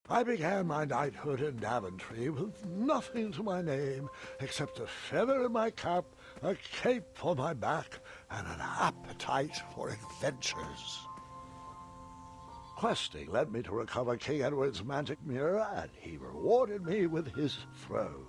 I began my knighthood in Daventry with nothing to my name except a feather in my cap, a cape for my back, and an appetite for adventures. Questing led me to recover King Edward's magic mirror, and he rewarded me with his throne.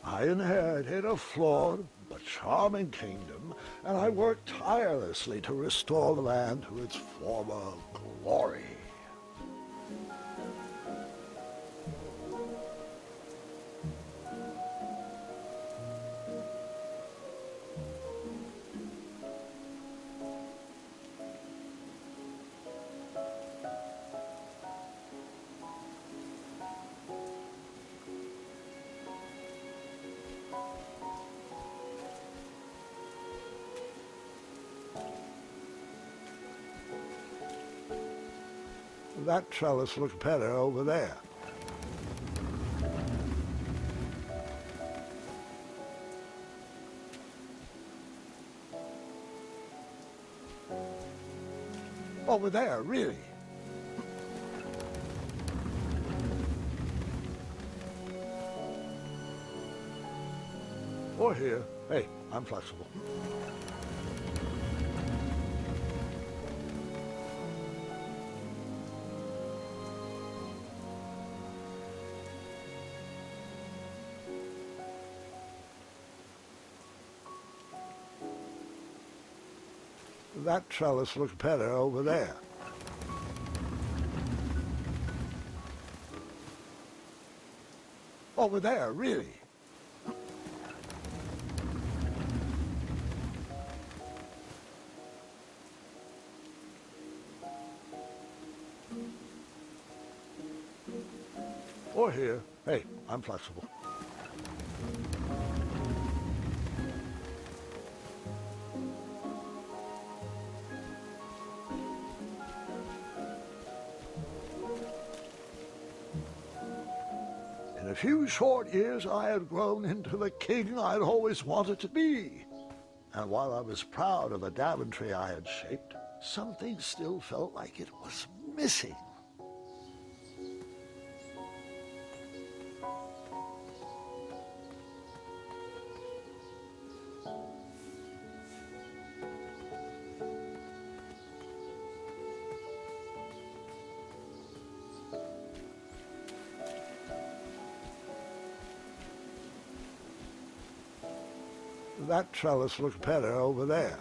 I inherited a flawed but charming kingdom, and I worked tirelessly to restore the land to its former glory. That trellis looks better over there. Over there, really. Or here. Hey, I'm flexible. That trellis looks better over there. Over there, really. Or here. Hey, I'm flexible. In a few short years, I had grown into the king I'd always wanted to be. And while I was proud of the Daventry I had shaped, something still felt like it was missing. That trellis looks better over there.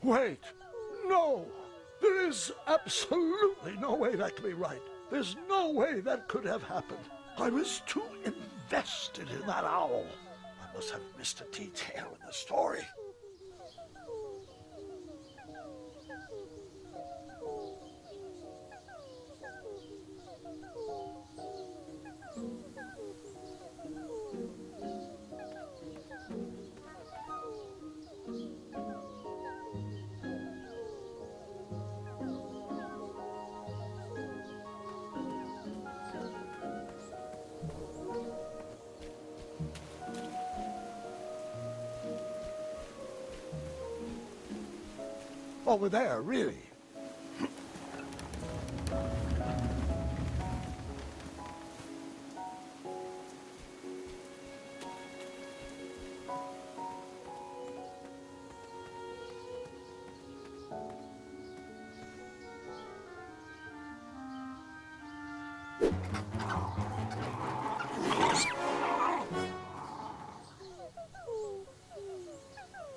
Wait! No! There is absolutely no way that could be right. There's no way that could have happened. I was too invested in that owl. I must have missed a detail in the story. Over there, really.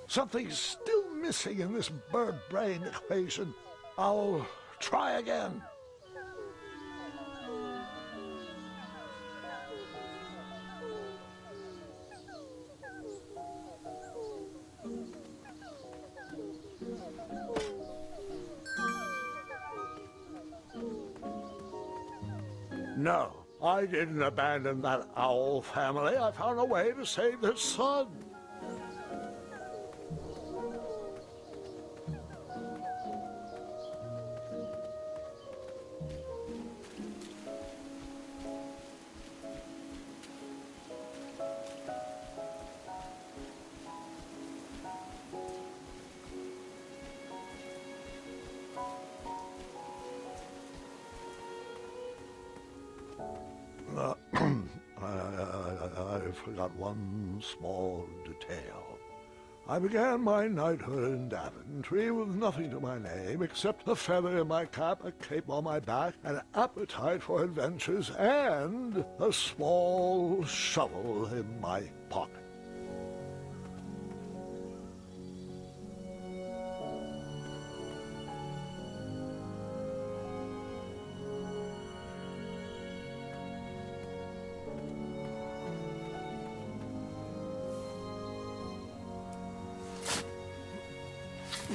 Something's still missing in this bird brain equation. I'll try again. No, I didn't abandon that owl family. I found a way to save their son. I forgot one small detail. I began my knighthood in Daventry with nothing to my name except a feather in my cap, a cape on my back, an appetite for adventures, and a small shovel in my pocket.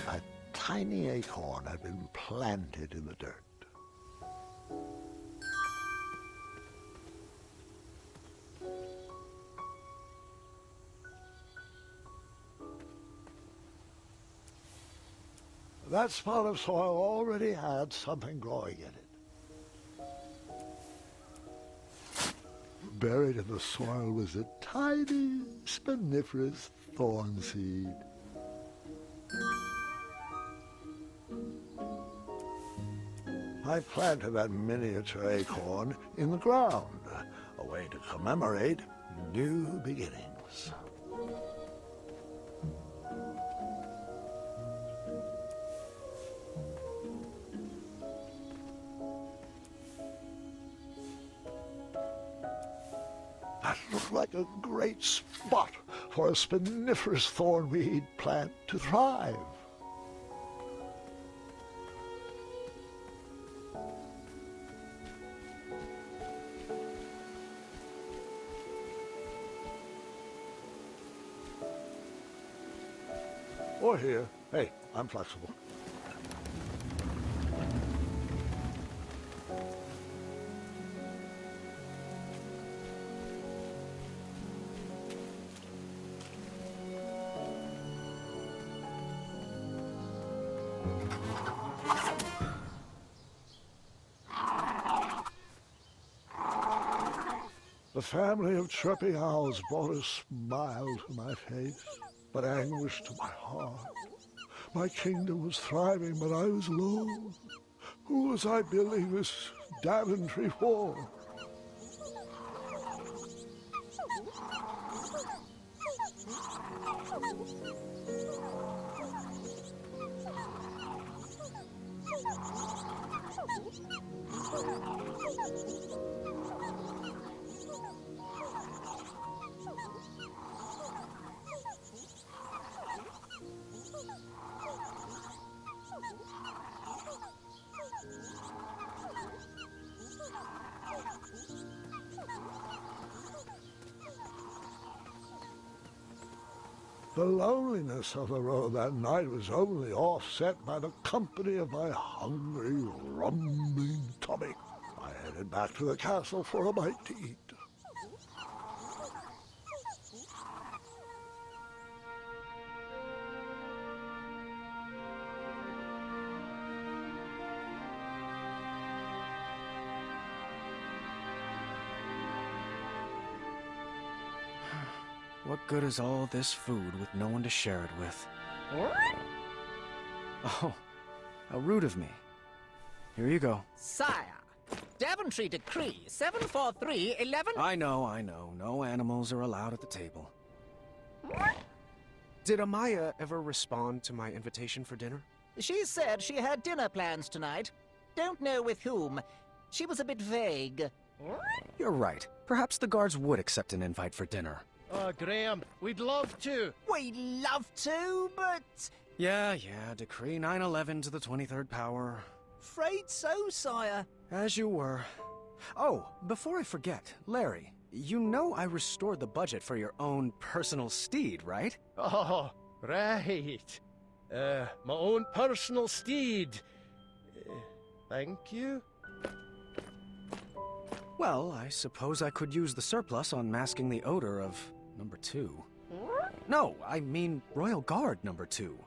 A tiny acorn had been planted in the dirt. That spot of soil already had something growing in it. Buried in the soil was a tiny, spiniferous thorn seed. I planted that miniature acorn in the ground, a way to commemorate new beginnings. That looked like a great spot for a spiniferous thornweed plant to thrive. Or here. Hey, I'm flexible. The family of chirping owls brought a smile to my face, but anguish to my heart. My kingdom was thriving, but I was alone. Who was I building this Daventry for? The loneliness of the road that night was only offset by the company of my hungry, rumbling tummy. I headed back to the castle for a bite to eat. What good is all this food with no one to share it with? Oh, How rude of me. Here you go. Sire, Ch.3 decree 74311. I know. No animals are allowed at the table. Did Amaya ever respond to my invitation for dinner? She said she had dinner plans tonight. Don't know with whom. She was a bit vague. You're right. Perhaps the guards would accept an invite for dinner. Oh, Graham, we'd love to. We'd love to, but... Yeah, decree 911 to the 23rd power. Afraid so, sire. As you were. Oh, before I forget, Larry, you know I restored the budget for your own personal steed, right? Oh, right. My own personal steed. Thank you. Well, I suppose I could use the surplus on masking the odor of number 2. No, I mean Royal Guard number 2.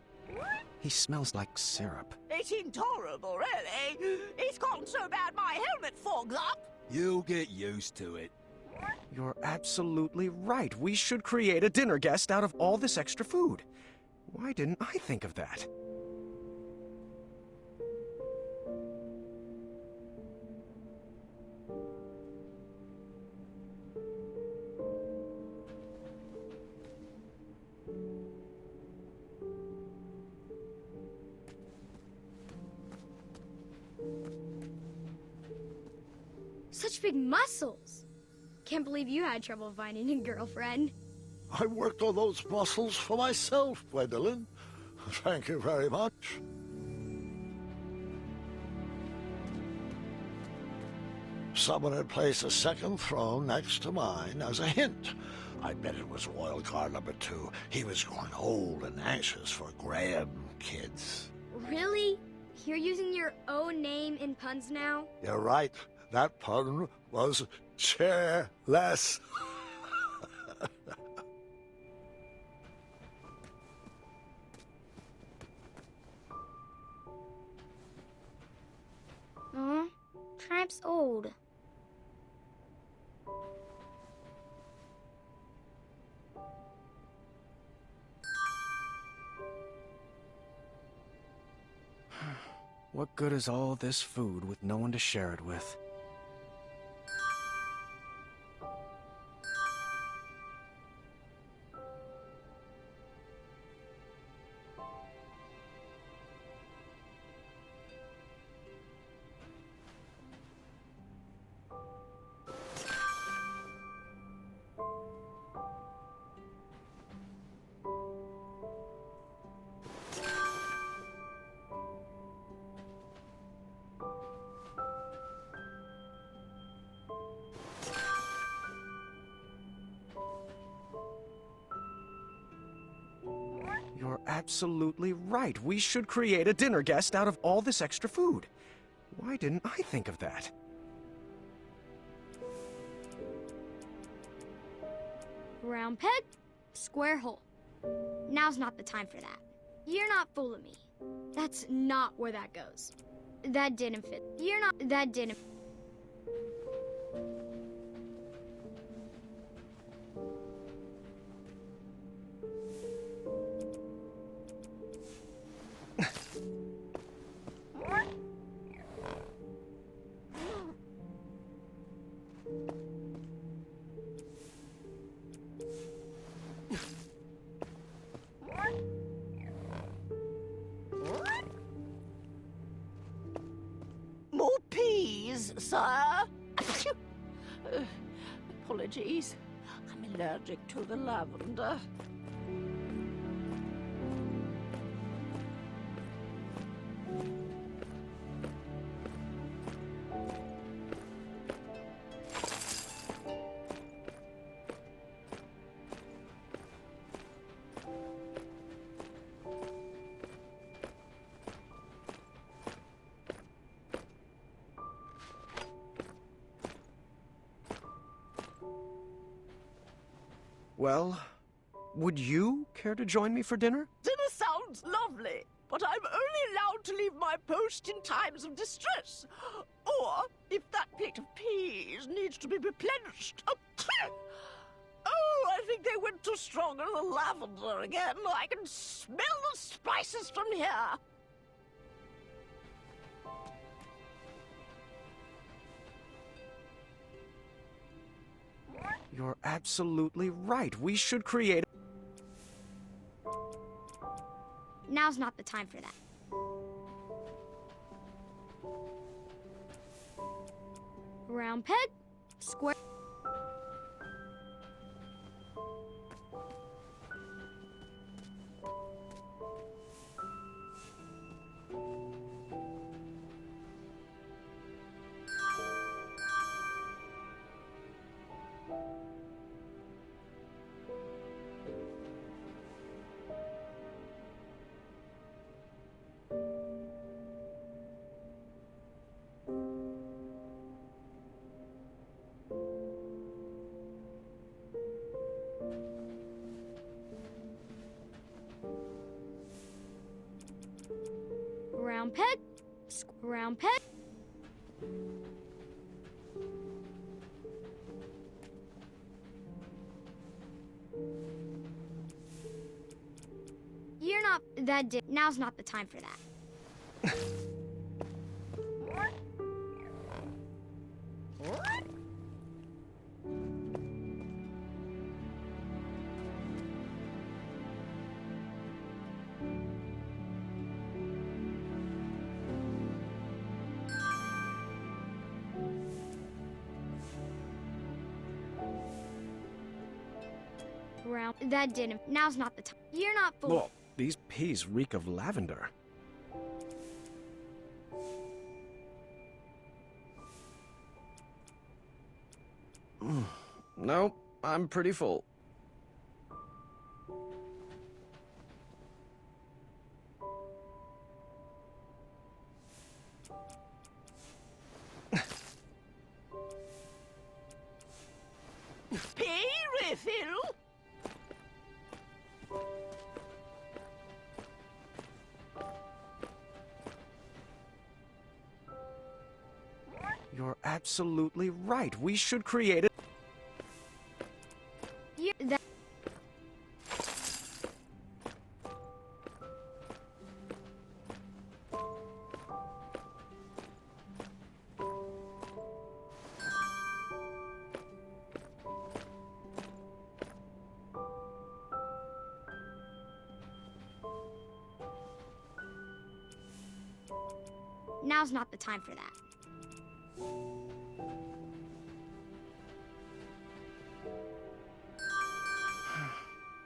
He smells like syrup. It's intolerable, really. It's gotten so bad my helmet fogs up. You'll get used to it. You're absolutely right. We should create a dinner guest out of all this extra food. Why didn't I think of that? Such big muscles! Can't believe you had trouble finding a girlfriend. I worked on those muscles for myself, Gwendolyn. Thank you very much. Someone had placed a second throne next to mine as a hint. I bet it was Royal Guard number 2. He was growing old and anxious for Graham kids. Really? You're using your own name in puns now? You're right. That pun was chairless. Tribe's old. What good is all this food with no one to share it with? You're absolutely right. We should create a dinner guest out of all this extra food. Why didn't I think of that? Round peg, square hole. Now's not the time for that. You're not fooling me. That's not where that goes. That didn't fit. That didn't. More peas, sire. Apologies. I'm allergic to the lavender. Well, would you care to join me for dinner? Dinner sounds lovely, but I'm only allowed to leave my post in times of distress. Or if that plate of peas needs to be replenished. Oh, I think they went too strong on the lavender again. I can smell the spices from here. You're absolutely right. We should create... Now's not the time for that. Round peg, square... Round peg, round peg. You're not that now's not the time for that. Round that didn't. Now's not the time. You're not full. Whoa, these peas reek of lavender. Nope, I'm pretty full. Pea refill? You're absolutely right. We should create it. That now's not the time for that.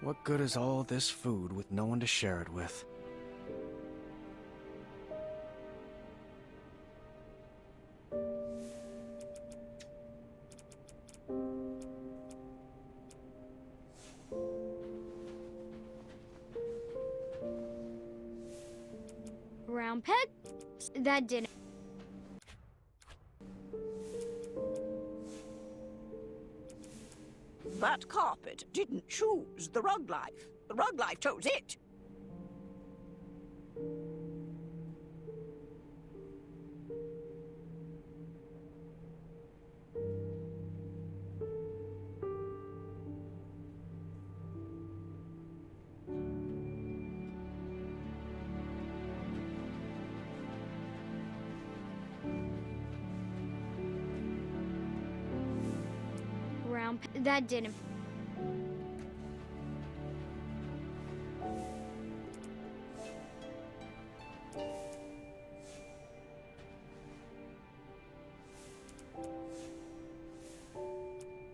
What good is all this food with no one to share it with? Round peg, that didn't. That carpet didn't choose the rug life. The rug life chose it. Round that didn't.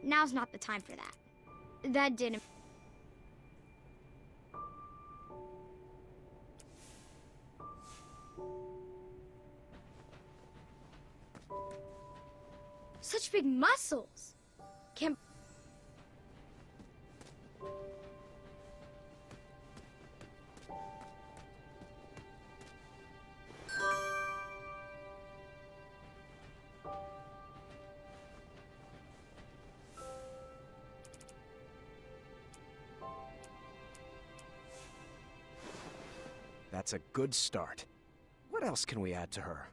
Now's not the time for that. That didn't. Such big muscles. Can't. That's a good start. What else can we add to her?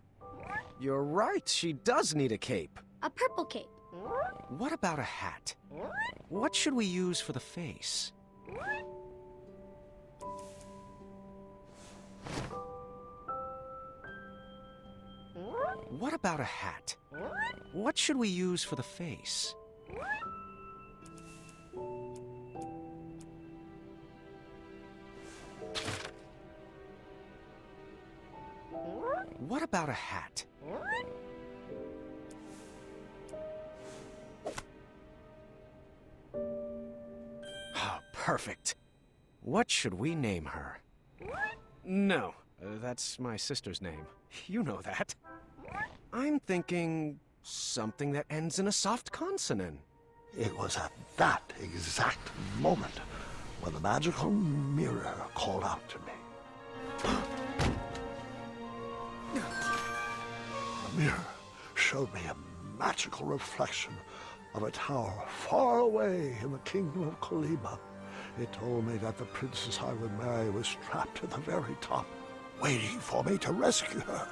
You're right, she does need a cape. A purple cape. What about a hat? What should we use for the face? What about a hat? What should we use for the face? What about a hat? Oh, perfect. What should we name her? No, that's my sister's name. You know that. I'm thinking something that ends in a soft consonant. It was at that exact moment when the magical mirror called out to me. The mirror showed me a magical reflection of a tower far away in the kingdom of Kolima. It told me that the princess I would marry was trapped at the very top, waiting for me to rescue her.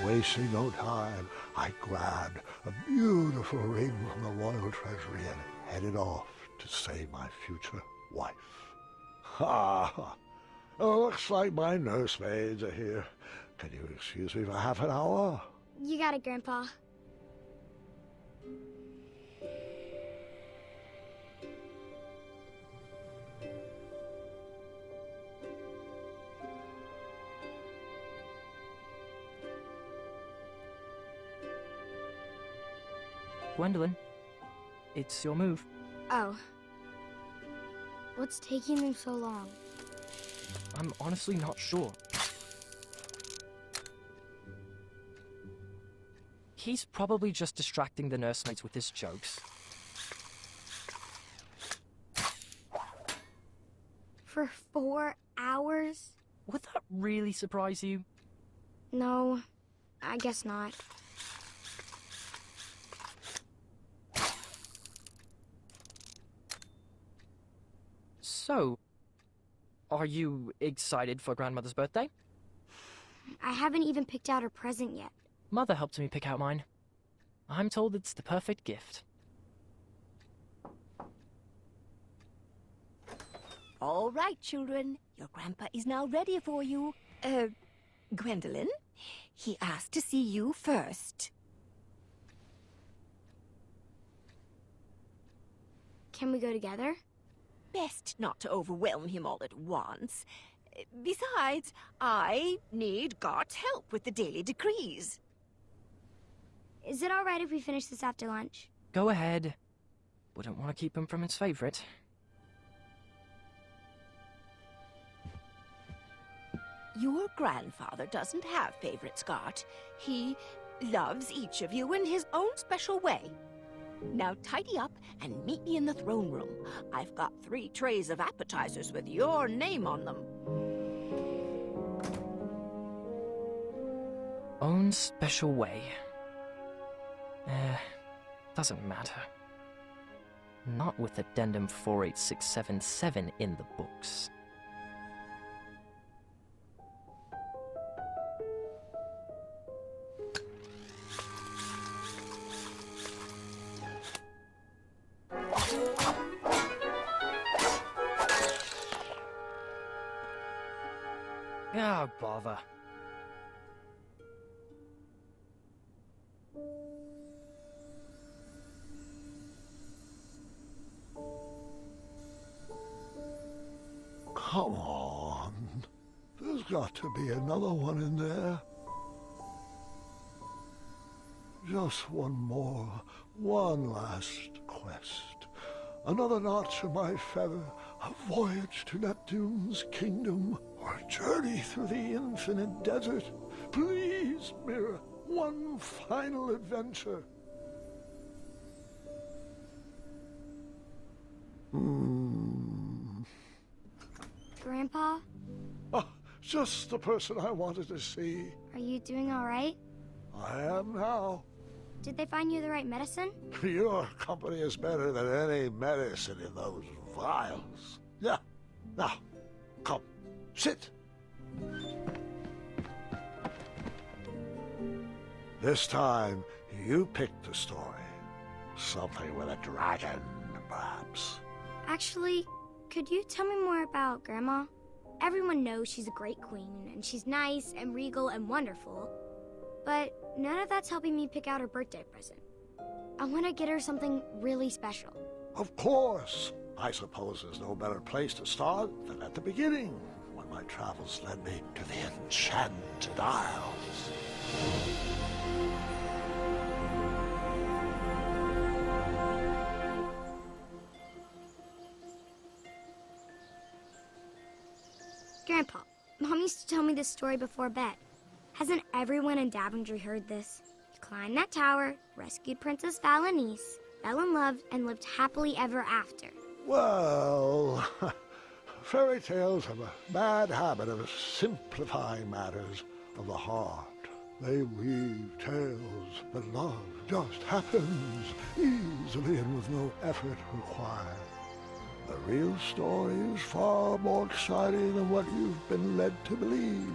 Wasting no time, I grabbed a beautiful ring from the royal treasury and headed off to save my future wife. Ha! Oh, looks like my nursemaids are here. Can you excuse me for half an hour? You got it, Grandpa. Gwendolyn, it's your move. Oh. What's taking them so long? I'm honestly not sure. He's probably just distracting the nursemaids with his jokes. For 4 hours? Would that really surprise you? No, I guess not. So, are you excited for Grandmother's birthday? I haven't even picked out her present yet. Mother helped me pick out mine. I'm told it's the perfect gift. All right, children. Your grandpa is now ready for you. Gwendolyn, he asked to see you first. Can we go together? Best not to overwhelm him all at once. Besides, I need God's help with the daily decrees. Is it all right if we finish this after lunch? Go ahead. Wouldn't want to keep him from his favorite. Your grandfather doesn't have favorites, Scott. He loves each of you in his own special way. Now tidy up and meet me in the throne room. I've got 3 trays of appetizers with your name on them. Own special way. Doesn't matter. Not with Addendum 48677 in the books. Ah, bother. Come on. There's got to be another one in there. Just one more, one last quest. Another notch in my feather, a voyage to Neptune's kingdom, or a journey through the infinite desert. Please, Mirror, one final adventure. Grandpa, Ah, just the person I wanted to see. are you doing all right? I am now. Did they find you the right medicine? Your company is better than any medicine in those vials. Yeah. Now, come, sit. This time, you picked the story. Something with a dragon, perhaps. Actually, could you tell me more about Grandma? Everyone knows she's a great queen, and she's nice and regal and wonderful. But none of that's helping me pick out her birthday present. I want to get her something really special. Of course. I suppose there's no better place to start than at the beginning, when my travels led me to the Enchanted Isles. Grandpa, Mom used to tell me this story before bed. Hasn't everyone in Daventry heard this? You climbed that tower, rescued Princess Valenice, fell in love, and lived happily ever after. Well, fairy tales have a bad habit of simplifying matters of the heart. They weave tales that love just happens easily and with no effort required. The real story is far more exciting than what you've been led to believe.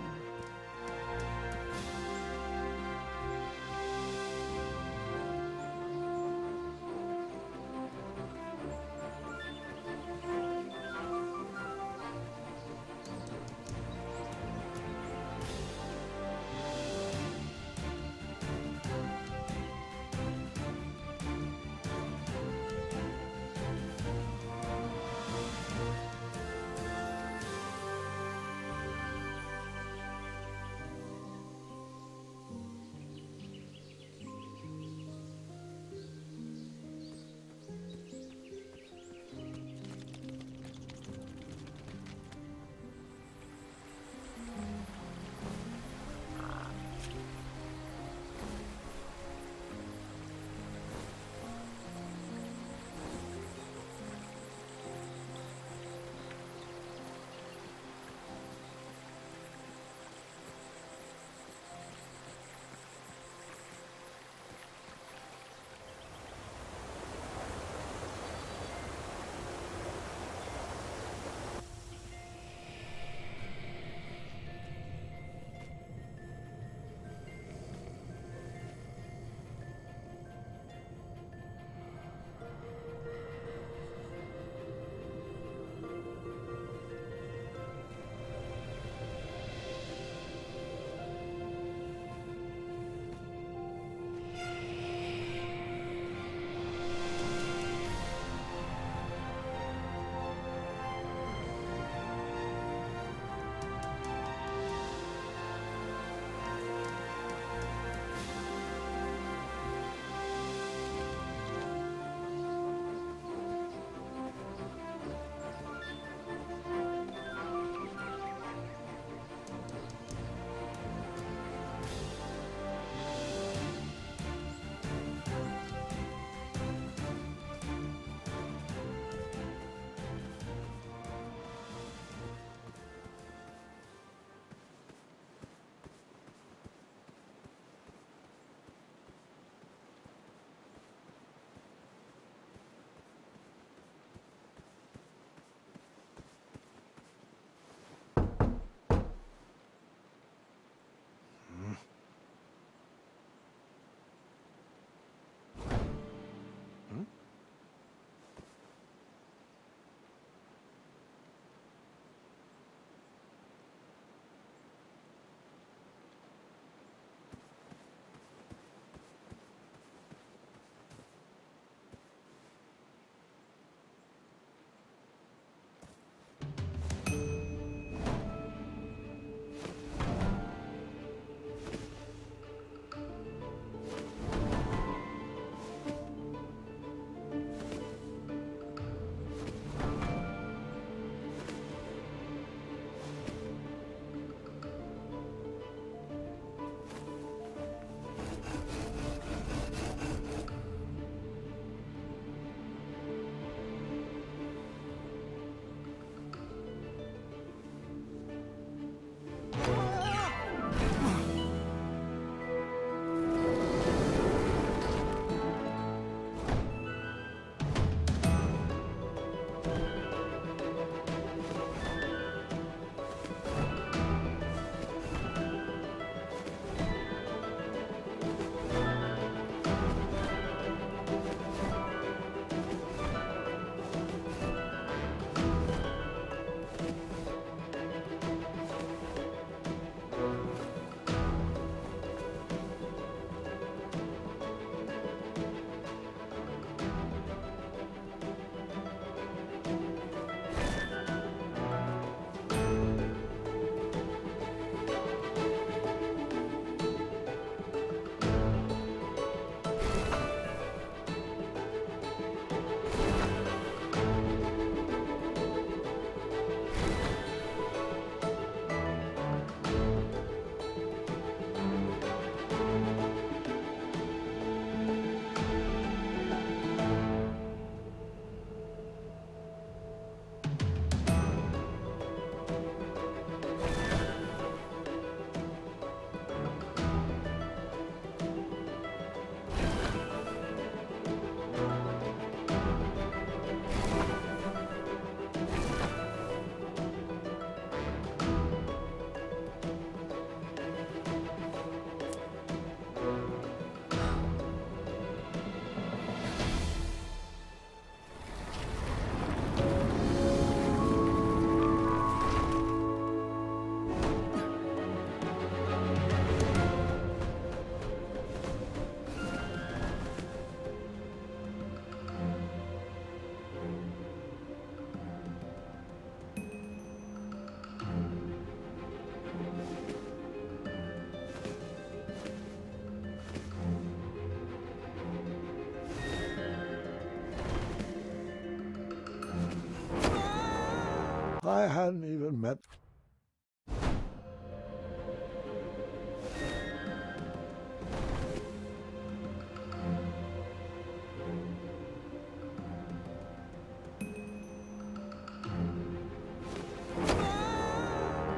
I hadn't even met...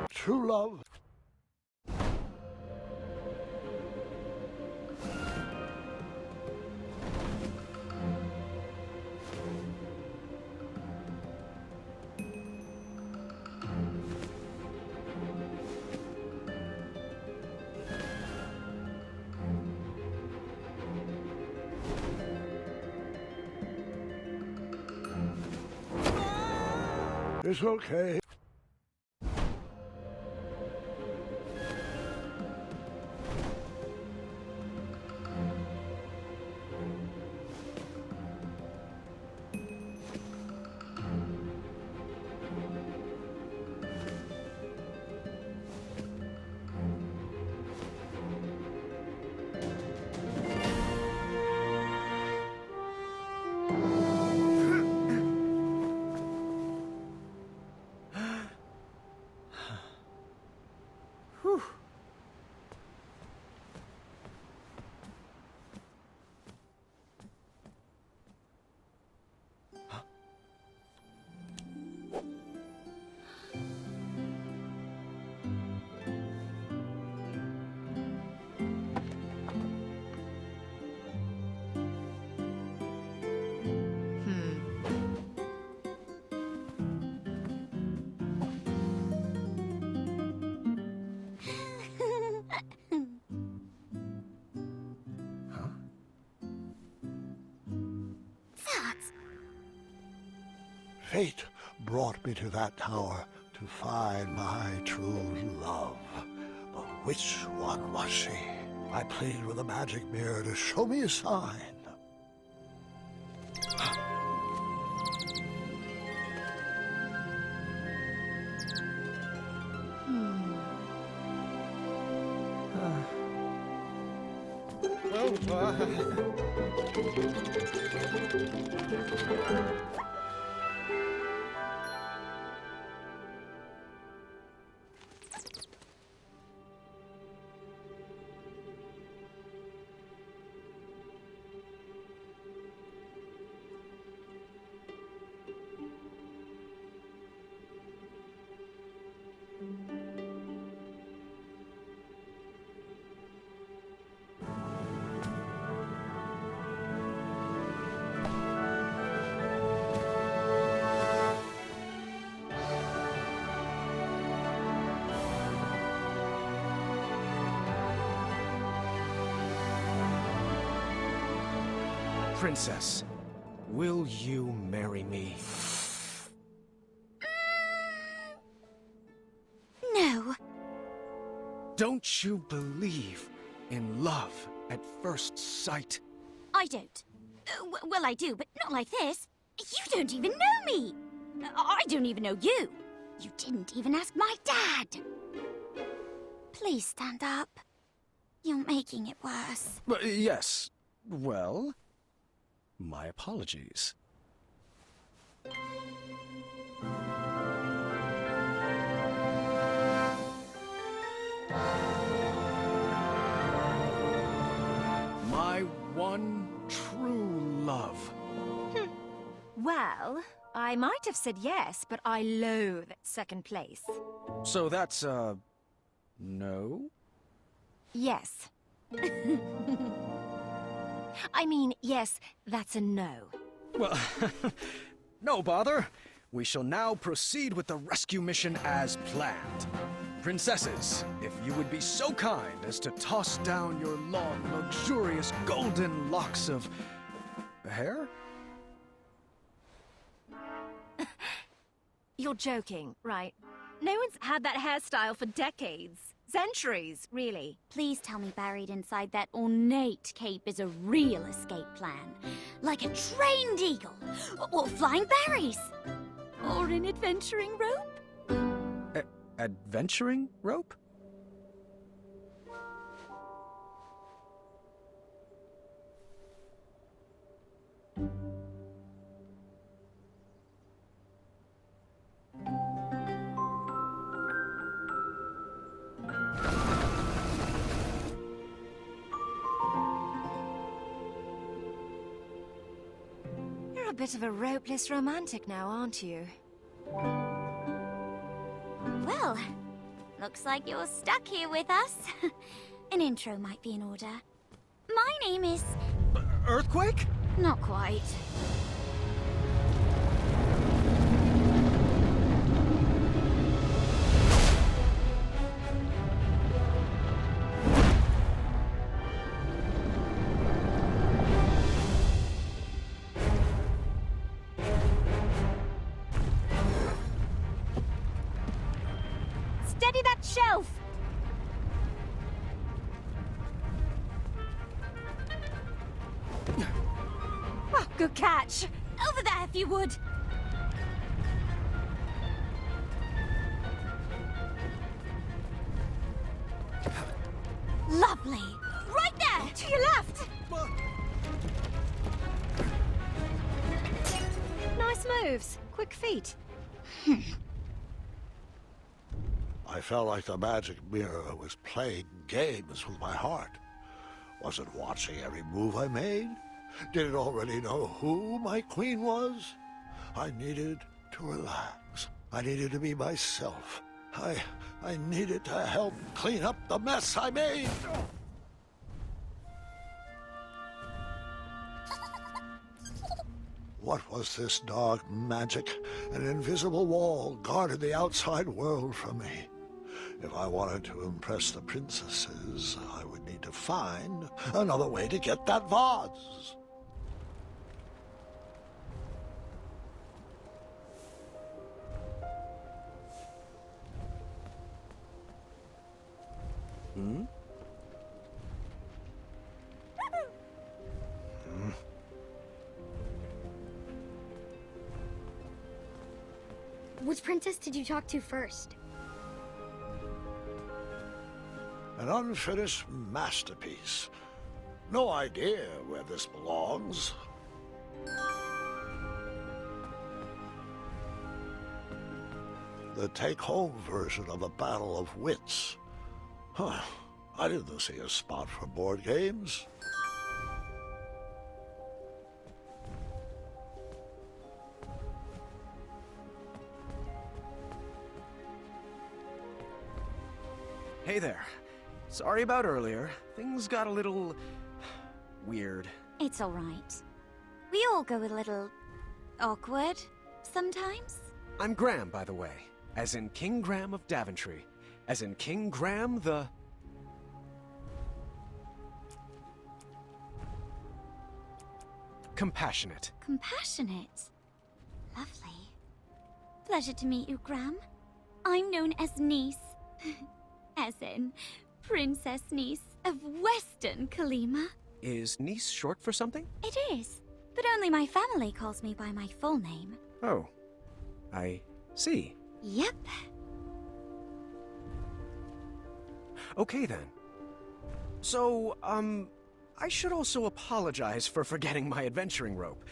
true love. It's okay. Fate brought me to that tower to find my true love. But which one was she? I pleaded with a magic mirror to show me a sign. Princess, will you marry me? No. Don't you believe in love at first sight? I don't. Well, I do, but not like this. You don't even know me. I don't even know you. You didn't even ask my dad. Please stand up. You're making it worse. Yes. Well, my apologies. My one true love. Well, I might have said yes, but I loathe second place. So that's, no? Yes. I mean, yes, that's a no. Well, no bother. We shall now proceed with the rescue mission as planned. Princesses, if you would be so kind as to toss down your long, luxurious golden locks of... hair? You're joking, right? No one's had that hairstyle for decades. Centuries, really. Please tell me buried inside that ornate cape is a real escape plan. Like a trained eagle, or flying berries, or an adventuring rope. Adventuring rope? You're a bit of a ropeless romantic now, aren't you? Well, looks like you're stuck here with us. An intro might be in order. My name is... Earthquake? Not quite. Steady that shelf! Oh, good catch. Over there, if you would. Lovely. Right there! To your left! Nice moves. Quick feet. I felt like the magic mirror was playing games with my heart. Was it watching every move I made? Did it already know who my queen was? I needed to relax. I needed to be myself. I needed to help clean up the mess I made. What was this dark magic? An invisible wall guarded the outside world from me. If I wanted to impress the princesses, I would need to find another way to get that vase. Which princess did you talk to first? An unfinished masterpiece. No idea where this belongs. The take-home version of a battle of wits. Huh. I didn't see a spot for board games. Hey there. Sorry about earlier. Things got a little... weird. It's all right. We all go a little... awkward sometimes. I'm Graham, by the way. As in King Graham of Daventry. As in King Graham the... Compassionate. Compassionate. Lovely. Pleasure to meet you, Graham. I'm known as Niece. As in, Princess Niece of Western Kalima. Is niece short for something? It is, but only my family calls me by my full name. Oh. I see. Yep. Okay then. So, I should also apologize for forgetting my adventuring rope.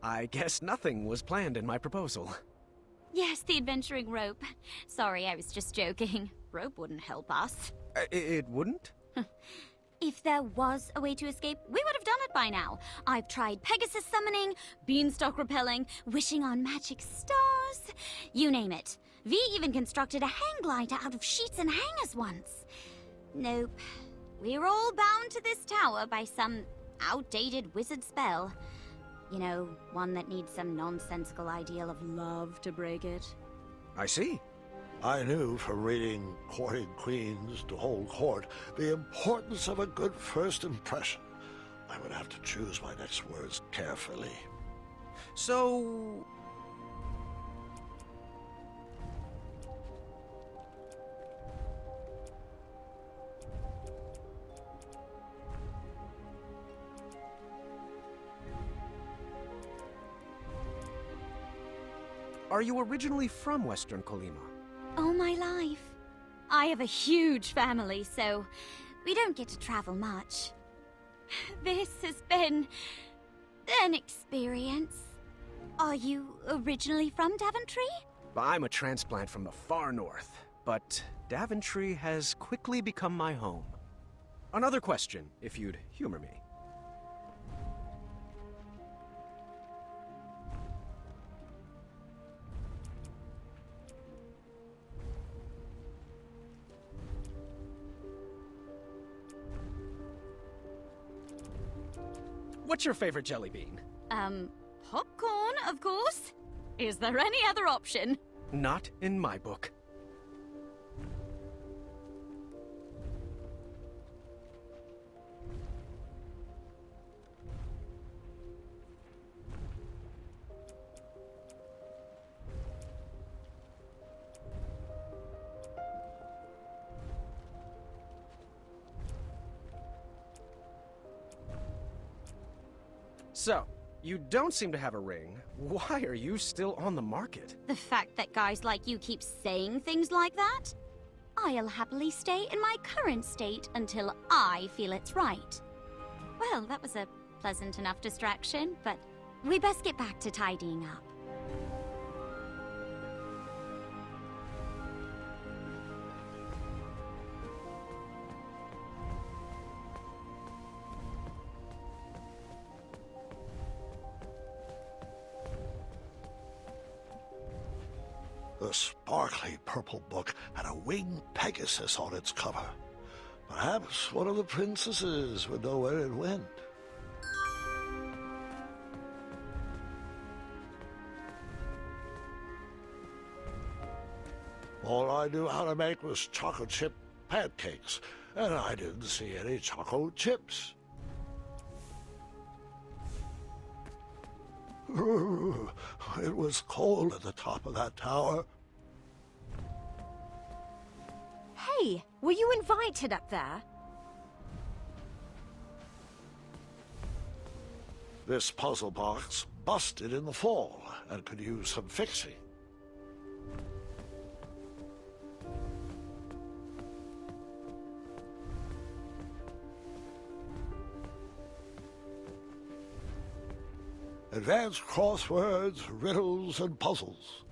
I guess nothing was planned in my proposal. Yes, the adventuring rope. Sorry, I was just joking. Rope wouldn't help us. It wouldn't? If there was a way to escape, we would have done it by now. I've tried Pegasus summoning, beanstalk repelling, wishing on magic stars. You name it. V even constructed a hang glider out of sheets and hangers once. Nope. We're all bound to this tower by some outdated wizard spell. You know, one that needs some nonsensical ideal of love to break it. I see. I knew from reading Courting Queens to Hold Court the importance of a good first impression. I would have to choose my next words carefully. So... Are you originally from Western Colima? All my life. I have a huge family, so we don't get to travel much. This has been an experience. Are you originally from Daventry? I'm a transplant from the far north, but Daventry has quickly become my home. Another question, if you'd humor me. What's your favorite jelly bean? Popcorn, of course. Is there any other option? Not in my book. So, you don't seem to have a ring. Why are you still on the market? The fact that guys like you keep saying things like that? I'll happily stay in my current state until I feel it's right. Well, that was a pleasant enough distraction, but we best get back to tidying up. The sparkly purple book had a winged Pegasus on its cover. Perhaps one of the princesses would know where it went. All I knew how to make was chocolate chip pancakes, and I didn't see any chocolate chips. It was cold at the top of that tower. Hey, were you invited up there? This puzzle box busted in the fall and could use some fixing. Advanced crosswords, riddles, and puzzles.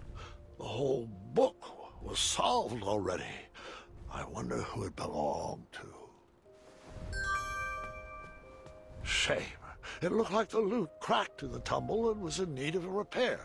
The whole book was solved already. I wonder who it belonged to. Shame. It looked like the loot cracked in the tumble and was in need of a repair.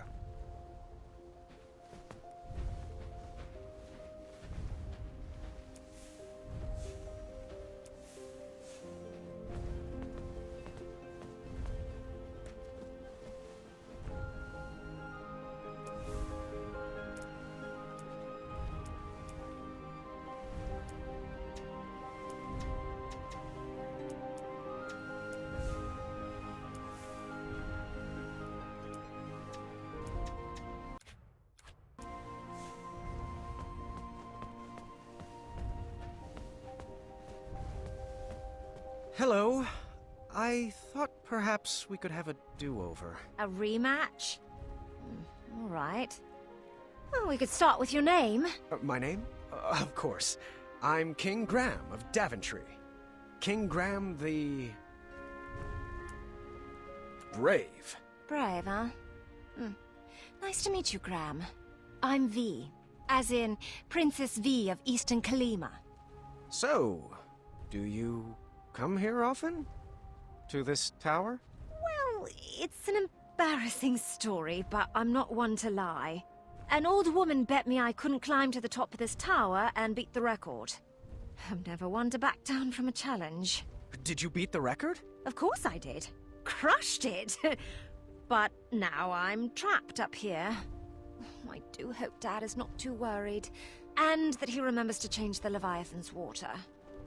Hello. I thought perhaps we could have a do-over. A rematch? All right. Well, we could start with your name. My name? Of course. I'm King Graham of Daventry. King Graham the... Brave. Brave, huh? Nice to meet you, Graham. I'm V, as in Princess V of Eastern Kalima. So, do you come here often? To this tower? Well, it's an embarrassing story, but I'm not one to lie. An old woman bet me I couldn't climb to the top of this tower and beat the record. I'm never one to back down from a challenge. Did you beat the record? Of course I did. Crushed it. But now I'm trapped up here. I do hope Dad is not too worried. And that he remembers to change the Leviathan's water.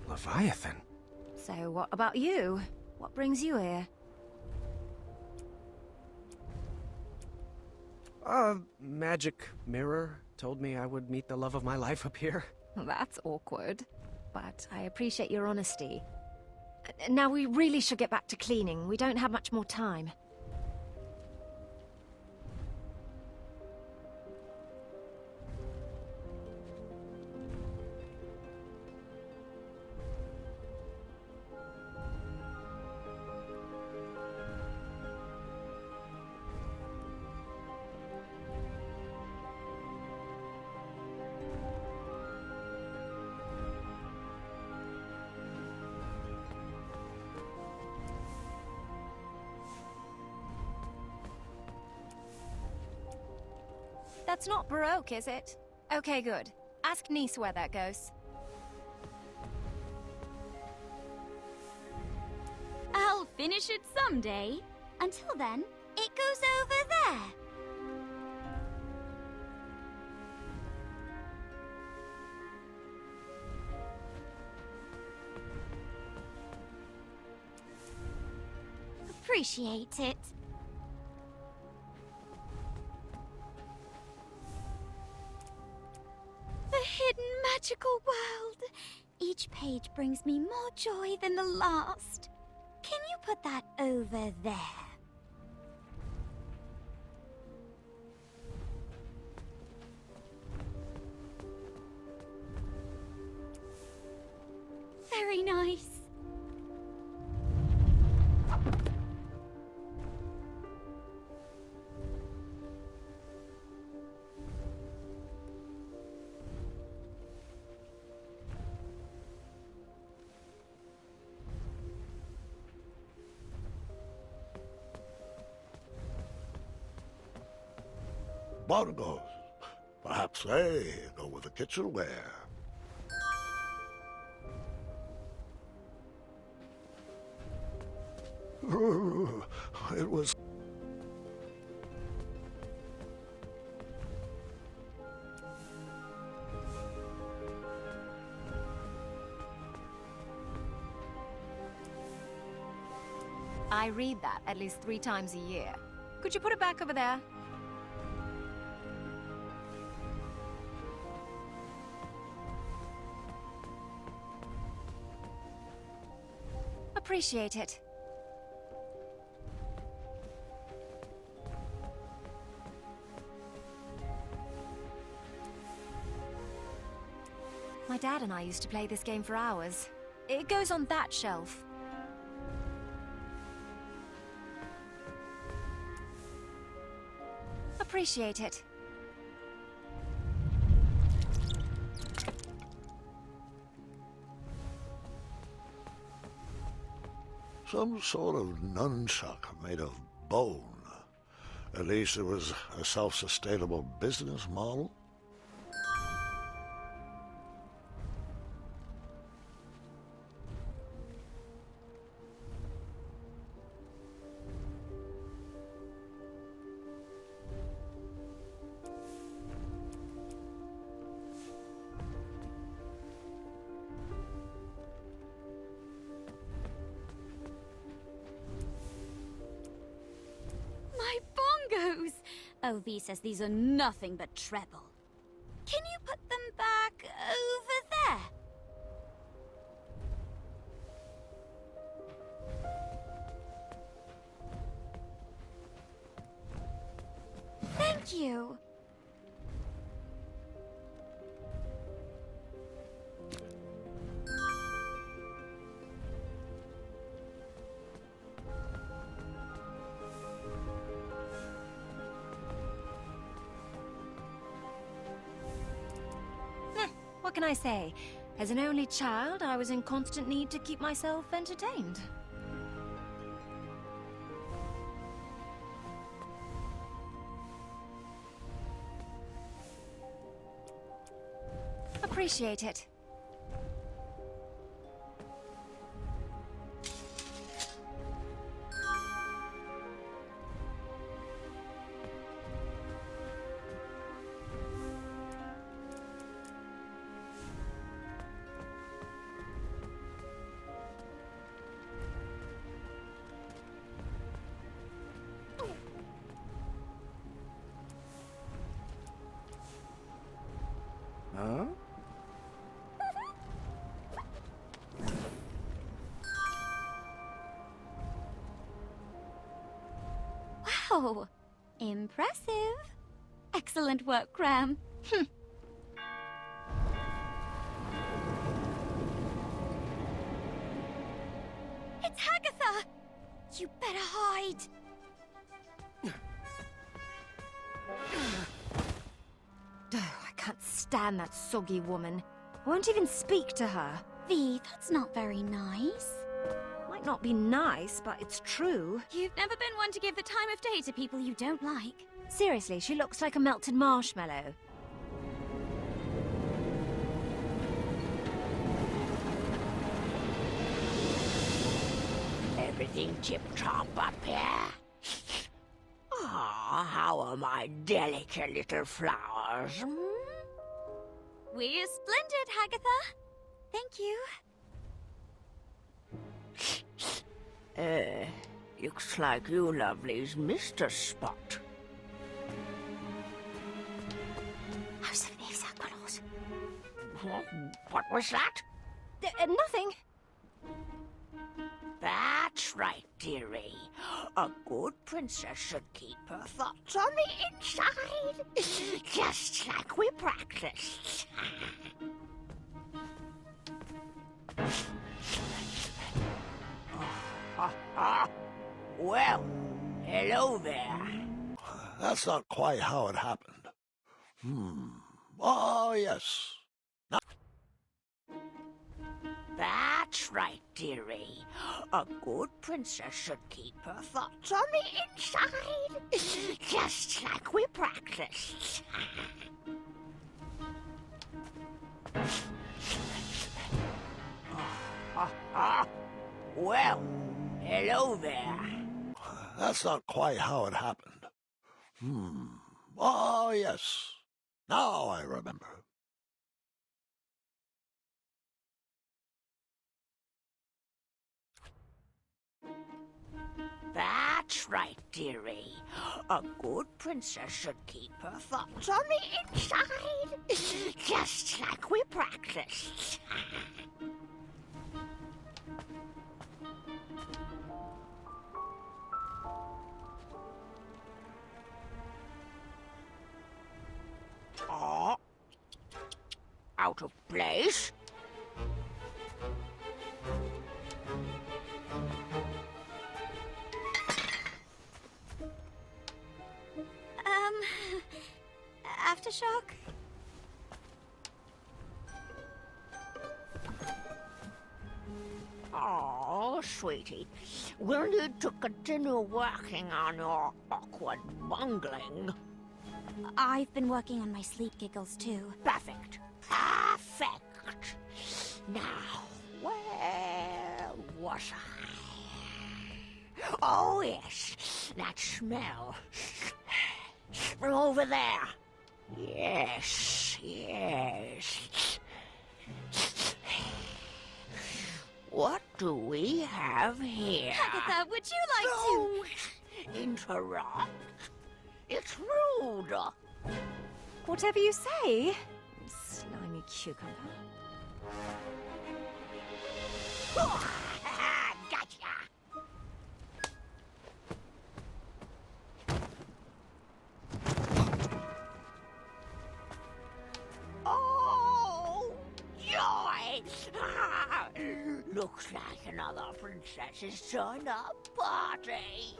Leviathan? So what about you? What brings you here? A magic mirror told me I would meet the love of my life up here. That's awkward. But I appreciate your honesty. Now we really should get back to cleaning. We don't have much more time. That's not Baroque, is it? Okay, good. Ask Nice where that goes. Elf! finish it someday. Until then, it goes over there. Appreciate it. The hidden magical world. Each page brings me more joy than the last. Can you put that over there? Very nice. Bongos. Perhaps they go with the kitchenware. It was... I read that at least 3 times a year. Could you put it back over there? Appreciate it. My dad and I used to play this game for hours. It goes on that shelf. Appreciate it. some sort of nunchuck made of bone. At least it was a self-sustainable business model. My bongos! OV says these are nothing but treble. Can you put them back over there? Thank you. What can I say? As an only child, I was in constant need to keep myself entertained. Appreciate it. Huh? Wow! Impressive. Excellent work, Graham. It's Hagatha! You better hide. I can't stand that soggy woman. I won't even speak to her. V, that's not very nice. Might not be nice, but it's true. You've never been one to give the time of day to people you don't like. Seriously, she looks like a melted marshmallow. everything tip-top up here? Ah, how are my delicate little flowers? Hmm? We're splendid, Hagatha. Thank you. Looks like you lovelies missed a spot. What was that? Nothing. That's right, dearie. A good princess should keep her thoughts on the inside, just like we practiced. Well, hello there. That's not quite how it happened. Oh, yes. That's right, dearie. A good princess should keep her thoughts on the inside, just like we practiced. Well, hello there. That's not quite how it happened. Oh, yes. Now I remember. That's right, dearie. A good princess should keep her thoughts on the inside, just like we practiced. Oh, out of place? Aftershock? Oh, sweetie, we'll need to continue working on your awkward bungling. I've been working on my sleep giggles, too. Perfect. Perfect. Now, where was I? Oh, yes, that smell. From over there. Yes, yes. What do we have here? Hagatha, would you like Don't interrupt. It's rude. Whatever you say. Slimy cucumber. Gotcha. Oh, joy! Looks like another princess's turn-up party.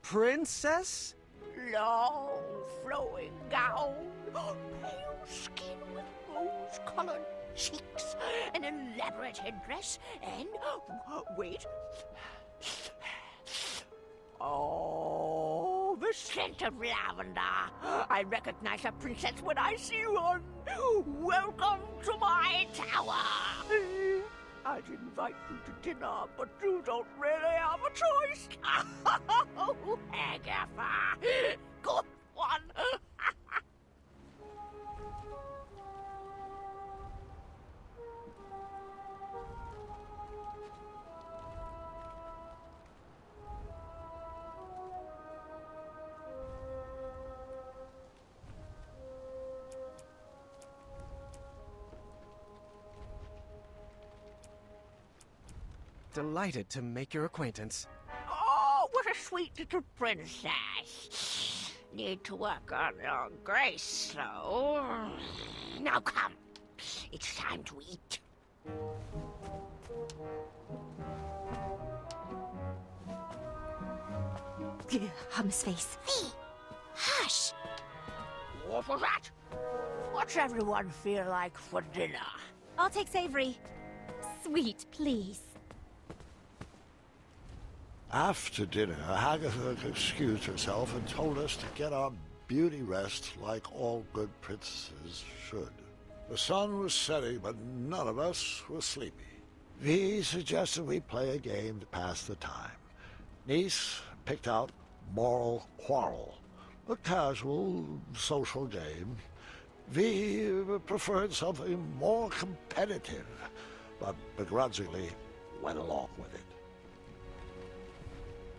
Princess? Long, flowing gown, pale skin with rose-colored cheeks, an elaborate headdress, and... wait. Oh, the scent of lavender. I recognize a princess when I see one. Welcome to my tower. I'd invite you to dinner, but you don't really have a choice. Oh, Agatha. Good one. Delighted to make your acquaintance. Oh, what a sweet little princess. Need to work on your grace, though. Now come. It's time to eat. Hum's face. Hush! What was that? What's everyone feel like for dinner? I'll take savory. Sweet, please. After dinner, Hagatha excused herself and told us to get our beauty rest like all good princesses should. The sun was setting, but none of us were sleepy. V suggested we play a game to pass the time. Niece picked out Moral Quarrel, a casual social game. V preferred something more competitive, but begrudgingly went along with it.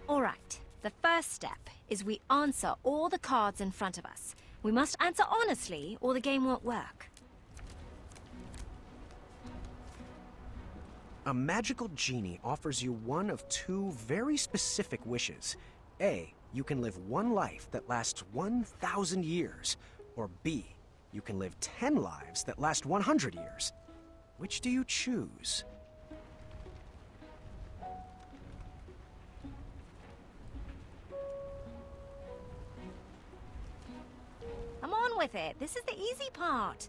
All right. The first step is we answer all the cards in front of us. We must answer honestly, or the game won't work. A magical genie offers you one of two very specific wishes. A, you can live one life that lasts 1,000 years. Or B, you can live 10 lives that last 100 years. Which do you choose? Come on with it. This is the easy part.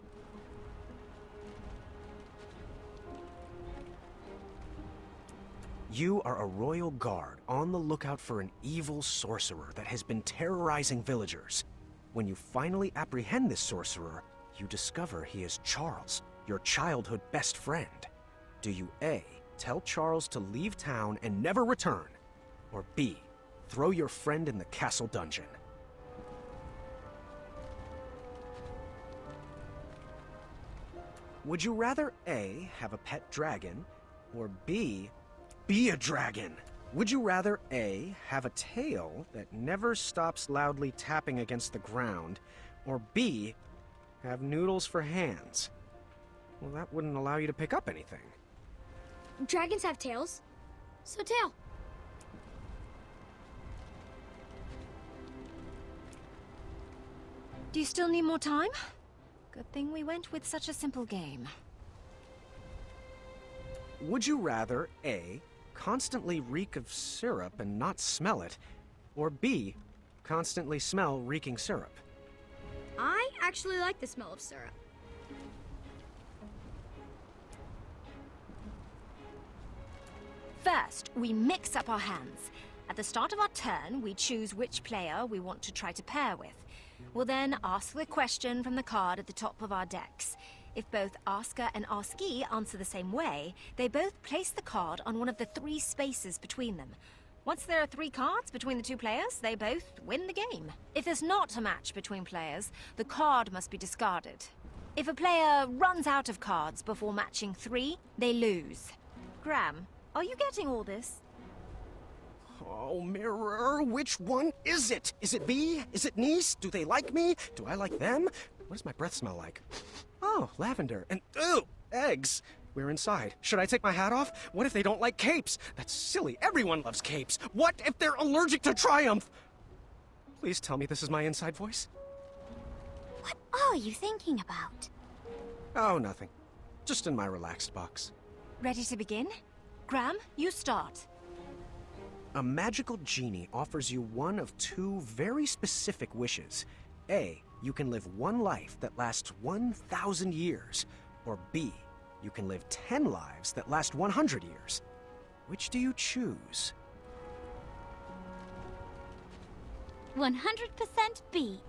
You are a royal guard on the lookout for an evil sorcerer that has been terrorizing villagers. When you finally apprehend this sorcerer, you discover he is Charles, your childhood best friend. Do you A, tell Charles to leave town and never return? Or B, throw your friend in the castle dungeon? Would you rather A, have a pet dragon, or B, be a dragon? Would you rather A, have a tail that never stops loudly tapping against the ground, or B, have noodles for hands? Well, that wouldn't allow you to pick up anything. Dragons have tails, so tail. Do you still need more time? Good thing we went with such a simple game. Would you rather A, constantly reek of syrup and not smell it, or B, constantly smell reeking syrup? I actually like the smell of syrup. First, we mix up our hands. At the start of our turn, we choose which player we want to try to pair with. We'll then ask the question from the card at the top of our decks. If both asker and askee answer the same way, they both place the card on one of the 3 spaces between them. Once there are 3 cards between the 2 players, they both win the game. If there's not a match between players, the card must be discarded. If a player runs out of cards before matching 3, they lose. Graham, are you getting all this? Oh, Mirror, which one is it? Is it B? Is it Niece? Do they like me? Do I like them? What does my breath smell like? Oh, lavender. And, ew, eggs. We're inside. Should I take my hat off? What if they don't like capes? That's silly. Everyone loves capes. What if they're allergic to Triumph? Please tell me this is my inside voice. What are you thinking about? Oh, nothing. Just in my relaxed box. Ready to begin? Graham, you start. A magical genie offers you one of 2 very specific wishes. A, you can live one life that lasts 1,000 years. Or B, you can live 10 lives that last 100 years. Which do you choose? 100% B.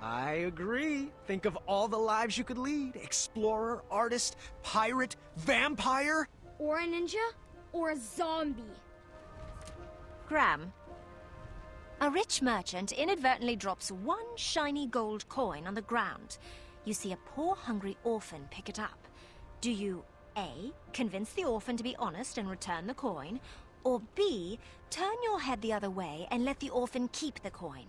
I agree. Think of all the lives you could lead. Explorer, artist, pirate, vampire. Or a ninja, or a zombie. Graham. A rich merchant inadvertently drops 1 shiny gold coin on the ground. You see a poor, hungry orphan pick it up. Do you A, convince the orphan to be honest and return the coin, or B, turn your head the other way and let the orphan keep the coin?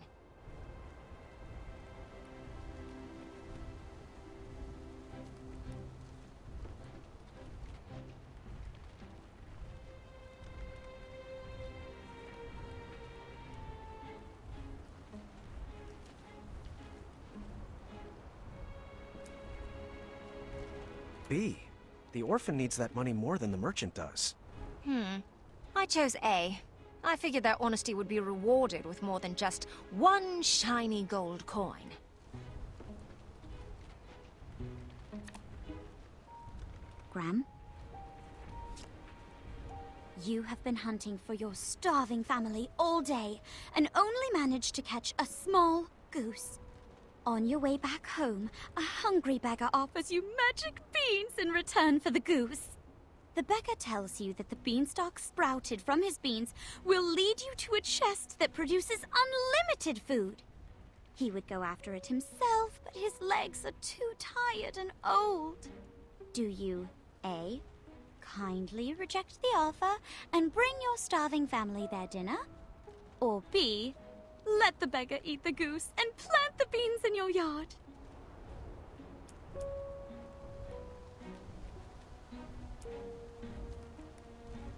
B. The orphan needs that money more than the merchant does. I chose A. I figured their honesty would be rewarded with more than just 1 shiny gold coin. Graham? You have been hunting for your starving family all day and only managed to catch a small goose. On your way back home, a hungry beggar offers you magic beans in return for the goose. The beggar tells you that the beanstalk sprouted from his beans will lead you to a chest that produces unlimited food. He would go after it himself, but his legs are too tired and old. Do you A, kindly reject the offer and bring your starving family their dinner? Or B, let the beggar eat the goose and plant the beans in your yard?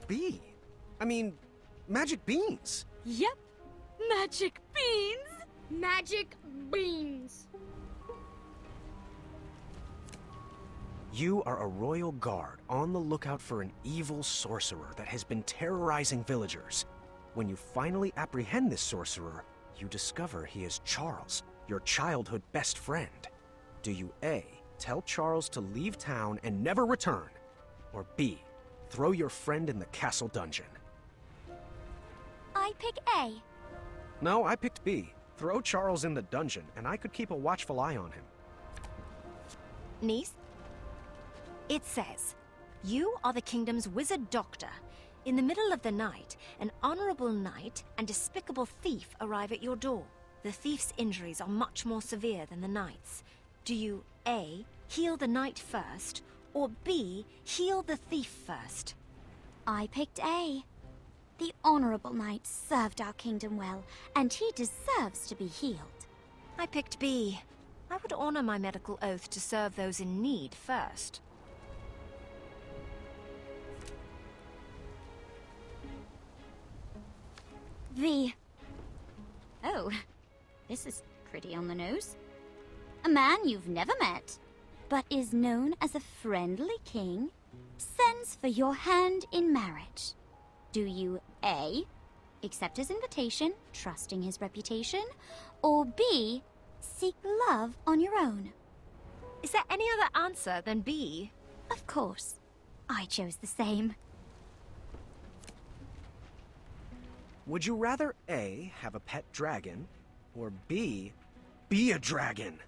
B. I mean, magic beans. Yep, magic beans. Magic beans. You are a royal guard on the lookout for an evil sorcerer that has been terrorizing villagers. When you finally apprehend this sorcerer, you discover he is Charles, your childhood best friend. Do you A, tell Charles to leave town and never return? Or B, throw your friend in the castle dungeon? I pick A. No, I picked B. Throw Charles in the dungeon, and I could keep a watchful eye on him. Niece? It says, you are the kingdom's wizard doctor. In the middle of the night, an honorable knight and despicable thief arrive at your door. The thief's injuries are much more severe than the knight's. Do you A, heal the knight first, or B, heal the thief first? I picked A. The honorable knight served our kingdom well, and he deserves to be healed. I picked B. I would honor my medical oath to serve those in need first. V. Oh, this is pretty on the nose. A man you've never met, but is known as a friendly king, sends for your hand in marriage. Do you A, accept his invitation, trusting his reputation, or B, seek love on your own? Is there any other answer than B? Of course. I chose the same. Would you rather A, have a pet dragon, or B, be a dragon?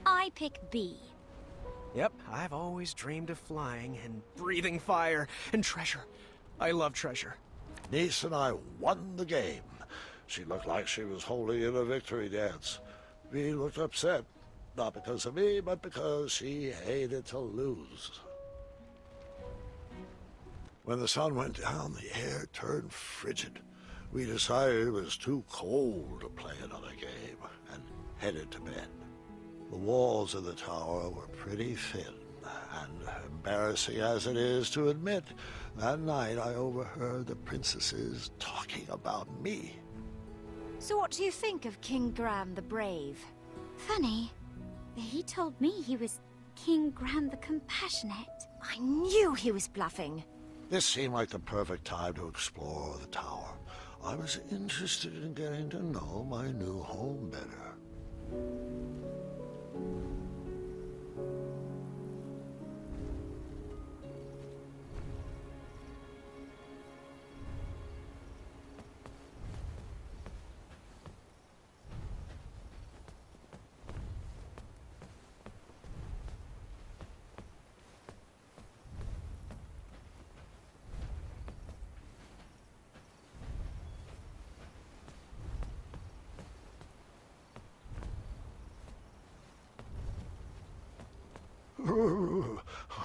I pick B. Yep, I've always dreamed of flying and breathing fire and treasure. I love treasure. Niece and I won the game. She looked like she was holding in a victory dance. V looked upset, not because of me, but because she hated to lose. When the sun went down, the air turned frigid. We decided it was too cold to play another game and headed to bed. The walls of the tower were pretty thin, and embarrassing as it is to admit, that night I overheard the princesses talking about me. So what do you think of King Graham the Brave? Funny. He told me he was King Graham the Compassionate. I knew he was bluffing. This seemed like the perfect time to explore the tower. I was interested in getting to know my new home better.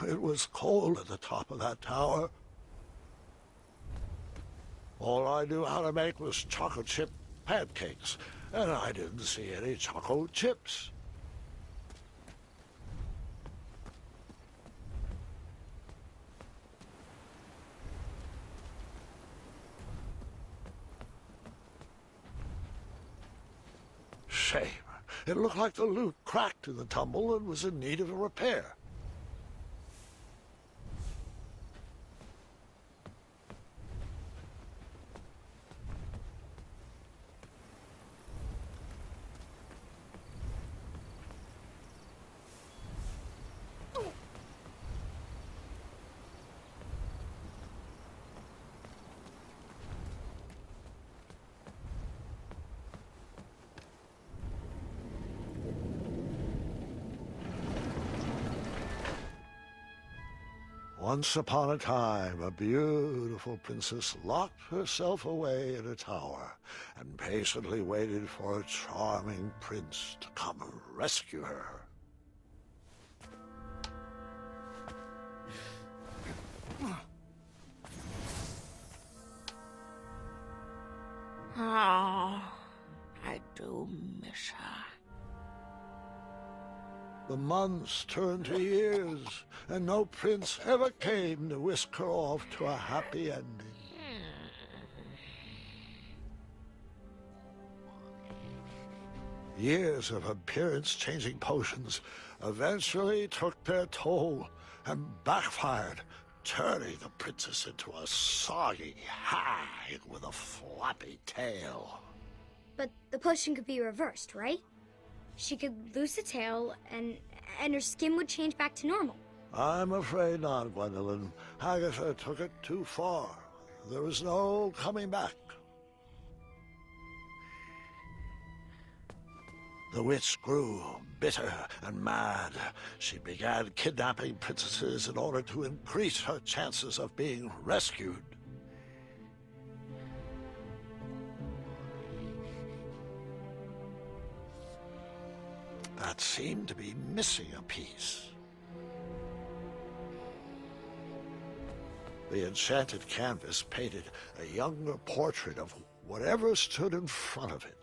It was cold at the top of that tower. All I knew how to make was chocolate chip pancakes, and I didn't see any chocolate chips. Shame. It looked like the loot cracked in the tumble and was in need of a repair. Once upon a time, a beautiful princess locked herself away in a tower and patiently waited for a charming prince to come rescue her. Oh, I do miss her. The months turned to years, and no prince ever came to whisk her off to a happy ending. Years of appearance-changing potions eventually took their toll and backfired, turning the princess into a soggy hag with a floppy tail. But the potion could be reversed, right? She could lose the tail, and her skin would change back to normal. I'm afraid not, Gwendolyn. Agatha took it too far. There was no coming back. The witch grew bitter and mad. She began kidnapping princesses in order to increase her chances of being rescued. That seemed to be missing a piece. The enchanted canvas painted a younger portrait of whatever stood in front of it.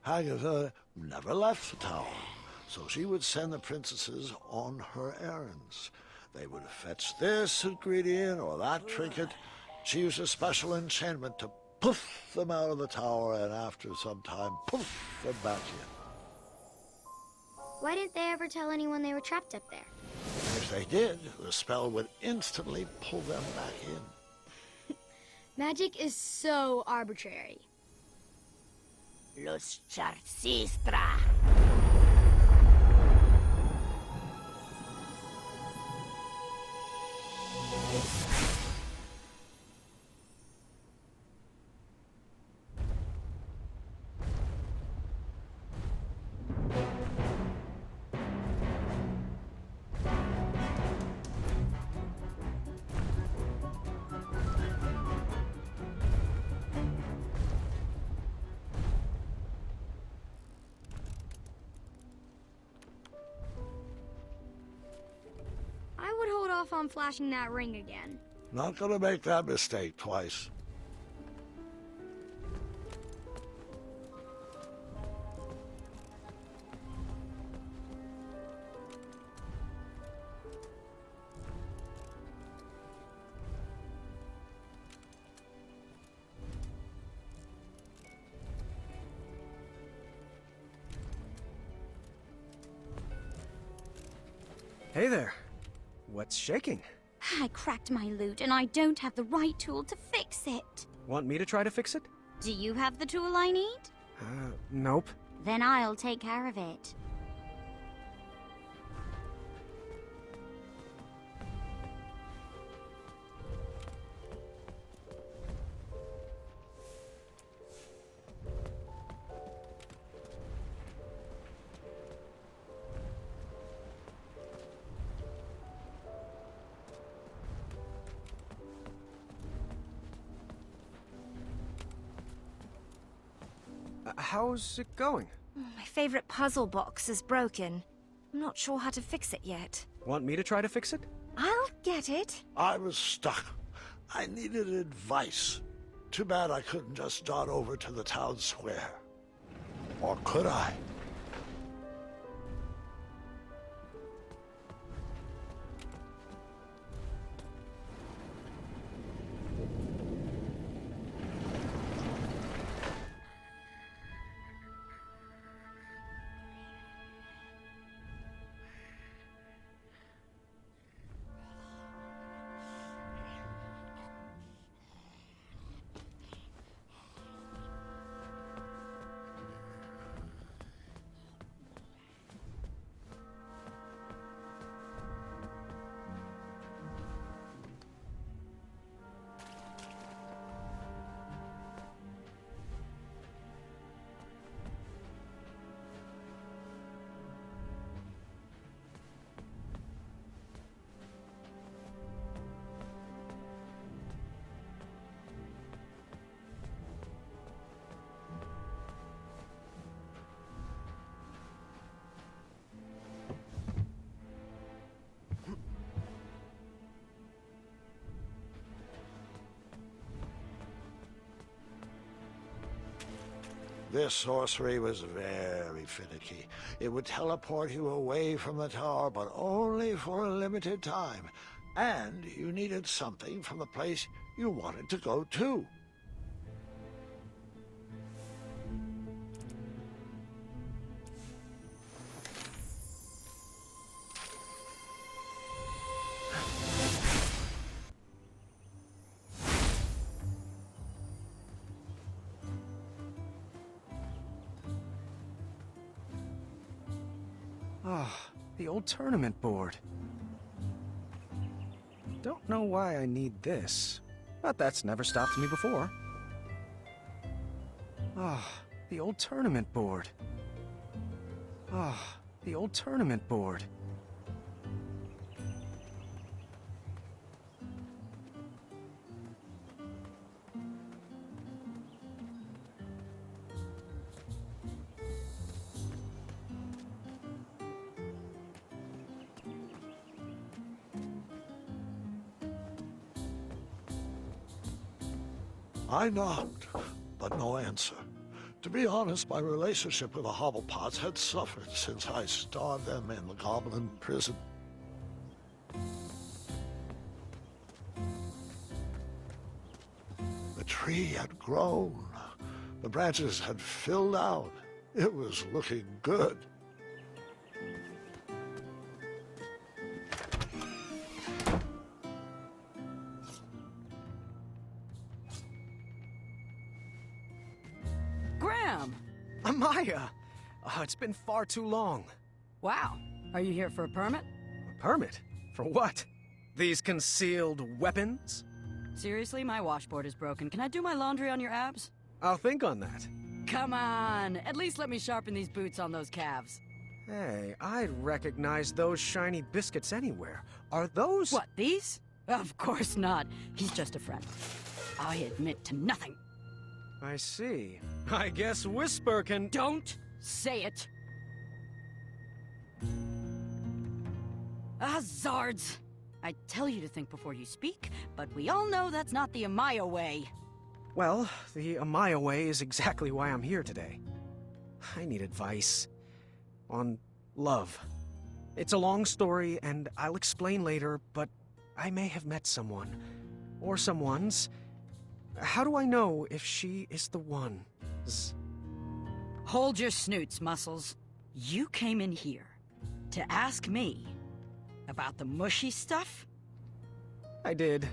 Agatha never left the tower, so she would send the princesses on her errands. They would fetch this ingredient or that trinket. She used a special enchantment to poof them out of the tower, and after some time, poof them back in. Why didn't they ever tell anyone they were trapped up there? If they did, the spell would instantly pull them back in. Magic is so arbitrary. Los Ch.3. I would hold off on flashing that ring again. Not gonna make that mistake twice. Hey there. What's shaking? I cracked my lute and I don't have the right tool to fix it. Want me to try to fix it? Do you have the tool I need? Nope. Then I'll take care of it. how's it going? My favorite puzzle box is broken. I'm not sure how to fix it yet. Want me to try to fix it? I'll get it. I was stuck. I needed advice. Too bad I couldn't just dart over to the town square. Or could I? This sorcery was very finicky. It would teleport you away from the tower, but only for a limited time. And you needed something from the place you wanted to go to. Ah, the old tournament board. Don't know why I need this, but that's never stopped me before. Ah, the old tournament board. Ah, the old tournament board. I knocked, but no answer. To be honest, my relationship with the Hobblepots had suffered since I starved them in the goblin prison. The tree had grown. The branches had filled out. It was looking good. Graham! Amaya! Oh, it's been far too long. Wow. Are you here for a permit? A permit? For what? These concealed weapons? Seriously, my washboard is broken. Can I do my laundry on your abs? I'll think on that. Come on! At least let me sharpen these boots on those calves. Hey, I'd recognize those shiny biscuits anywhere. Are those— What, these? Of course not. He's just a friend. I admit to nothing. I see. I guess Whisper can— Don't say it! Ah, Zards! I tell you to think before you speak, but we all know that's not the Amaya way. Well, the Amaya way is exactly why I'm here today. I need advice. On love. It's a long story, and I'll explain later, but I may have met someone. Or someone's. How do I know if she is the one? Hold your snoots, Muscles. You came in here to ask me about the mushy stuff? I did.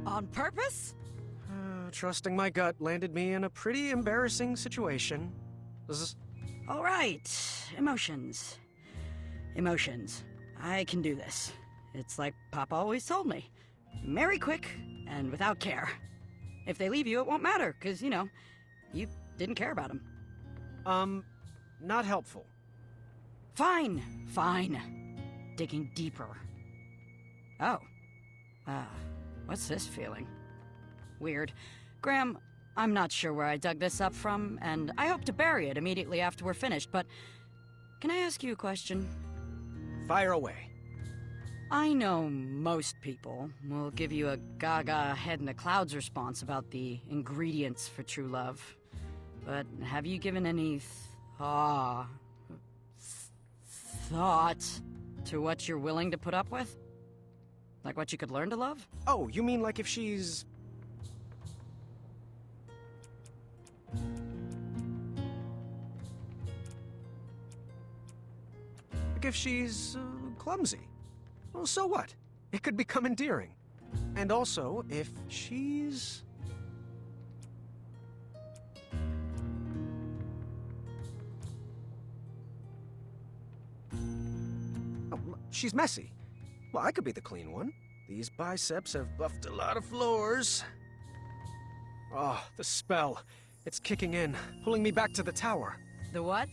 On purpose? Trusting my gut landed me in a pretty embarrassing situation. All right. Emotions. Emotions. I can do this. It's like Papa always told me. Marry quick and without care. If they leave you, it won't matter, because, you know, you didn't care about them. Not helpful. Fine. Digging deeper. Oh. What's this feeling? Weird. Graham, I'm not sure where I dug this up from, and I hope to bury it immediately after we're finished, but can I ask you a question? Fire away. I know most people will give you a gaga head in the clouds response about the ingredients for true love. But have you given any thought to what you're willing to put up with? Like what you could learn to love? Oh, you mean like if she's... Like if she's clumsy. Well, so what? It could become endearing. And also, if she's... Oh, she's messy. Well, I could be the clean one. These biceps have buffed a lot of floors. Oh, the spell. It's kicking in, pulling me back to the tower. The what?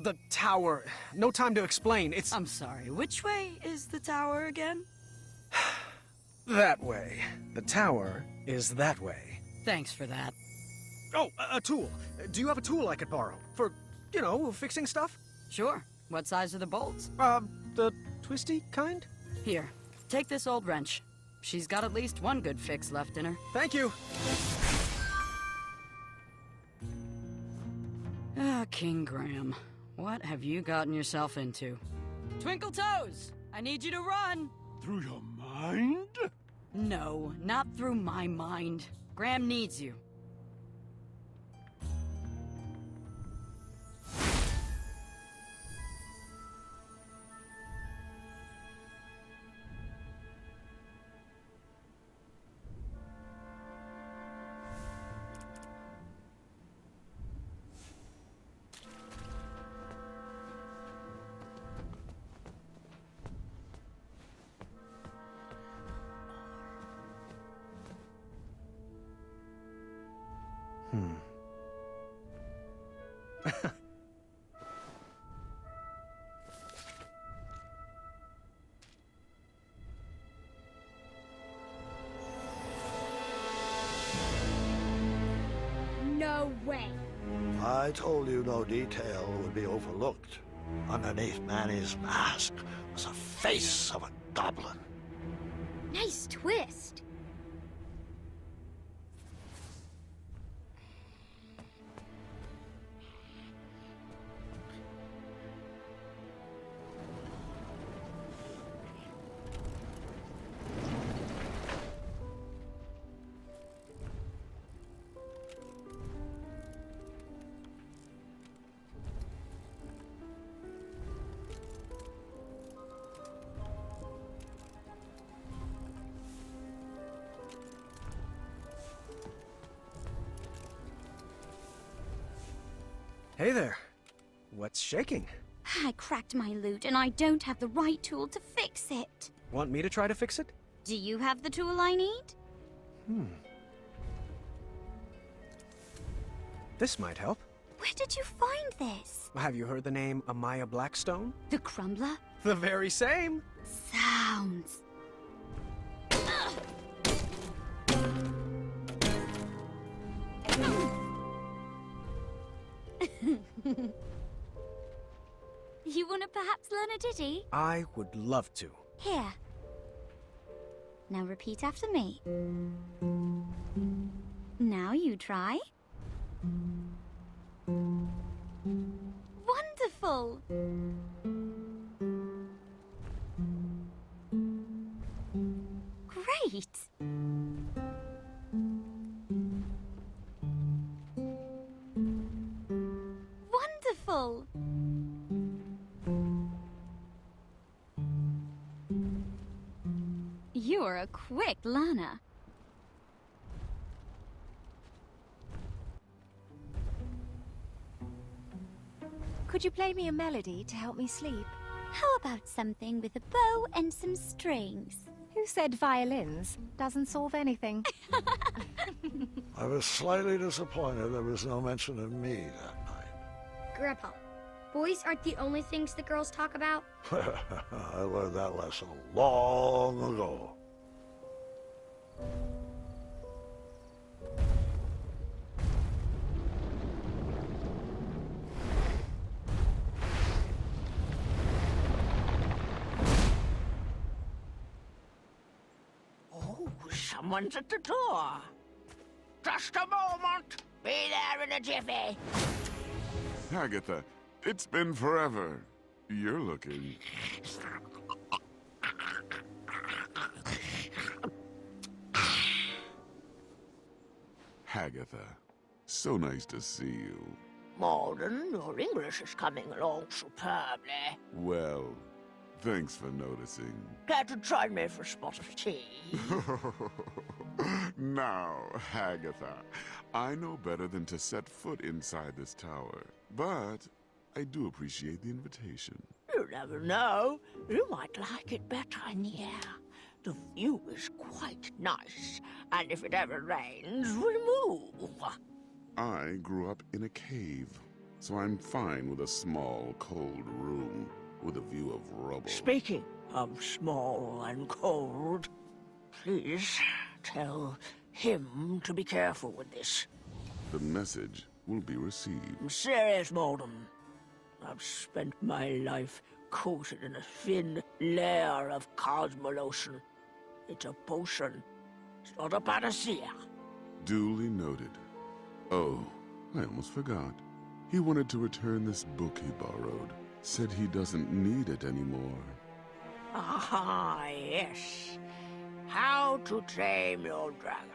The tower. No time to explain. It's... I'm sorry, which way is the tower again? That way. The tower is that way. Thanks for that. Oh, a tool. Do you have a tool I could borrow? For, you know, fixing stuff? Sure. What size are the bolts? The twisty kind? Here, take this old wrench. She's got at least one good fix left in her. Thank you. Ah, King Graham. What have you gotten yourself into? Twinkle Toes! I need you to run! Through your mind? No, not through my mind. Graham needs you. No way. I told you no detail would be overlooked. Underneath Manny's mask was the face of a goblin. Nice twist. Hey there. What's shaking? I cracked my lute and I don't have the right tool to fix it. Want me to try to fix it? Do you have the tool I need? This might help. Where did you find this? Have you heard the name Amaya Blackstone? The crumbler? The very same. Sounds. You wanna perhaps learn a ditty? I would love to. Here. Now repeat after me. Now you try. Wonderful! Great! Wonderful! You're a quick learner. Could you play me a melody to help me sleep? How about something with a bow and some strings? Who said violins? Doesn't solve anything. I was slightly disappointed there was no mention of me that night. Grandpa, boys aren't the only things the girls talk about. I learned that lesson long ago. someone's at the door. Just a moment. Be there in a jiffy. Agatha, it's been forever. You're looking... Agatha, so nice to see you. Malden, your English is coming along superbly. Well, thanks for noticing. Care to join me for a spot of tea? Now, Agatha, I know better than to set foot inside this tower, but I do appreciate the invitation. You never know. You might like it better in here. The view is quite nice, and if it ever rains, we'll move. I grew up in a cave, so I'm fine with a small, cold room with a view of rubble. Speaking of small and cold, please tell him to be careful with this. The message will be received. I'm serious, Malden. I've spent my life coated in a thin layer of cosmolotion. It's a potion. It's not a panacea. Duly noted. Oh, I almost forgot. He wanted to return this book he borrowed. Said he doesn't need it anymore. Ah, yes. How to Tame Your Dragon.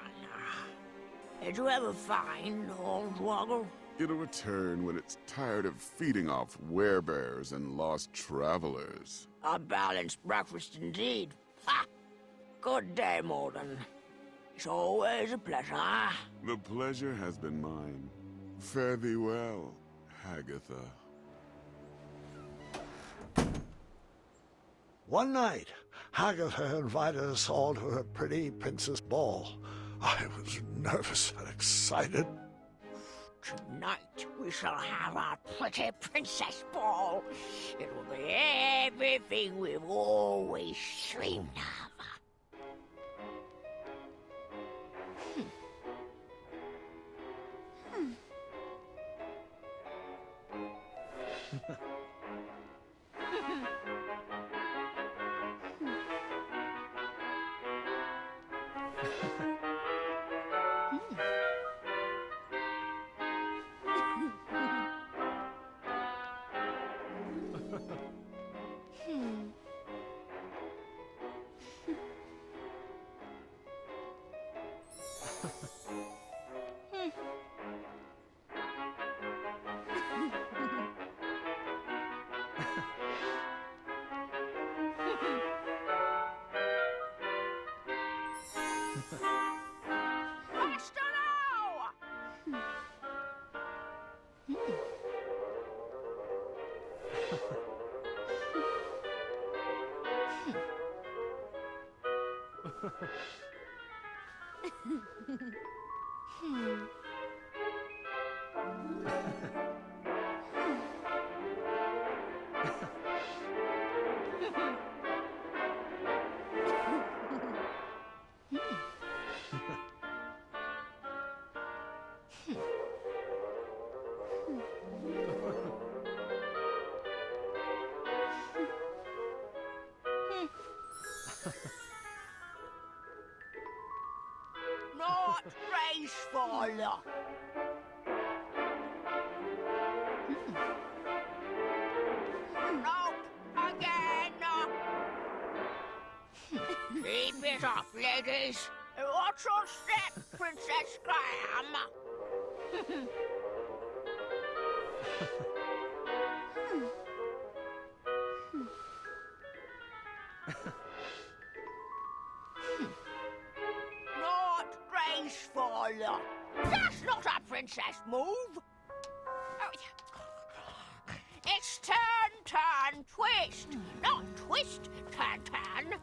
Did you ever find Hornswoggle? It'll return when it's tired of feeding off werebears and lost travelers. A balanced breakfast indeed. Ha! Good day, Malden. It's always a pleasure. The pleasure has been mine. Fare thee well, Agatha. One night, Agatha invited us all to her pretty princess ball. I was nervous and excited. Tonight we shall have our pretty princess ball. It will be everything we've always dreamed of. Faster now! Not graceful. Nope, again. Keep it up, ladies. Watch your step, Princess Graham. Not graceful. That's not a princess move. It's turn, turn, twist. Not twist, turn, turn.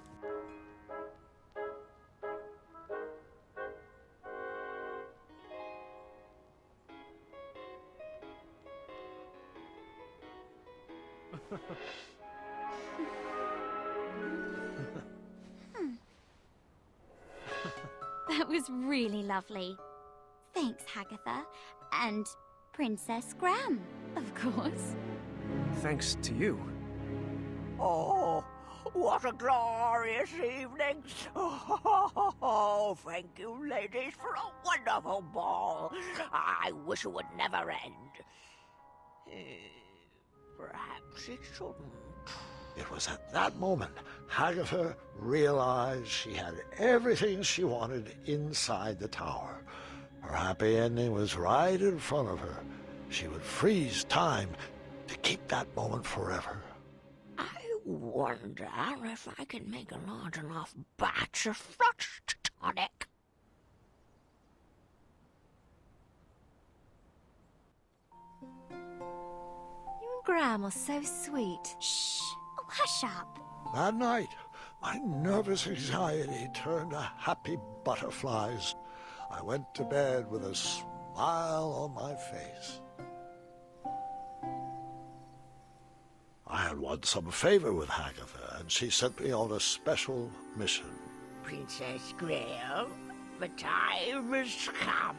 That was really lovely. Thanks, Hagatha. And Princess Graham, of course. Thanks to you. Oh, What a glorious evening! Oh, thank you, ladies, for a wonderful ball. I wish it would never end. Perhaps it shouldn't. It was at that moment Hagatha realized she had everything she wanted inside the tower. Her happy ending was right in front of her. She would freeze time to keep that moment forever. I wonder if I can make a large enough batch of frost tonic. You and Graham are so sweet. Shh! Oh, hush up. That night, my nervous anxiety turned to happy butterflies. I went to bed with a smile on my face. I had won some favor with Hagatha, and she sent me on a special mission. Princess Graham, the time has come.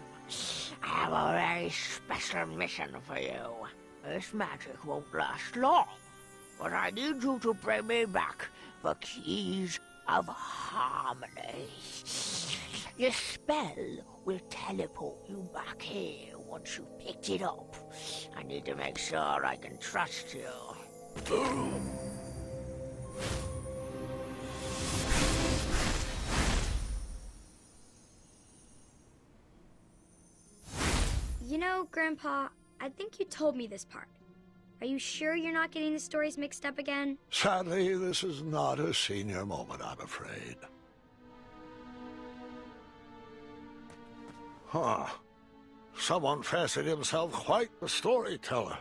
I have a very special mission for you. This magic won't last long, but I need you to bring me back the keys of harmony. Your spell will teleport you back here once you picked it up. I need to make sure I can trust you. You know, Grandpa, I think you told me this part. Are you sure you're not getting the stories mixed up again? Sadly, this is not a senior moment, I'm afraid. Huh. Someone fancied himself quite the storyteller.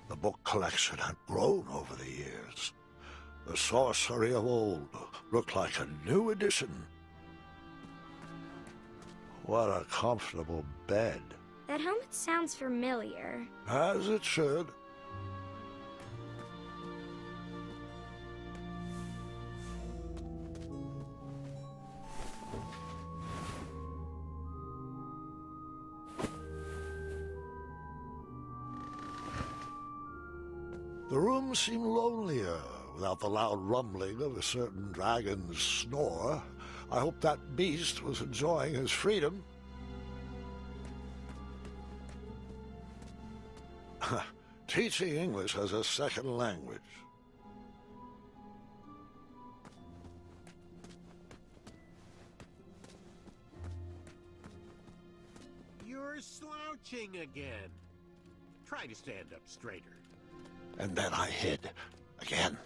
The book collection had grown over the years. The sorcery of old looked like a new edition. What a comfortable bed. That helmet sounds familiar. As it should. The room seemed lonelier without the loud rumbling of a certain dragon's snore. I hoped that beast was enjoying his freedom. Teaching English as a second language. You're slouching again. Try to stand up straighter. And then I hid again.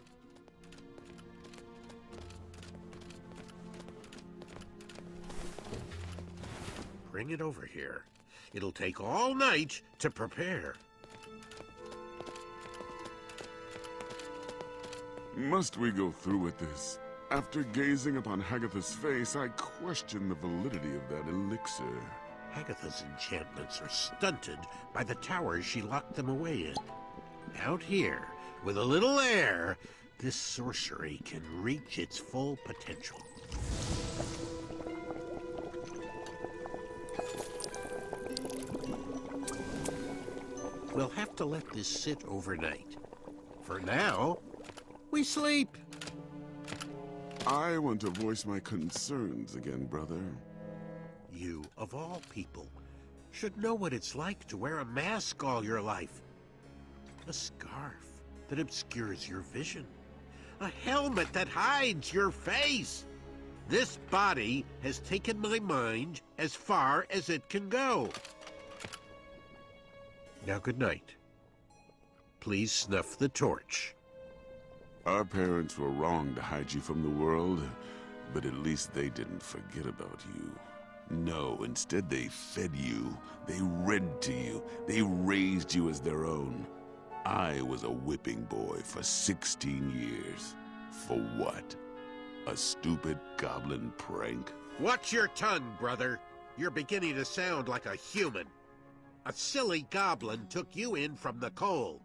Bring it over here. It'll take all night to prepare. Must we go through with this? After gazing upon Hagatha's face, I question the validity of that elixir. Hagatha's enchantments are stunted by the towers she locked them away in. Out here, with a little air, this sorcery can reach its full potential. We'll have to let this sit overnight. For now, we sleep. I want to voice my concerns again, brother. You, of all people, should know what it's like to wear a mask all your life. A scarf that obscures your vision. A helmet that hides your face. This body has taken my mind as far as it can go. Now, good night. Please snuff the torch. Our parents were wrong to hide you from the world, but at least they didn't forget about you. No, instead they fed you, they read to you, they raised you as their own. I was a whipping boy for 16 years. For what? A stupid goblin prank? Watch your tongue, brother. You're beginning to sound like a human. A silly goblin took you in from the cold.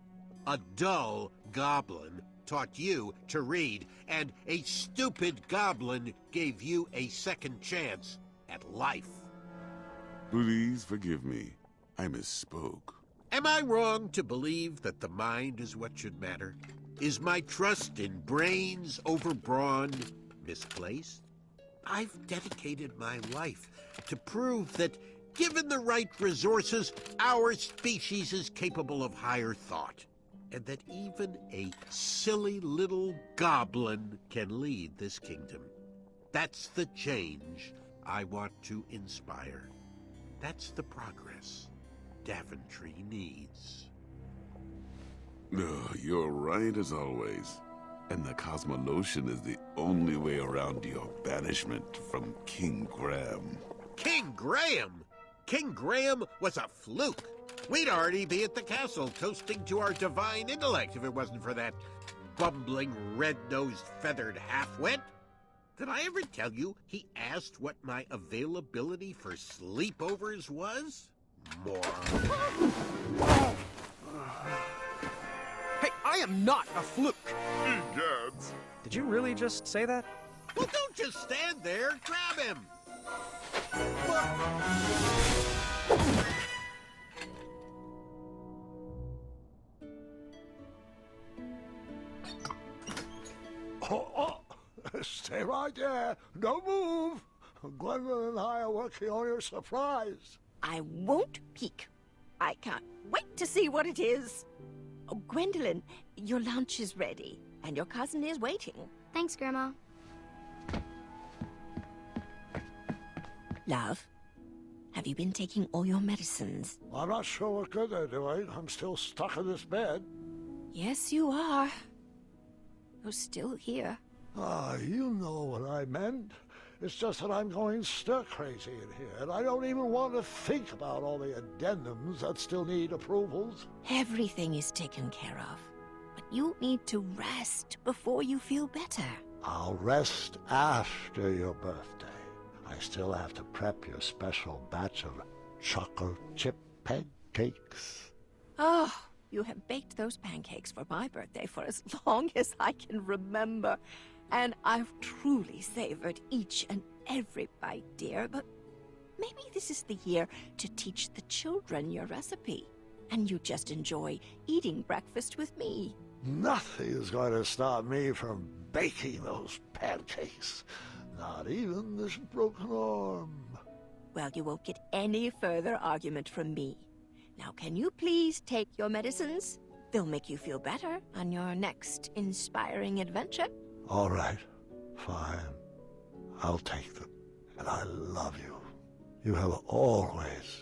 A dull goblin taught you to read, and a stupid goblin gave you a second chance at life. Please forgive me. I misspoke. Am I wrong to believe that the mind is what should matter? Is my trust in brains over brawn misplaced? I've dedicated my life to prove that, given the right resources, our species is capable of higher thought, and that even a silly little goblin can lead this kingdom. That's the change I want to inspire. That's the progress Daventry needs. You're right as always. And the Cosmolotion is the only way around your banishment from King Graham. King Graham? King Graham was a fluke. We'd already be at the castle toasting to our divine intellect if it wasn't for that bumbling, red-nosed, feathered half-wit. Did I ever tell you he asked what my availability for sleepovers was? Moron. Hey, I am not a fluke! Egads! Did you really just say that? Well, don't just stand there. Grab him! Stay right there. Don't move. Gwendolyn and I are working on your surprise. I won't peek. I can't wait to see what it is. Oh, Gwendolyn, your lunch is ready, and your cousin is waiting. Thanks, Grandma. Love, have you been taking all your medicines? I'm not sure what good they're doing. I'm still stuck in this bed. Yes, you are. You're still here. You know what I meant. It's just that I'm going stir-crazy in here, and I don't even want to think about all the addendums that still need approvals. Everything is taken care of, but you need to rest before you feel better. I'll rest after your birthday. I still have to prep your special batch of chocolate chip pancakes. Oh, you have baked those pancakes for my birthday for as long as I can remember. And I've truly savored each and every bite, dear, but maybe this is the year to teach the children your recipe. And you just enjoy eating breakfast with me. Nothing is going to stop me from baking those pancakes. Not even this broken arm. Well, you won't get any further argument from me. Now, can you please take your medicines? They'll make you feel better on your next inspiring adventure. All right, fine. I'll take them. And I love you. You have always.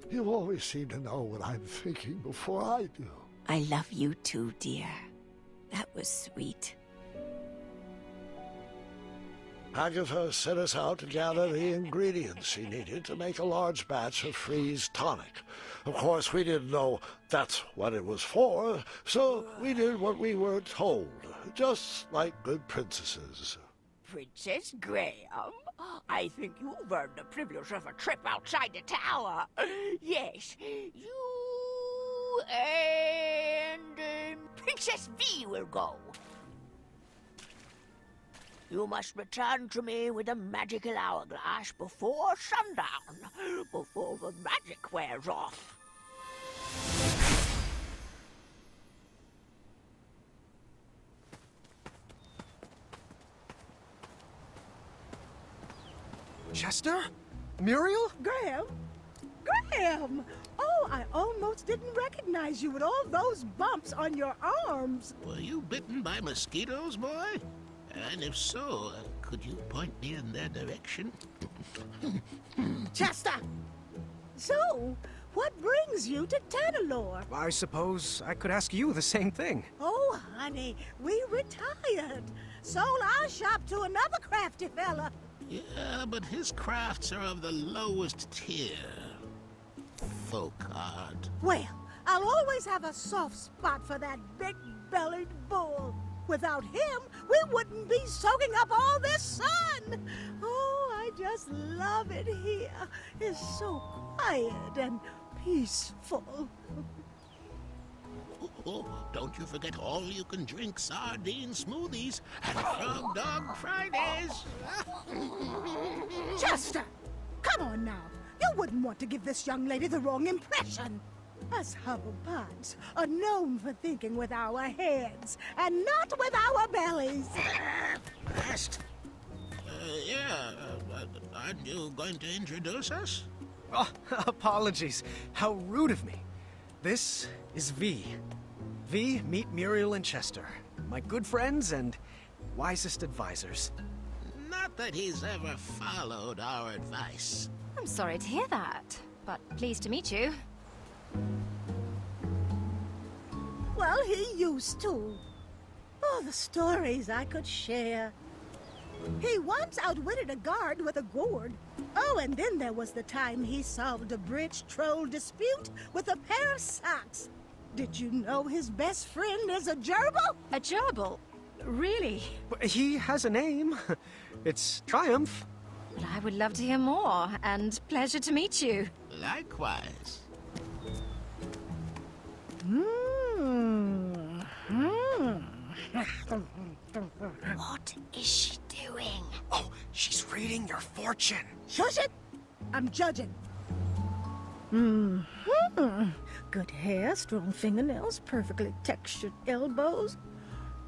You always seem to know what I'm thinking before I do. I love you too, dear. That was sweet. Agatha sent us out to gather the ingredients she needed to make a large batch of freeze tonic. Of course, we didn't know that's what it was for, so we did what we were told, just like good princesses. Princess Graham, I think you've earned the privilege of a trip outside the tower. Yes, you and Princess V will go. You must return to me with a magical hourglass before sundown, before the magic wears off. Chester? Muriel? Graham? Graham! Oh, I almost didn't recognize you with all those bumps on your arms. Were you bitten by mosquitoes, boy? And if so, could you point me in their direction? Chester! So, what brings you to Tanalorr? I suppose I could ask you the same thing. Oh, honey, we retired. Sold our shop to another crafty fella. Yeah, but his crafts are of the lowest tier. Folk art. Well, I'll always have a soft spot for that big-bellied bull. Without him, we wouldn't be soaking up all this sun. Oh, I just love it here. It's so quiet and peaceful. Oh, don't you forget all-you-can-drink sardine smoothies and frog dog Fridays. Chester! Come on now. You wouldn't want to give this young lady the wrong impression. Us Hubblepuds are known for thinking with our heads and not with our bellies. Best. Aren't you going to introduce us? Oh, apologies. How rude of me. This is V. V, meet Muriel and Chester. My good friends and wisest advisors. Not that he's ever followed our advice. I'm sorry to hear that, but pleased to meet you. Well, he used to. Oh, the stories I could share. He once outwitted a guard with a gourd. Oh, and then there was the time he solved a bridge troll dispute with a pair of socks. Did you know his best friend is a gerbil? A gerbil? Really? He has a name. It's Triumph. But I would love to hear more, and pleasure to meet you. Likewise. What is she doing? Oh, she's reading your fortune. Shush it! I'm judging. Good hair, strong fingernails, perfectly textured elbows.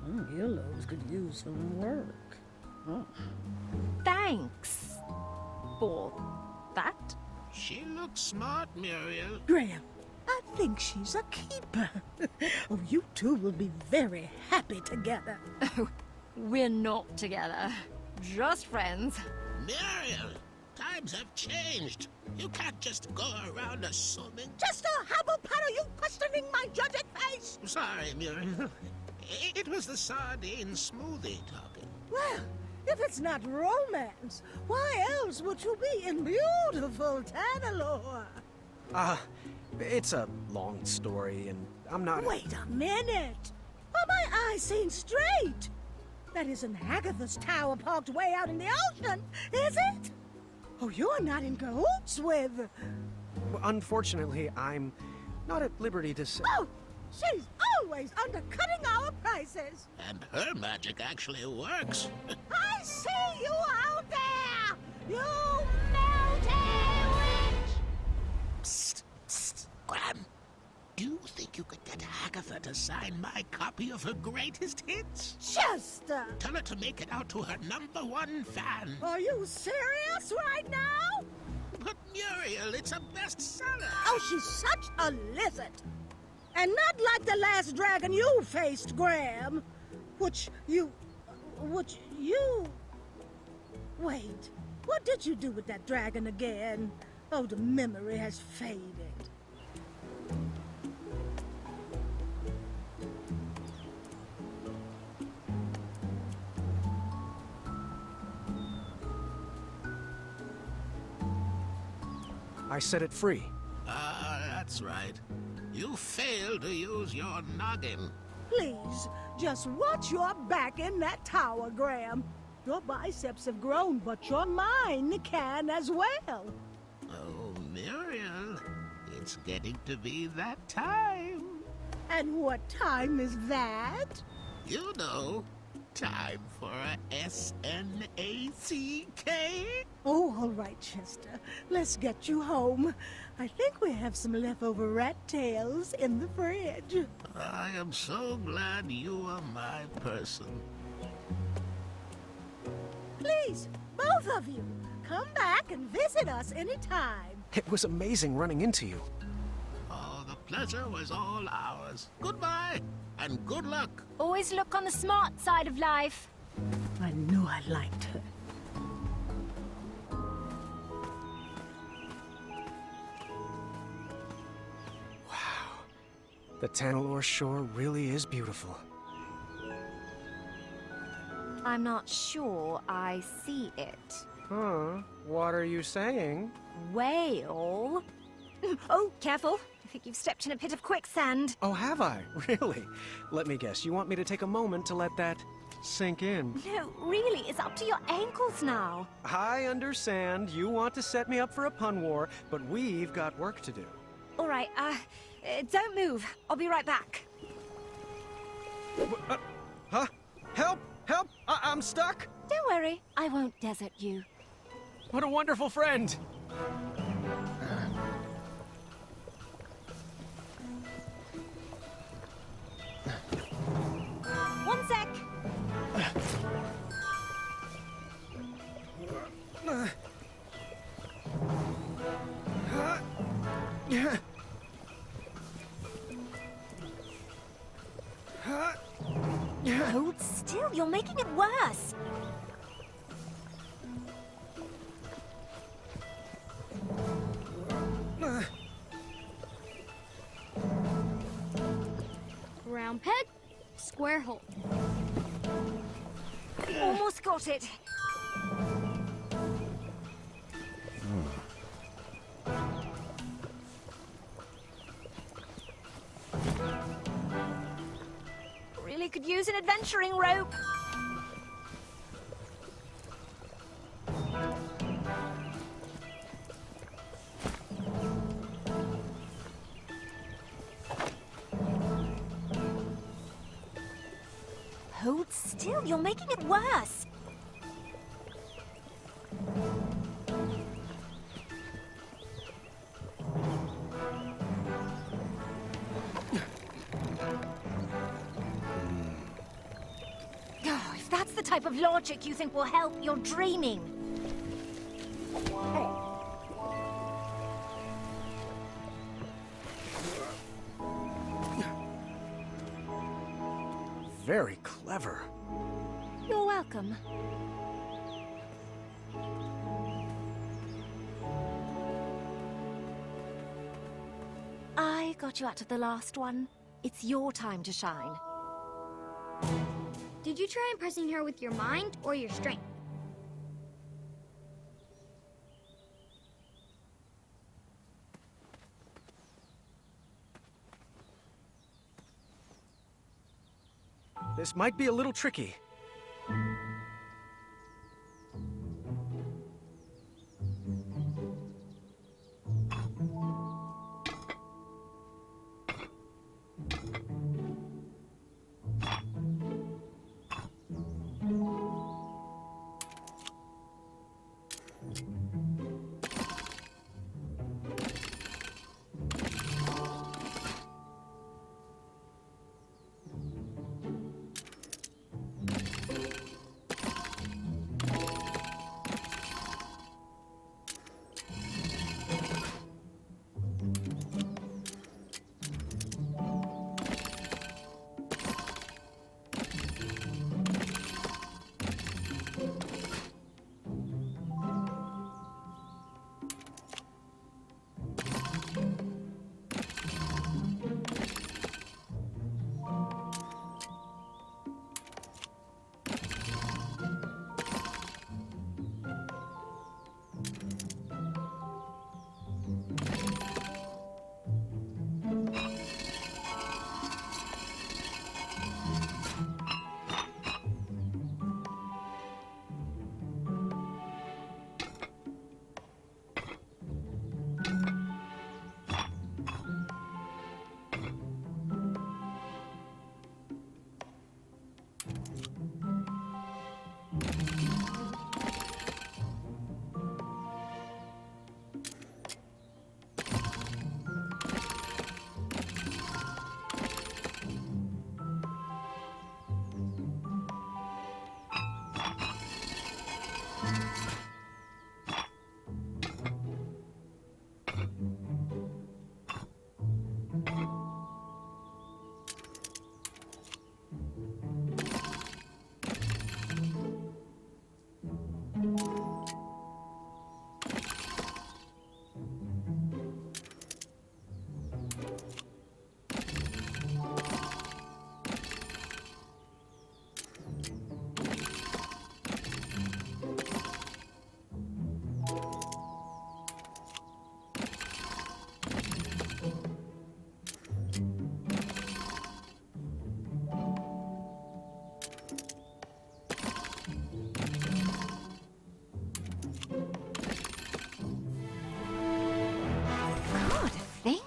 Earlobes could use some work. Thanks for that. She looks smart, Muriel. Graham, I think she's a keeper. Oh, you two will be very happy together. Oh, we're not together. Just friends. Muriel, times have changed. You can't just go around assuming. Chester, how about you questioning my judging face? Sorry, Muriel. It was the sardine smoothie talking. Well, if it's not romance, why else would you be in beautiful Tanalore? It's a long story, and I'm not... Wait a minute! Are my eyes seeing straight? That isn't Agatha's tower parked way out in the ocean, is it? Oh, you're not in cahoots with... Unfortunately, I'm not at liberty to say... Oh, she's always undercutting our prices. And her magic actually works. I see you out there! You melting witch! Psst, psst, Graham. Do you think you could get Agatha to sign my copy of her greatest hits? Chester! Tell her to make it out to her #1 fan. Are you serious right now? But Muriel, it's a bestseller. Oh, she's such a lizard. And not like the last dragon you faced, Graham. Which you... Wait, what did you do with that dragon again? Oh, the memory has faded. I set it free. That's right. You failed to use your noggin. Please, just watch your back in that tower, Graham. Your biceps have grown, but your mind can as well. Oh, Muriel, it's getting to be that time. And what time is that? You know, time for a S-N-A-C-K. Oh, all right, Chester. Let's get you home. I think we have some leftover rat tails in the fridge. I am so glad you are my person. Please, both of you, come back and visit us anytime. It was amazing running into you. Oh, the pleasure was all ours. Goodbye, and good luck. Always look on the smart side of life. I knew I liked her. The Tanalore shore really is beautiful. I'm not sure I see it. Huh? What are you saying? Whale? Oh, careful. I think you've stepped in a pit of quicksand. Oh, have I? Really? Let me guess. You want me to take a moment to let that sink in? No, really, it's up to your ankles now. I understand. You want to set me up for a pun war, but we've got work to do. All right, don't move. I'll be right back. Huh? Help! Help! I'm stuck! Don't worry, I won't desert you. What a wonderful friend! One sec. Hold still, you're making it worse. Round peg, square hole. Almost got it. Really could use an adventuring rope. Hold still, you're making it worse. Oh, if that's the type of logic you think will help, you're dreaming. Very clever. You're welcome. I got you out of the last one. It's your time to shine. Did you try impressing her with your mind or your strength? This might be a little tricky.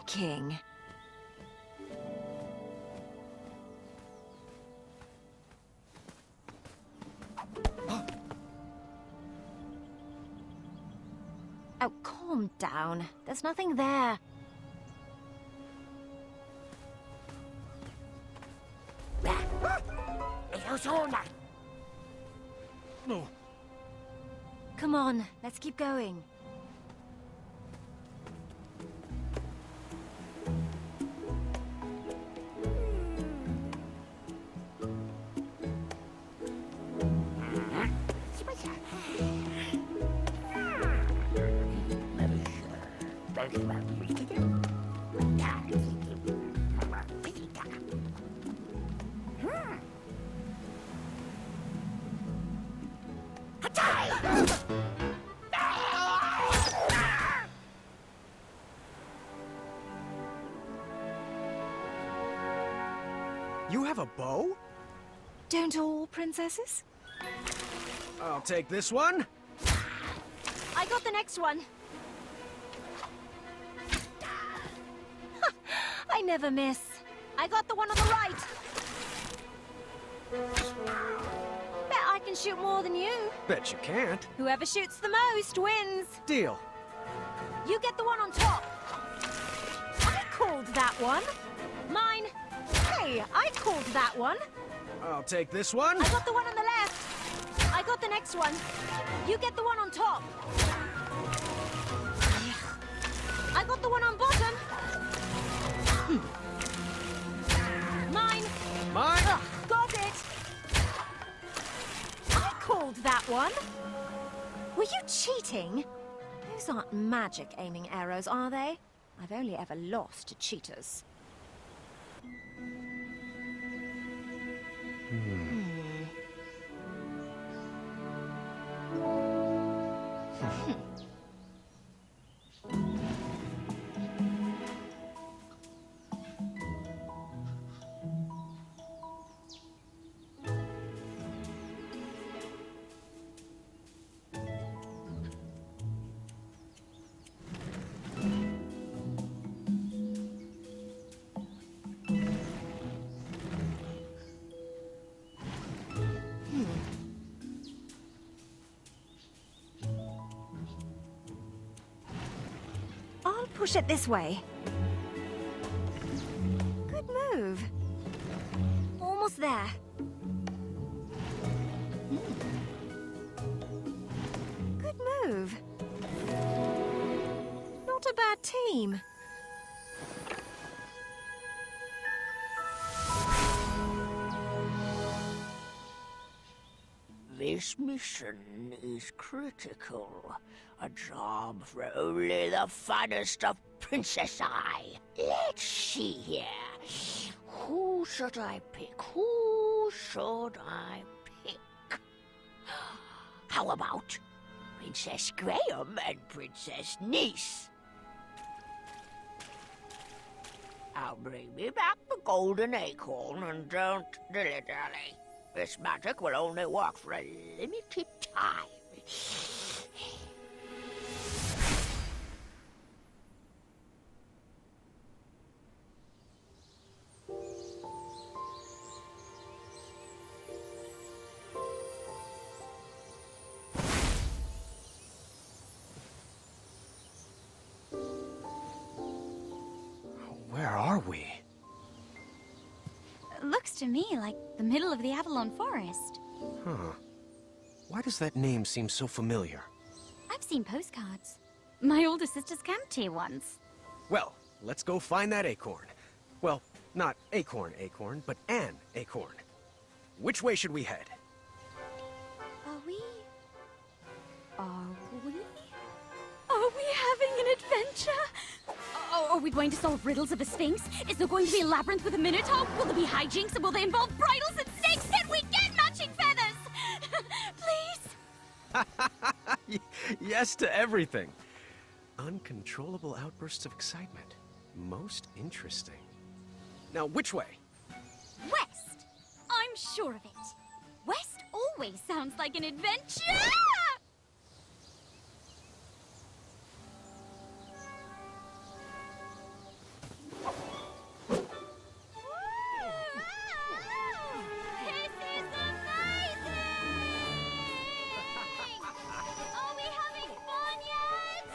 King. Oh, come Calm down. There's nothing there. No. Come on, let's keep going. You have a bow? Don't all princesses? I'll take this one. I got the next one. I never miss. I got the one on the right. Bet I can shoot more than you. Bet you can't. Whoever shoots the most wins. Deal. You get the one on top. I called that one. Mine. Hey, I called that one. I'll take this one. I got the one on the left. I got the next one. You get the one on top. I got the one on bottom. Mine. Mine. Ugh, got it. I called that one. Were you cheating? Those aren't magic aiming arrows, are they? I've only ever lost to cheaters. I'll push it this way. Good move. Almost there. Good move. Not a bad team. This mission is critical. A job for only the finest of Princess Eye. Let's see here. Who should I pick? Who should I pick? How about Princess Graham and Princess Niece? Now bring me back the golden acorn and don't dilly-dally. This magic will only work for a limited time. Where are we? Looks to me like the middle of the Avalon Forest. Huh. Why does that name seem so familiar? I've seen postcards. My older sister's camped here once. Well, let's go find that acorn. Well, not acorn, but an acorn. Which way should we head? Are we having an adventure? Are we going to solve riddles of a sphinx? Is there going to be a labyrinth with a minotaur? Will there be hijinks and will they involve bridles and snakes? Can we get matching feathers? Please? Yes to everything. Uncontrollable outbursts of excitement. Most interesting. Now, which way? West. I'm sure of it. West always sounds like an adventure!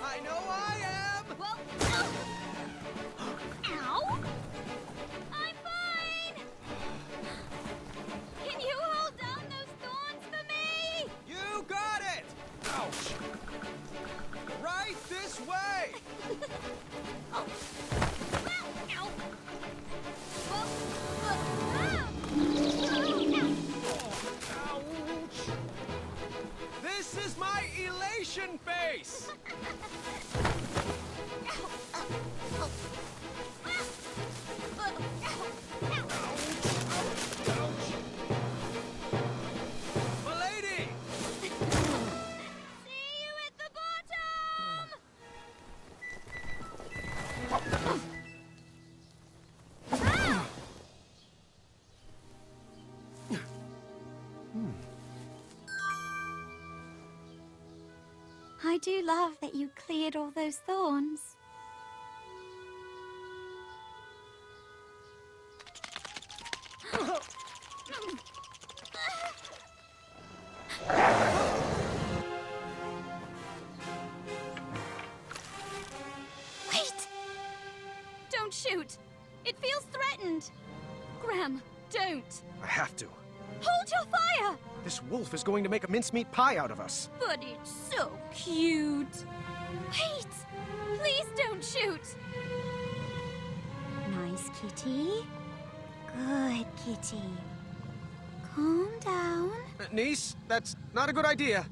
I know I I do love that you cleared all those thorns. Wait! Don't shoot! It feels threatened! Graham, don't! I have to. Hold your fire! This wolf is going to make a mincemeat pie out of us. But it's so cute. Wait! Please don't shoot! Nice kitty. Good kitty. Calm down. Niece, that's not a good idea.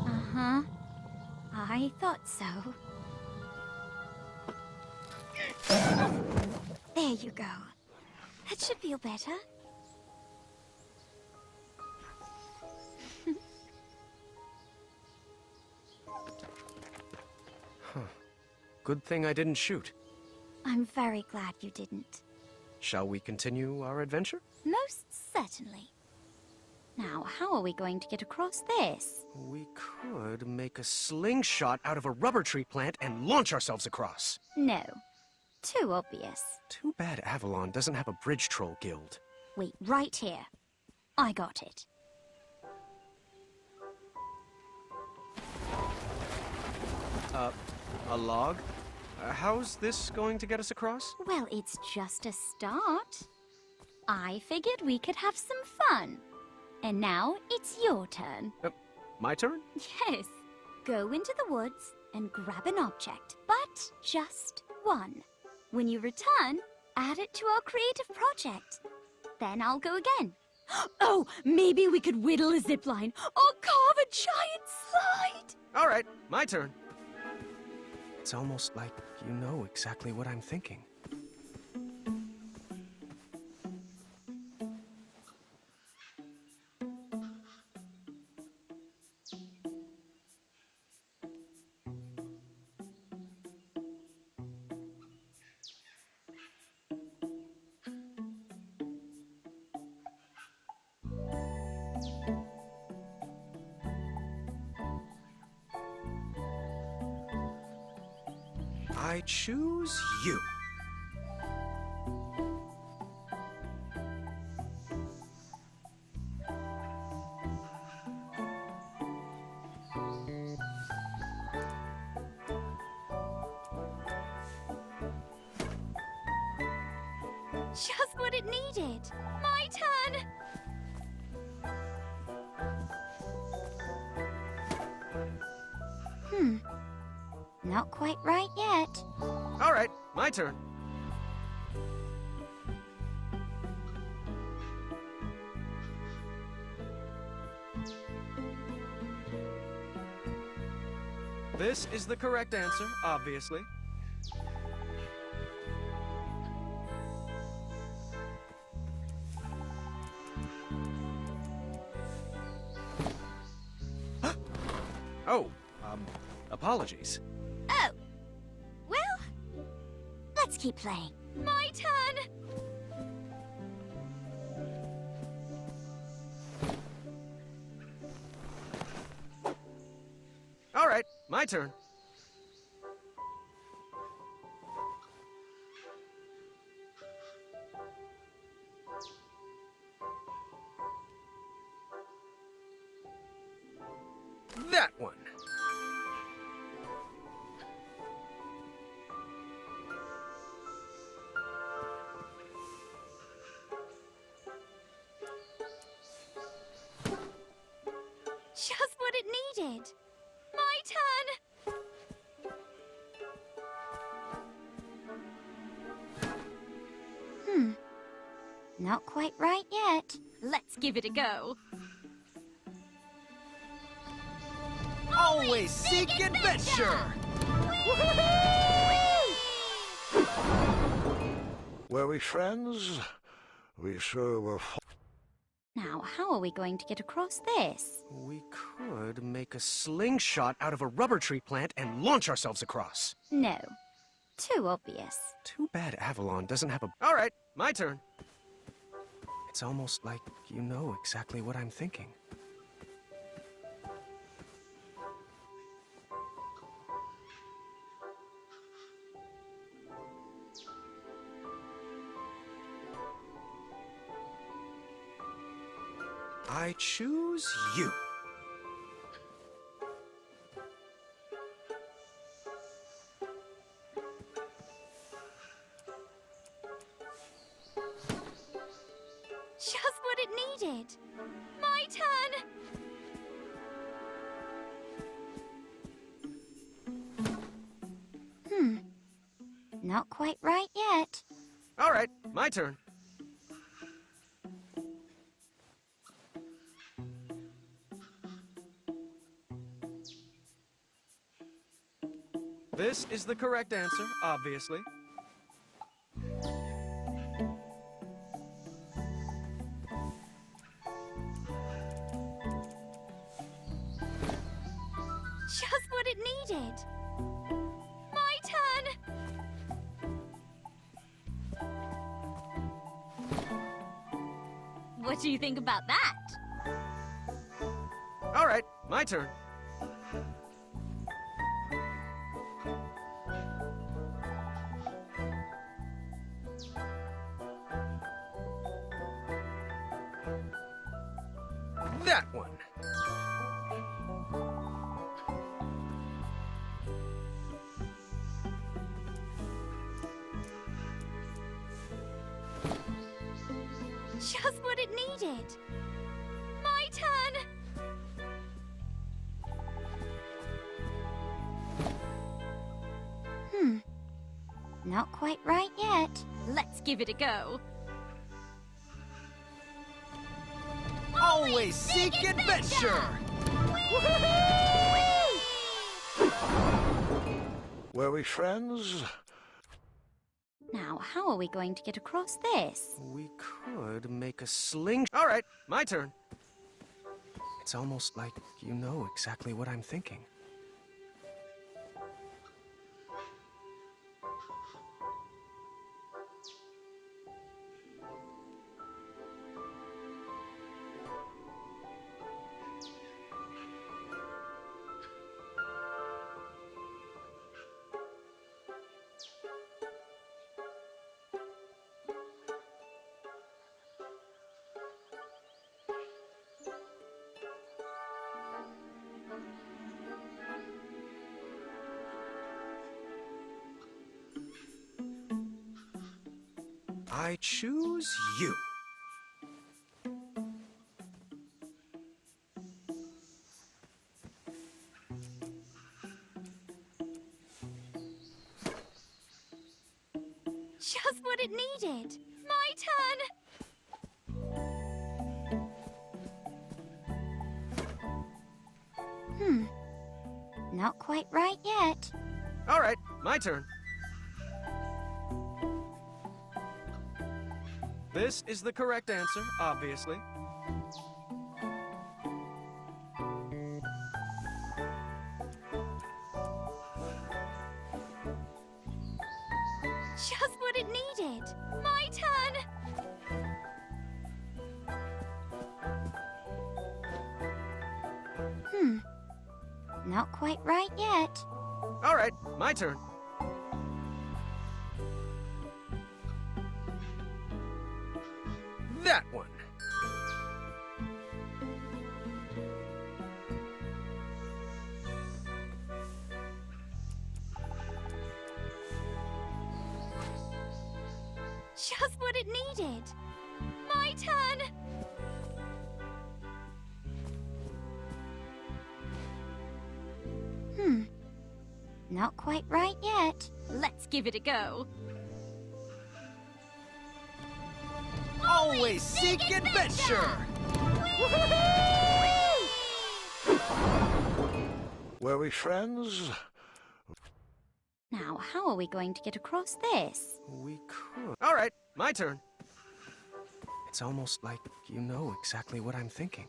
Uh-huh. I thought so. There you go. That should feel better. Good thing I didn't shoot. I'm very glad you didn't. Shall we continue our adventure? Most certainly. Now, how are we going to get across this? We could make a slingshot out of a rubber tree plant and launch ourselves across. No. Too obvious. Too bad Avalon doesn't have a bridge troll guild. Wait, right here. I got it. A log? How's this going to get us across? Well, it's just a start. I figured we could have some fun. And now it's your turn. My turn? Yes. Go into the woods and grab an object, but just one. When you return, add it to our creative project. Then I'll go again. Oh, maybe we could whittle a zipline or carve a giant slide. All right, my turn. It's almost like you know exactly what I'm thinking. I choose you. Just what it needed. My turn. Not quite right yet. All right, my turn. This is the correct answer, obviously. Oh, apologies. Oh. Well, let's keep playing. My turn! All right, my turn. That one. Just what it needed. My turn! Not quite right yet. Let's give it a go. Always seek adventure! Were we friends? We sure were. Now, how are we going to get across this? We could make a slingshot out of a rubber tree plant and launch ourselves across. No. Too obvious. Too bad Avalon doesn't have a... All right, my turn. It's almost like you know exactly what I'm thinking. I choose you. Just what it needed. My turn! Not quite right yet. All right, my turn. This is the correct answer, obviously. Just what it needed. My turn! What do you think about that? All right, my turn. That one. Just what it needed. My turn! Not quite right yet. Let's give it a go. Always seek adventure! Were we friends? Now, how are we going to get across this? We could make a sling. All right, my turn. It's almost like you know exactly what I'm thinking. I choose you. Just what it needed. My turn! Not quite right yet. All right, my turn. This is the correct answer, obviously. Just what it needed. My turn! Not quite right yet. All right, my turn. That one. Just what it needed. My turn! Not quite right yet. Let's give it a go. Always seek adventure! Were we friends? Now, how are we going to get across this? We could. All right, my turn. It's almost like you know exactly what I'm thinking.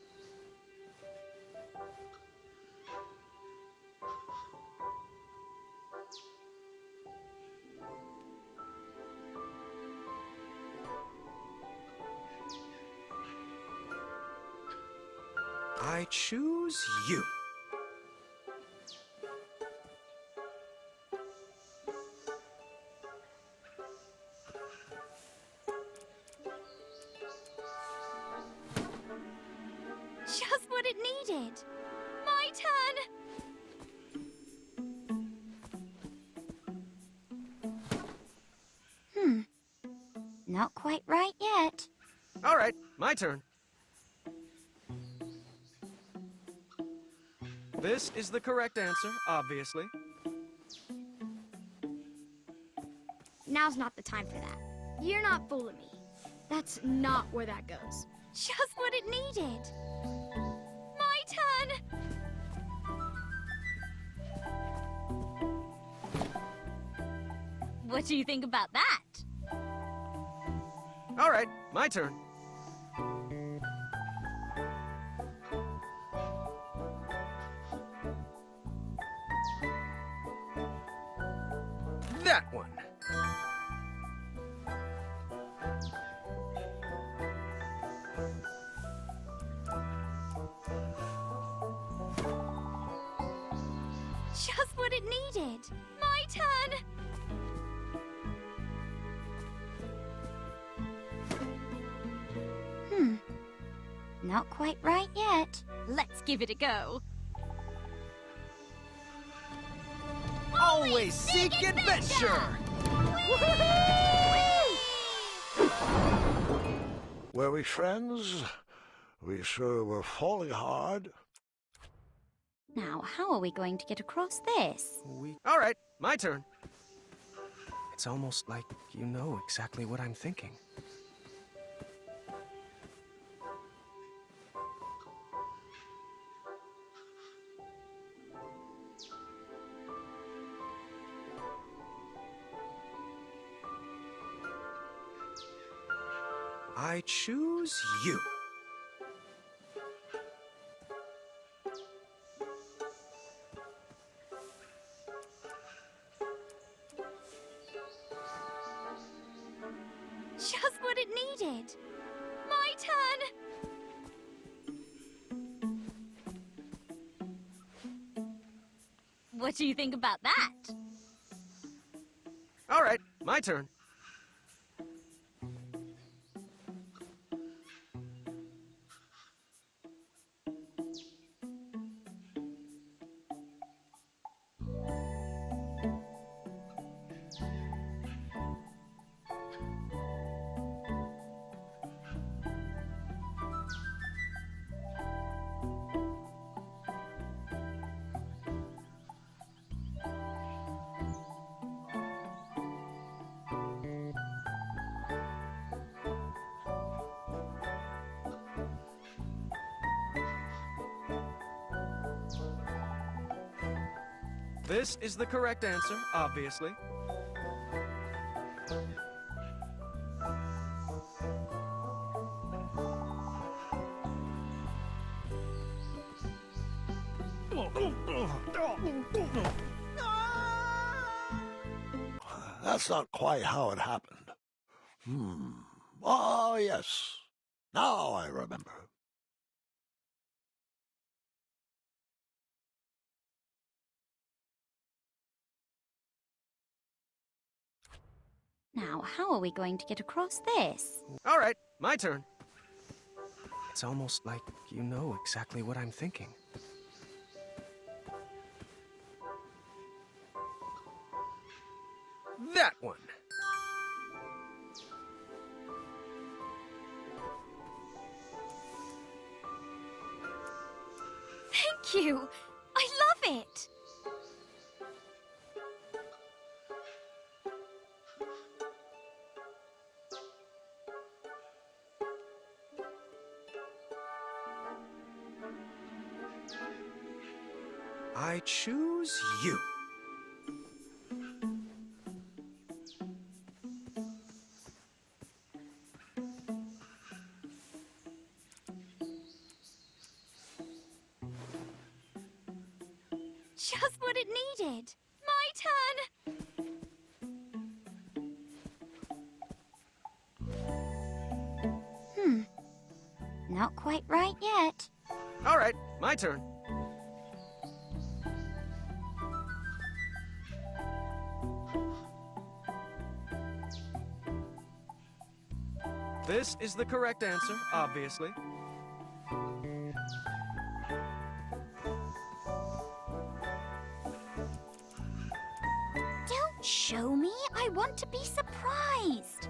I choose you. Just what it needed. My turn! Not quite right yet. All right, my turn. This is the correct answer, obviously. Now's not the time for that. You're not fooling me. That's not where that goes. Just what it needed. My turn! What do you think about that? All right, my turn. That one. Just what it needed. My turn! Not quite right yet. Let's give it a go. Always seek adventure! Were we friends? We sure were falling hard. Now, how are we going to get across this? All right, my turn. It's almost like you know exactly what I'm thinking. I choose you. Just what it needed. My turn! What do you think about that? All right, my turn. This is the correct answer, obviously. That's not quite how it happened. Oh, yes. Now I remember. Now, how are we going to get across this? All right, my turn. It's almost like you know exactly what I'm thinking. That one. Thank you! I love it! I choose you. Just what it needed. My turn! Not quite right yet. All right, my turn. This is the correct answer, obviously. Don't show me. I want to be surprised.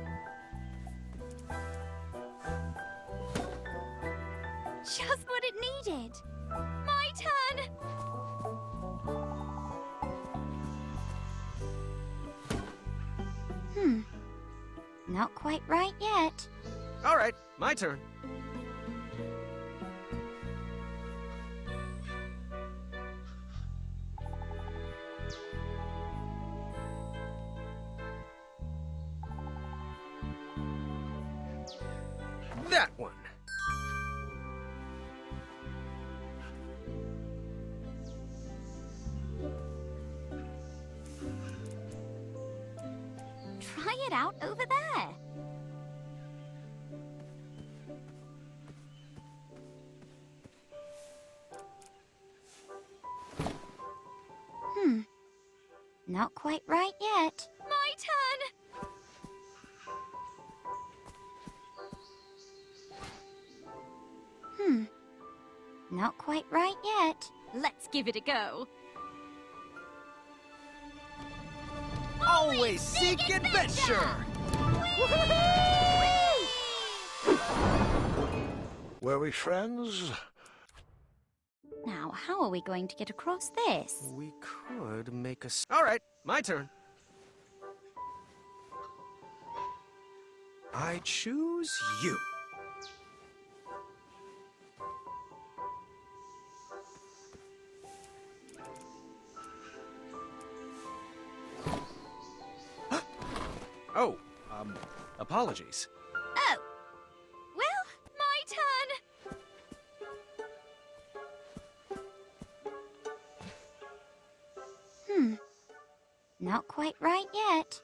Just what it needed. My turn. Not quite right yet. All right, my turn. That one. Try it out over there. Not quite right yet. My turn! Not quite right yet. Let's give it a go. Always seek adventure! Were we friends? Now, how are we going to get across this? We could make a... All right, my turn. I choose you. Oh, apologies. Oh. Well, my turn. Not quite right yet.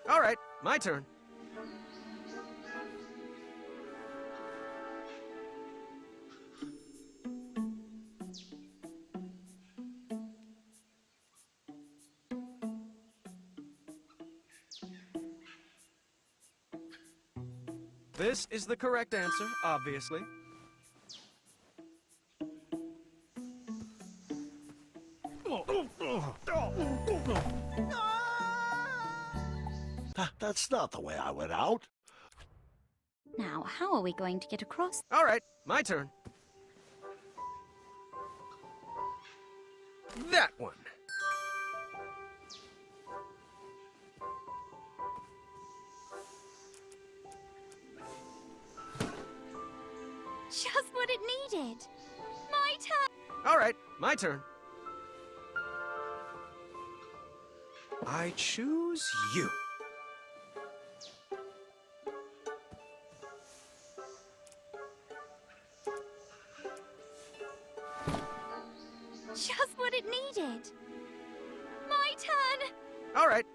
All right, my turn. This is the correct answer, obviously. That's not the way I went out. Now, how are we going to get across? All right, my turn. That one. Just what it needed. My turn. All right, my turn. I choose you. Just what it needed. My turn. All right.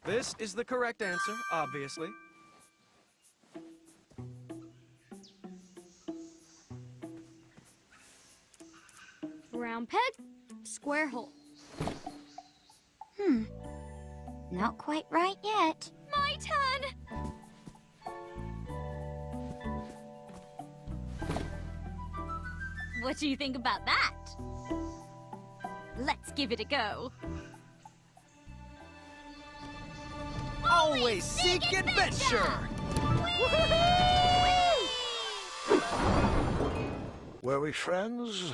This is the correct answer, obviously. Round peg, square hole. Not quite right yet. My turn. What do you think about that? Let's give it a go. Always seek adventure! Were we friends?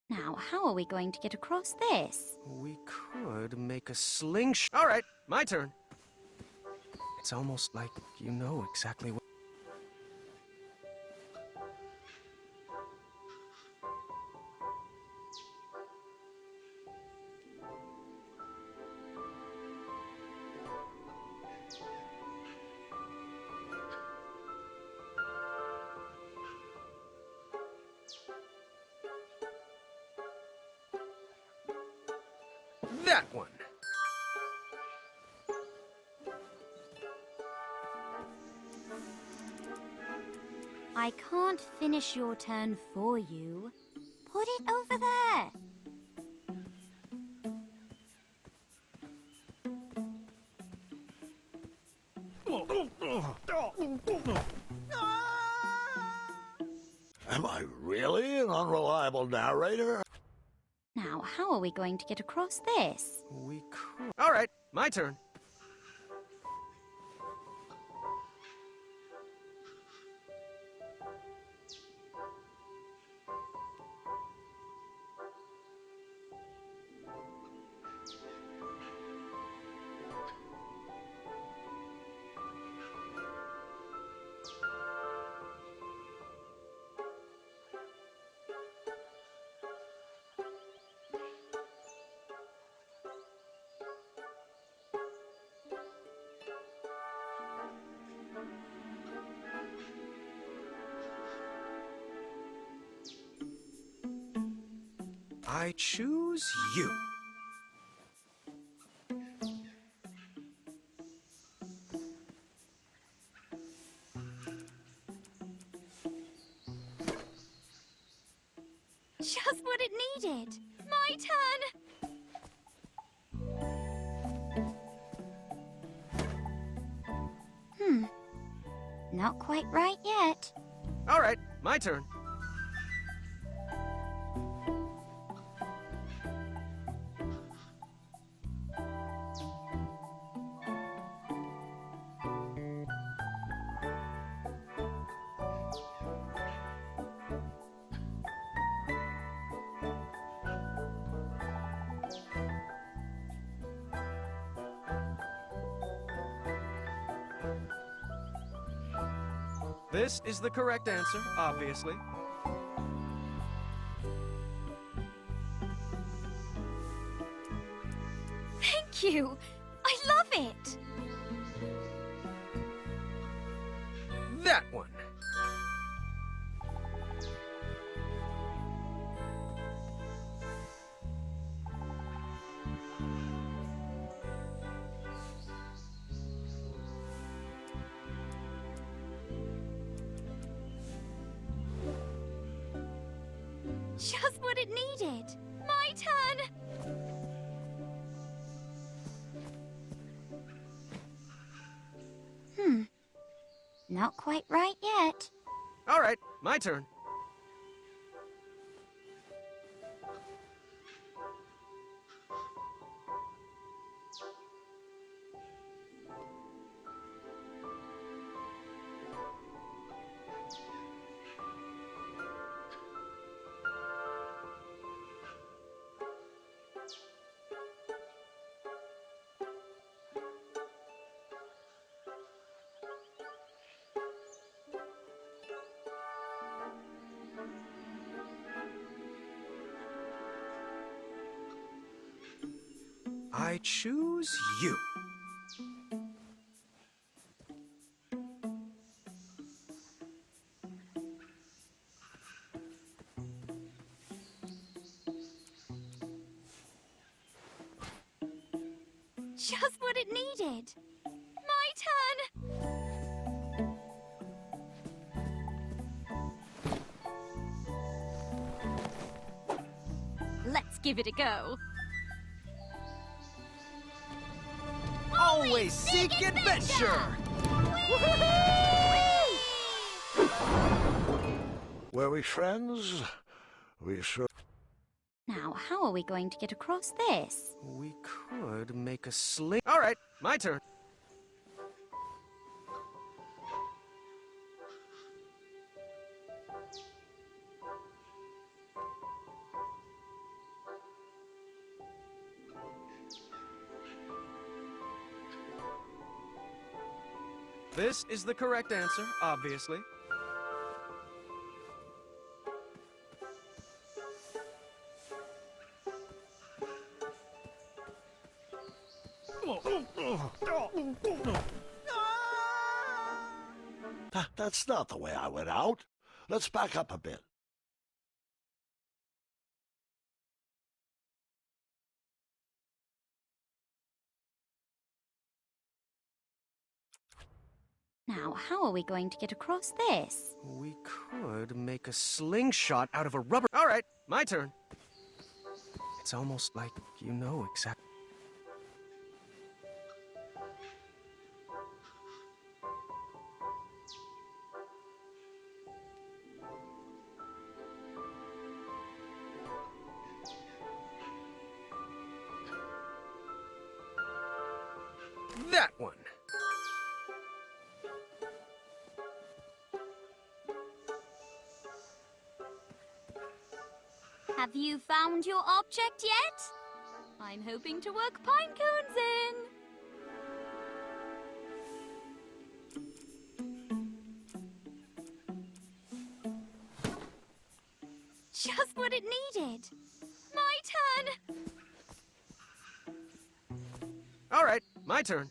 Now, how are we going to get across this? We could make a slingshot. All right, my turn. It's almost like you know exactly what... That one. I can't finish your turn for you. Put it over there. Am I really an unreliable narrator? Now, how are we going to get across this? We could... All right, my turn. I choose you. Just what it needed. My turn. Not quite right yet. All right, my turn. This is the correct answer, obviously. Thank you. I love it. That one. Just what it needed. My turn. Not quite right yet. All right, my turn. I choose you. Just what it needed. My turn. Let's give it a go. Always seek adventure! Were we friends? We sure... Now, how are we going to get across this? We could make a sling... All right, my turn. This is the correct answer, obviously. That's not the way I went out. Let's back up a bit. Now, how are we going to get across this? We could make a slingshot out of a rubber... All right, my turn. It's almost like you know exactly. That one. Have you found your object yet? I'm hoping to work pine cones in. Just what it needed. My turn. All right, my turn.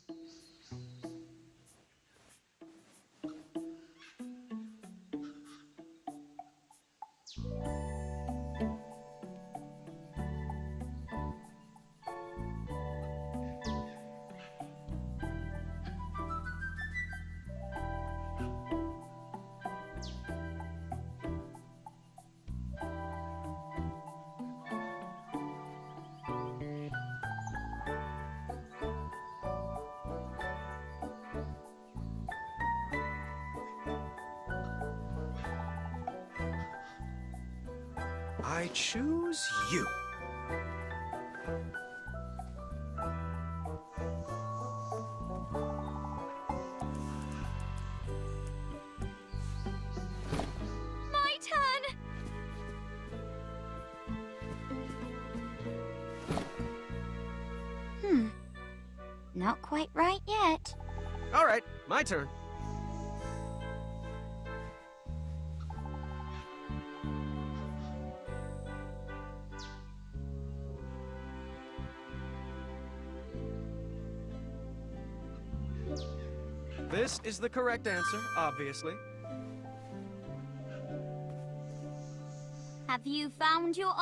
I choose you. My turn. Not quite right yet. All right, my turn. This is the correct answer, obviously. Have you found your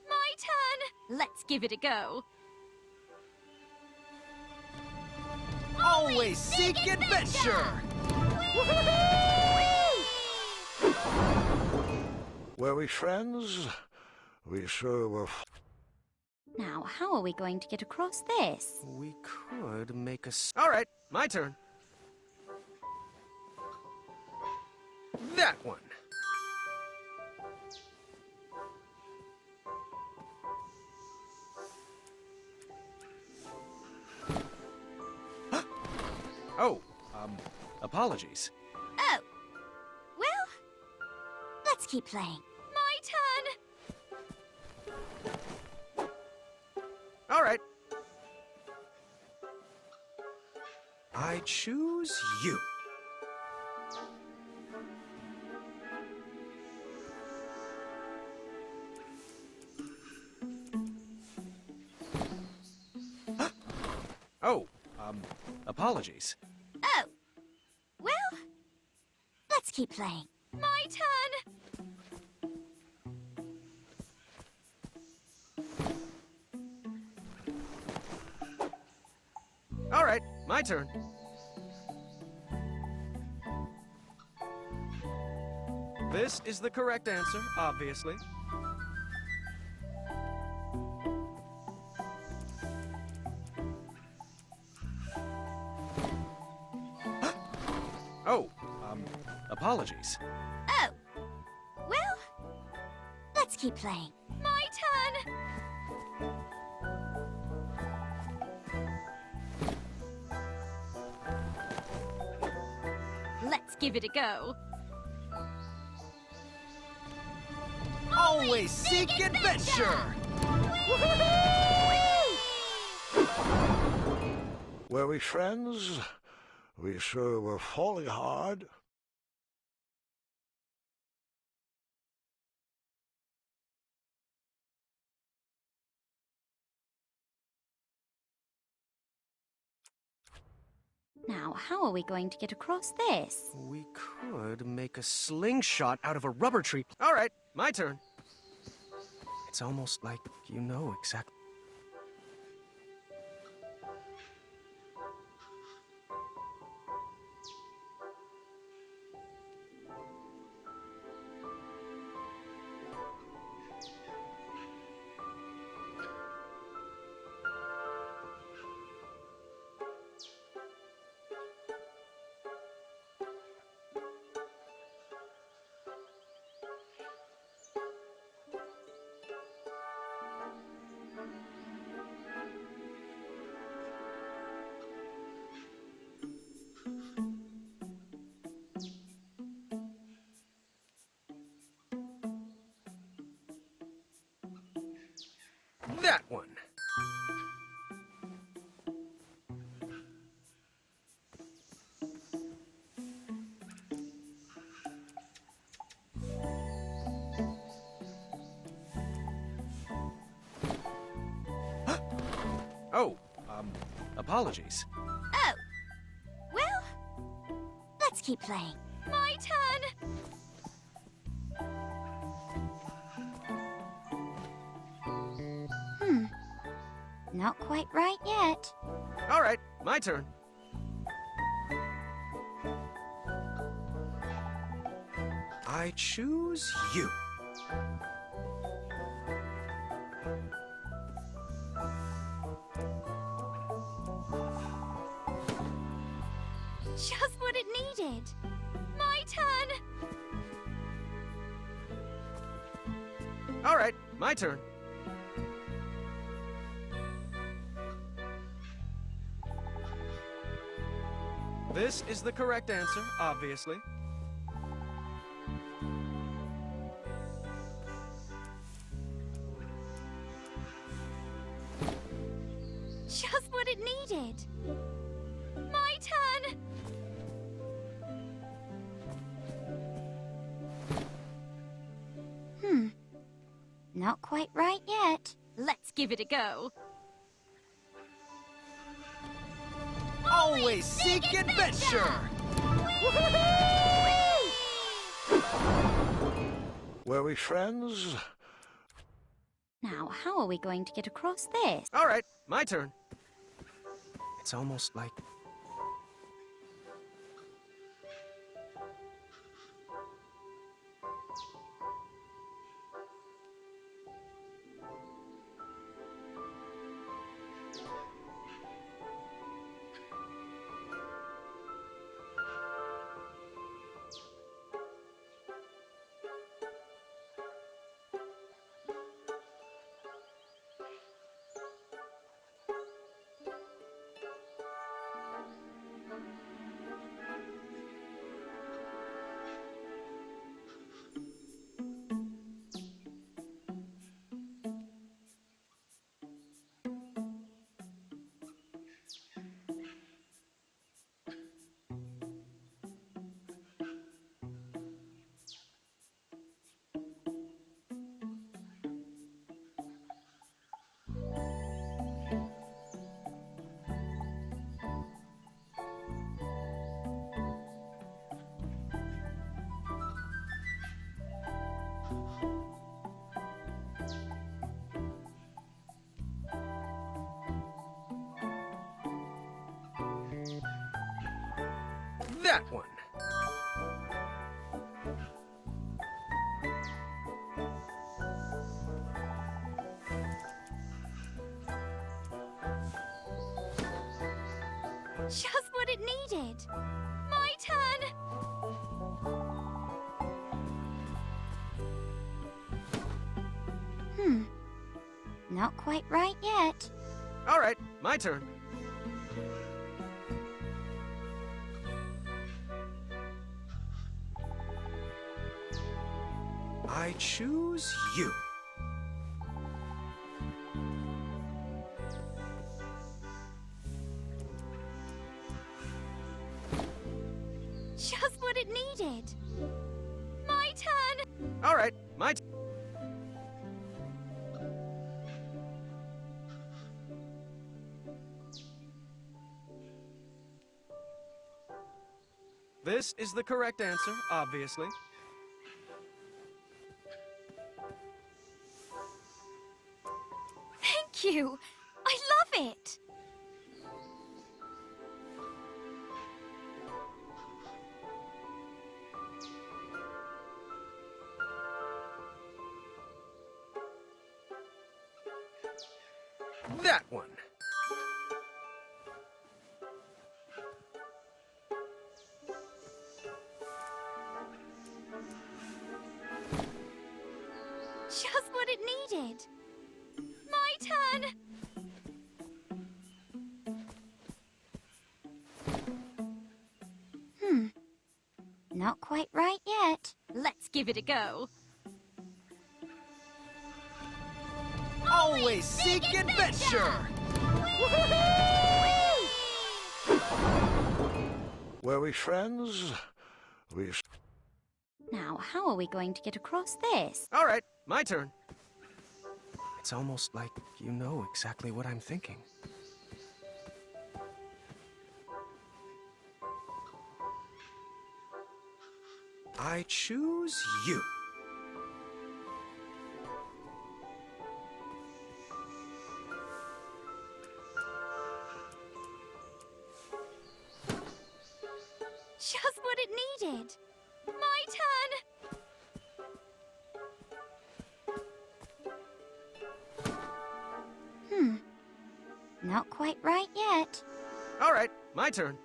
My turn! Let's give it a go. Always seek adventure! Were we friends? We sure were. Now, how are we going to get across this? We could make a... All right, my turn. That one. Oh, apologies. Oh. Well, let's keep playing. My turn! All right. I choose you. Oh, apologies. Oh. Well, let's keep playing. My turn! All right, my turn. This is the correct answer, obviously. Oh, apologies. Oh. Well, let's keep playing. My turn! Let's give it a go. Always seek adventure! Were we friends? We sure were falling hard. Now, how are we going to get across this? We could make a slingshot out of a rubber tree. All right, my turn. It's almost like you know exactly. That one. Oh, apologies. Oh. Well, let's keep playing. My turn! Not quite right yet. All right, my turn. I choose you. Just what it needed. My turn! All right, my turn. This is the correct answer, obviously. Just what it needed. My turn! Not quite right yet. Let's give it a go. Always seek adventure! Were we friends? Now, how are we going to get across this? All right, my turn. It's almost like... That one. Just what it needed. My turn! Not quite right yet. All right, my turn. I choose you. Just what it needed. My turn! All right, my turn. This is the correct answer, obviously. Thank you! I love it! That one. Just what it needed. My turn! Not quite right yet. Let's give it a go. Always seek adventure! Were we friends? Now, how are we going to get across this? All right, my turn. It's almost like you know exactly what I'm thinking. I choose you. Just what it needed. My turn! Not quite right yet. All right, my turn.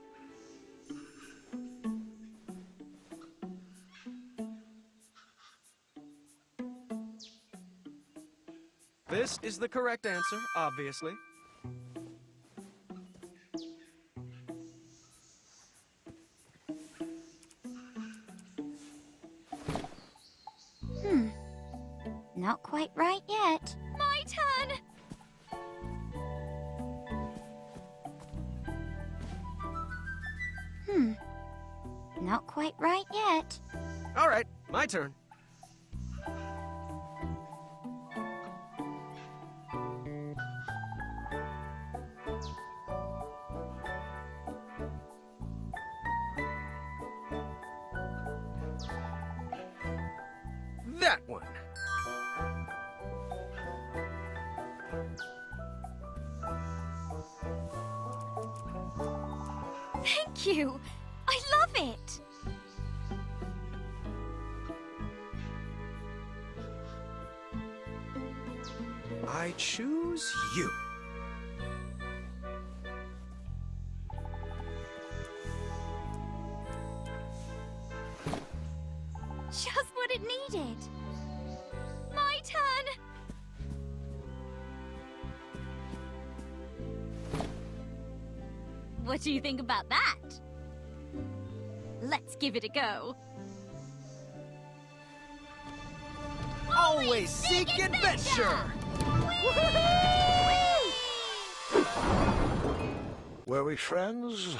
This is the correct answer, obviously. Not quite right yet. My turn! Not quite right yet. All right, my turn. That one. Thank you! I love it! I choose you. Just what it needed. My turn! What do you think about that? Let's give it a go. Always seek adventure! Were we friends?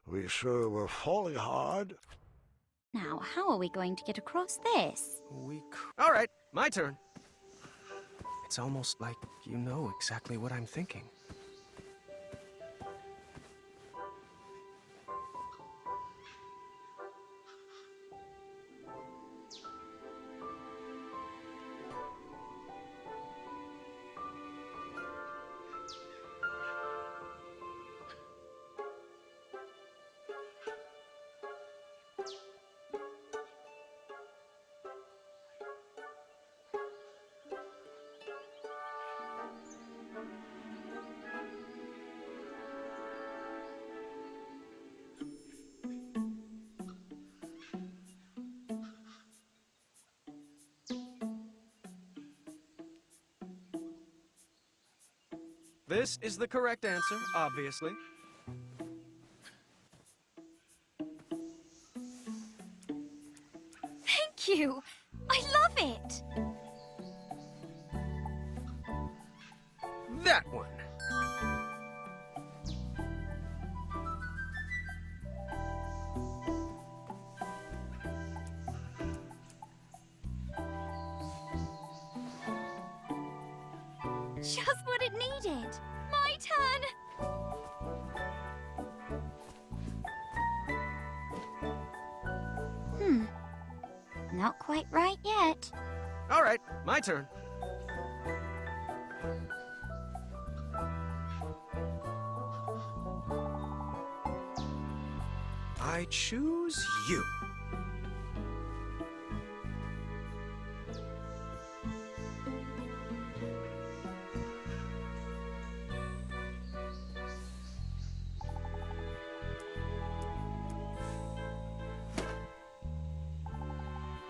We sure were falling hard. Now, how are we going to get across this? All right, my turn. It's almost like you know exactly what I'm thinking. This is the correct answer, obviously. Thank you! I love it! That one. Just what it needed. My turn! Not quite right yet. All right, my turn. I choose you.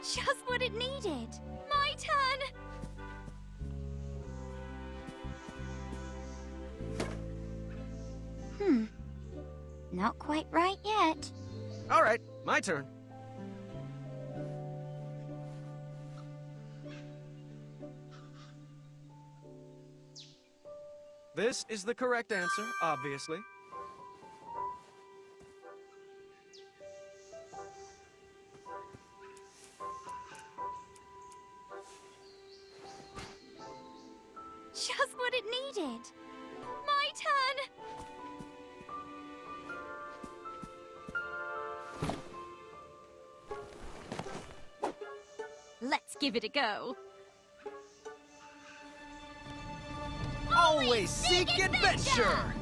Just what it needed. My turn! Not quite right yet. All right, my turn. This is the correct answer, obviously. Just what it needed. My turn! Let's give it a go. Always seek adventure!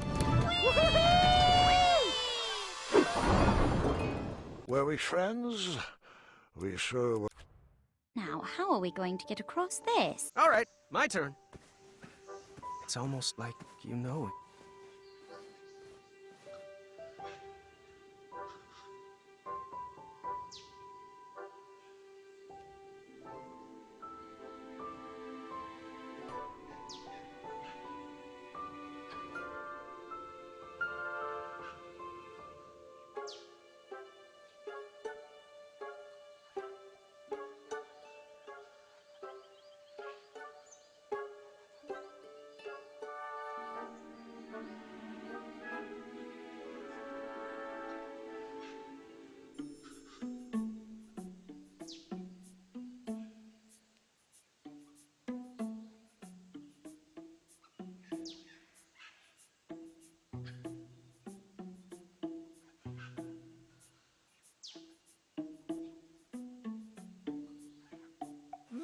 Were we friends? We sure were. Now, how are we going to get across this? All right, my turn. It's almost like you know it.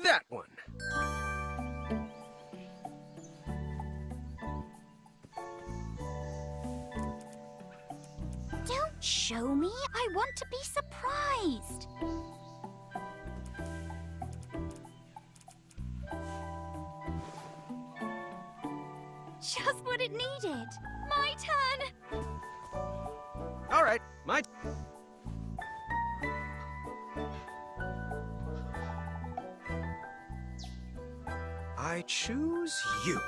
That one. Don't show me. I want to be surprised. Just what it needed. My turn. All right, my... I choose you.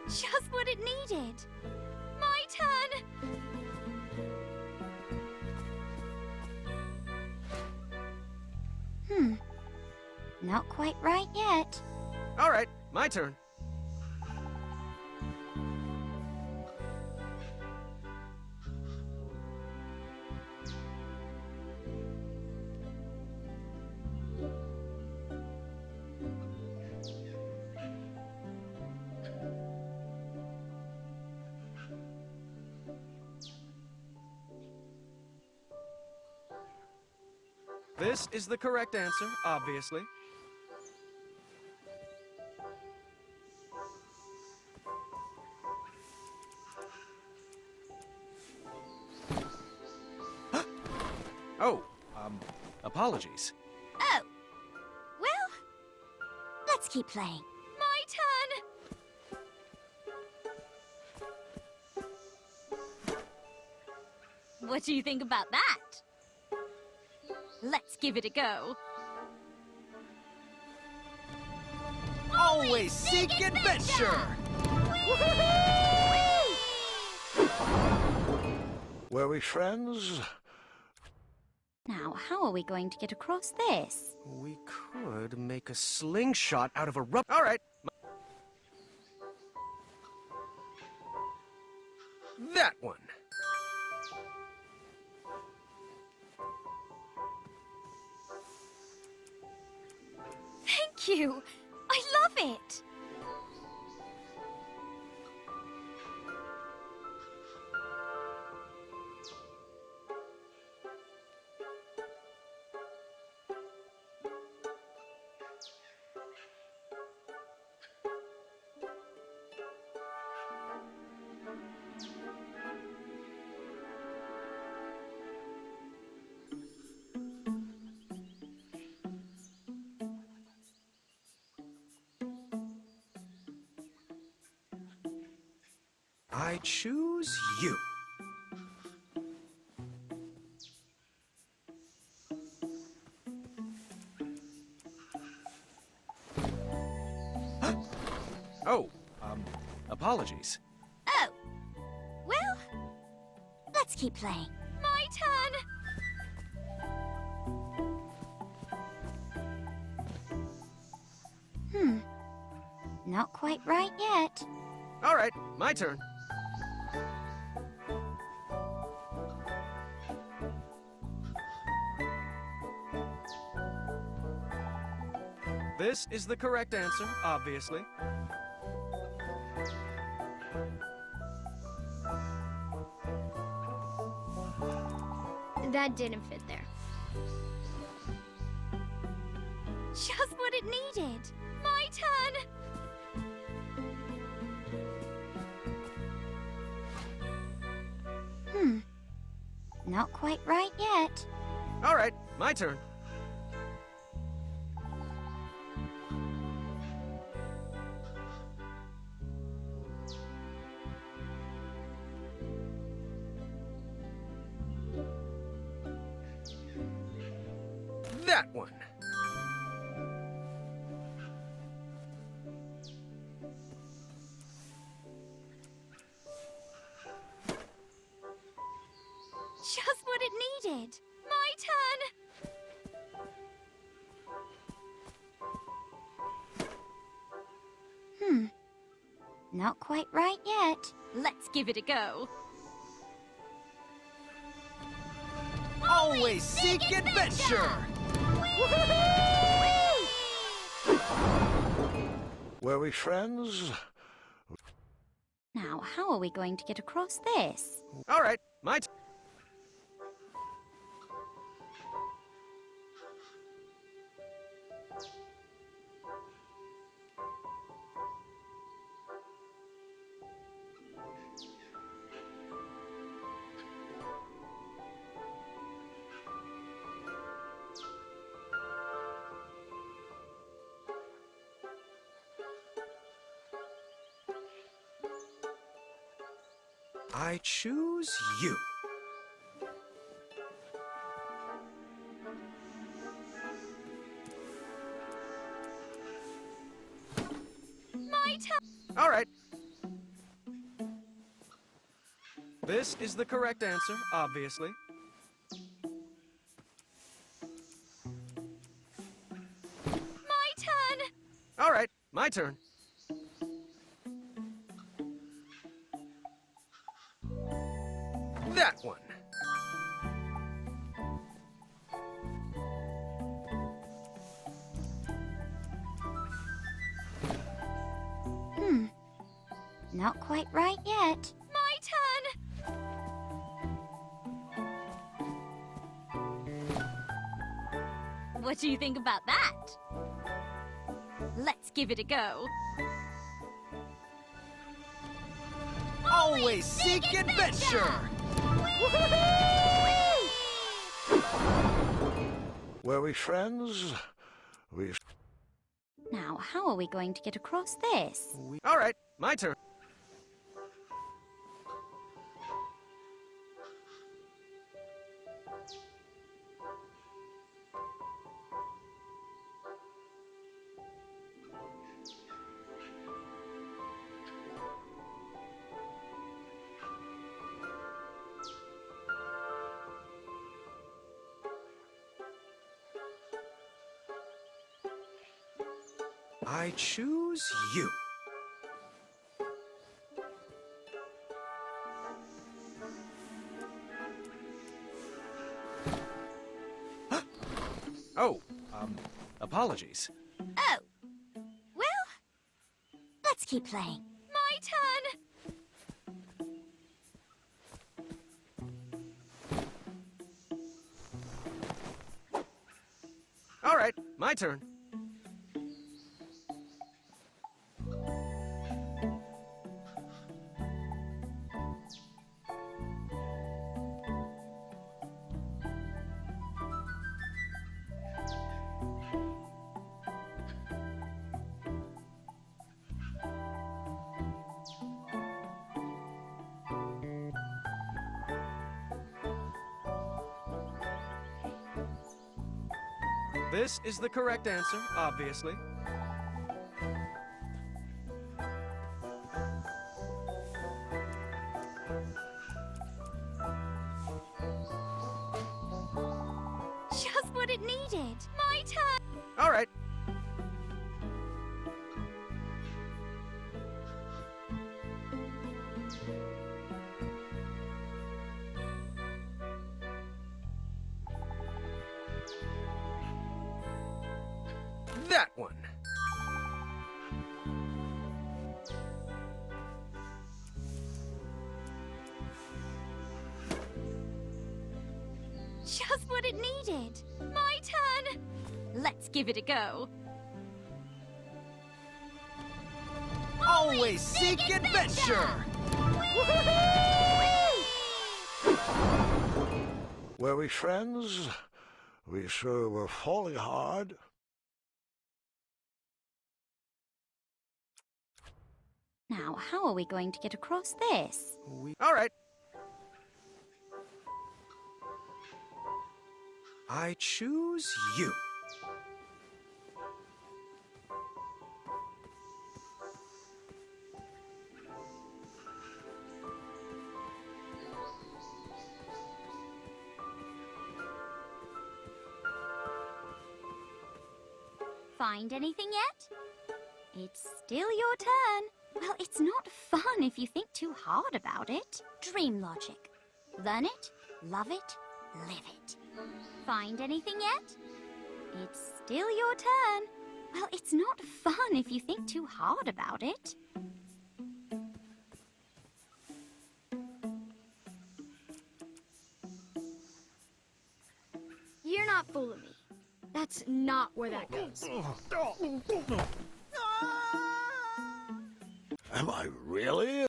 Just what it needed. My turn. Not quite right yet. All right, my turn. This is the correct answer, obviously. Oh, apologies. Oh. Well, let's keep playing. My turn. What do you think about that? Let's give it a go. Always seek adventure! Were we friends? Now, how are we going to get across this? We could make a slingshot out of a rubber... All right. That one. Thank you. I love it. I choose you. Oh, apologies. Oh. Well, let's keep playing. My Not quite right yet. All right, my turn. This is the correct answer, obviously. That didn't fit there. Just what it needed. My turn. Not quite right yet. All right, my turn. That one. Just what it needed. My turn. Not quite right yet. Let's give it a go. Always seek adventure! Were we friends? Now, how are we going to get across this? All right, my turn. I choose you. My turn. All right. This is the correct answer, obviously. My turn. All right, my turn. That one. Not quite right yet. My turn. What do you think about that? Let's give it a go. Always seek adventure! Were we friends? Now, how are we going to get across this? All right, my turn. I choose you. Oh, apologies. Oh. Well, let's keep playing. My turn. All right, my turn. This is the correct answer, obviously. Just what it needed. My turn. All right. That one. Just what it needed. My turn. Let's give it a go. Always seek adventure! Were we friends? We sure were falling hard. Now, how are we going to get across this? All right. I choose you. Find anything yet? It's still your turn. Well, it's not fun if you think too hard about it. Dream logic. Learn it, love it, live it. Find anything yet? It's still your turn. Well, it's not fun if you think too hard about it. You're not fooling me. That's not where that goes. Am I really?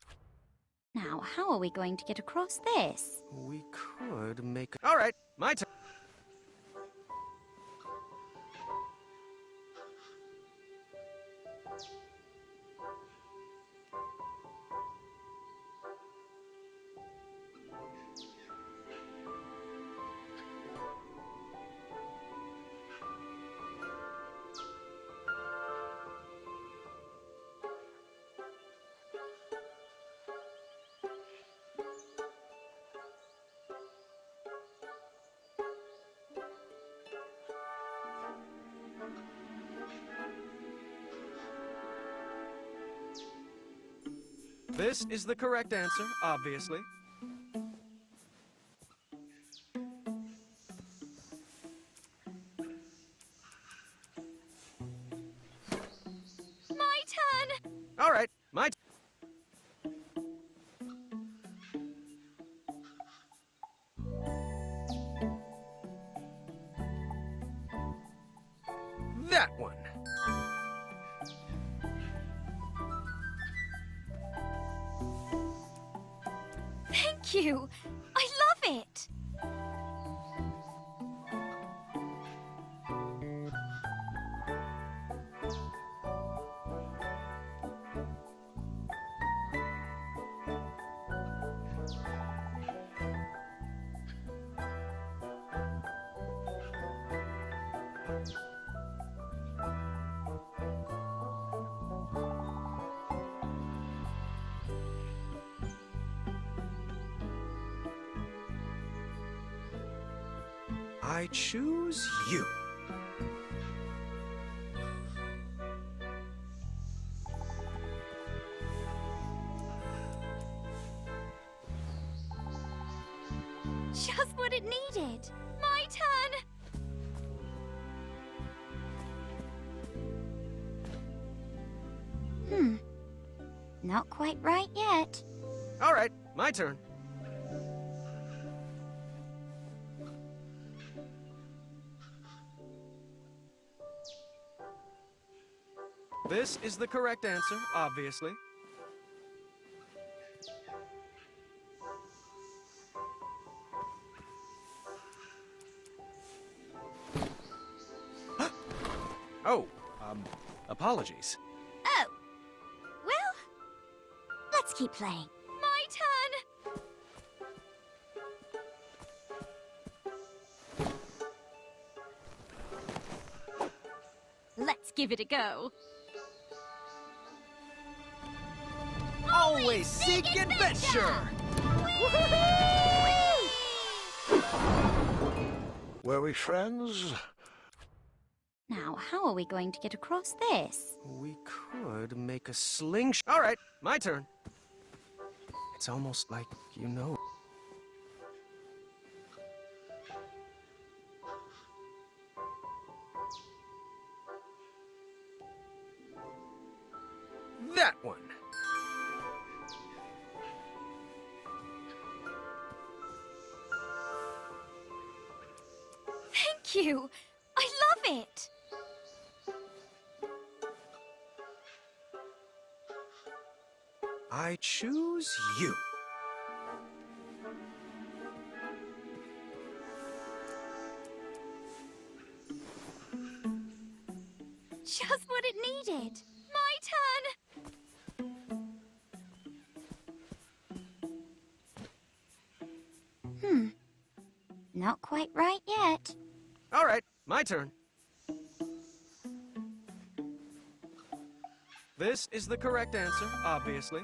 Now, how are we going to get across this? We could make... All right, my turn. This is the correct answer, obviously. My turn! All right, my turn. That one. Thank you! I love it! I choose you. Just what it needed. My turn! Not quite right yet. All right, my turn. This is the correct answer, obviously. Oh, apologies. Oh. Well, let's keep playing. My turn! Let's give it a go. Always seek adventure! Were we friends? Now, how are we going to get across this? We could make a slingshot. All right, my turn. It's almost like you know. That one. Thank you. I love it. I choose you. Just what it needed. My turn. Not quite right yet. All right, my turn. This is the correct answer, obviously.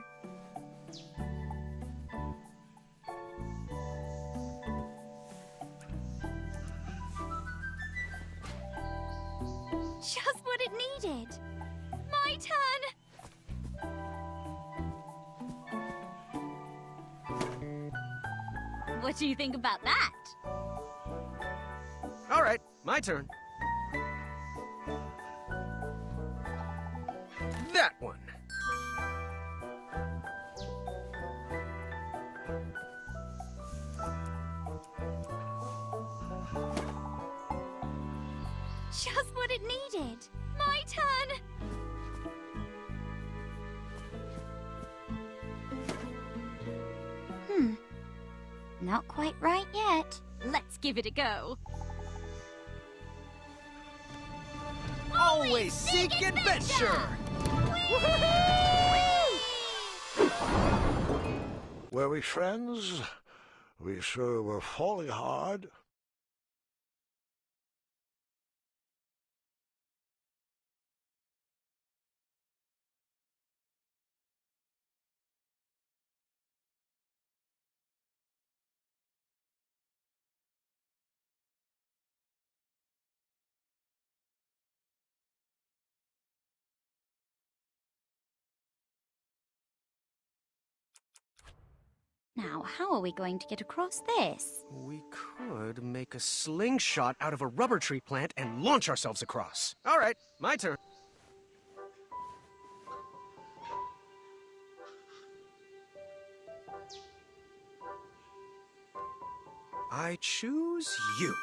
Just what it needed. My turn. What do you think about that? All right, my turn. That one. Just what it needed. My turn. Not quite right yet. Let's give it a go. Always seek adventure! Were we friends? We sure were falling hard. Now, how are we going to get across this? We could make a slingshot out of a rubber tree plant and launch ourselves across. All right, my turn. I choose you.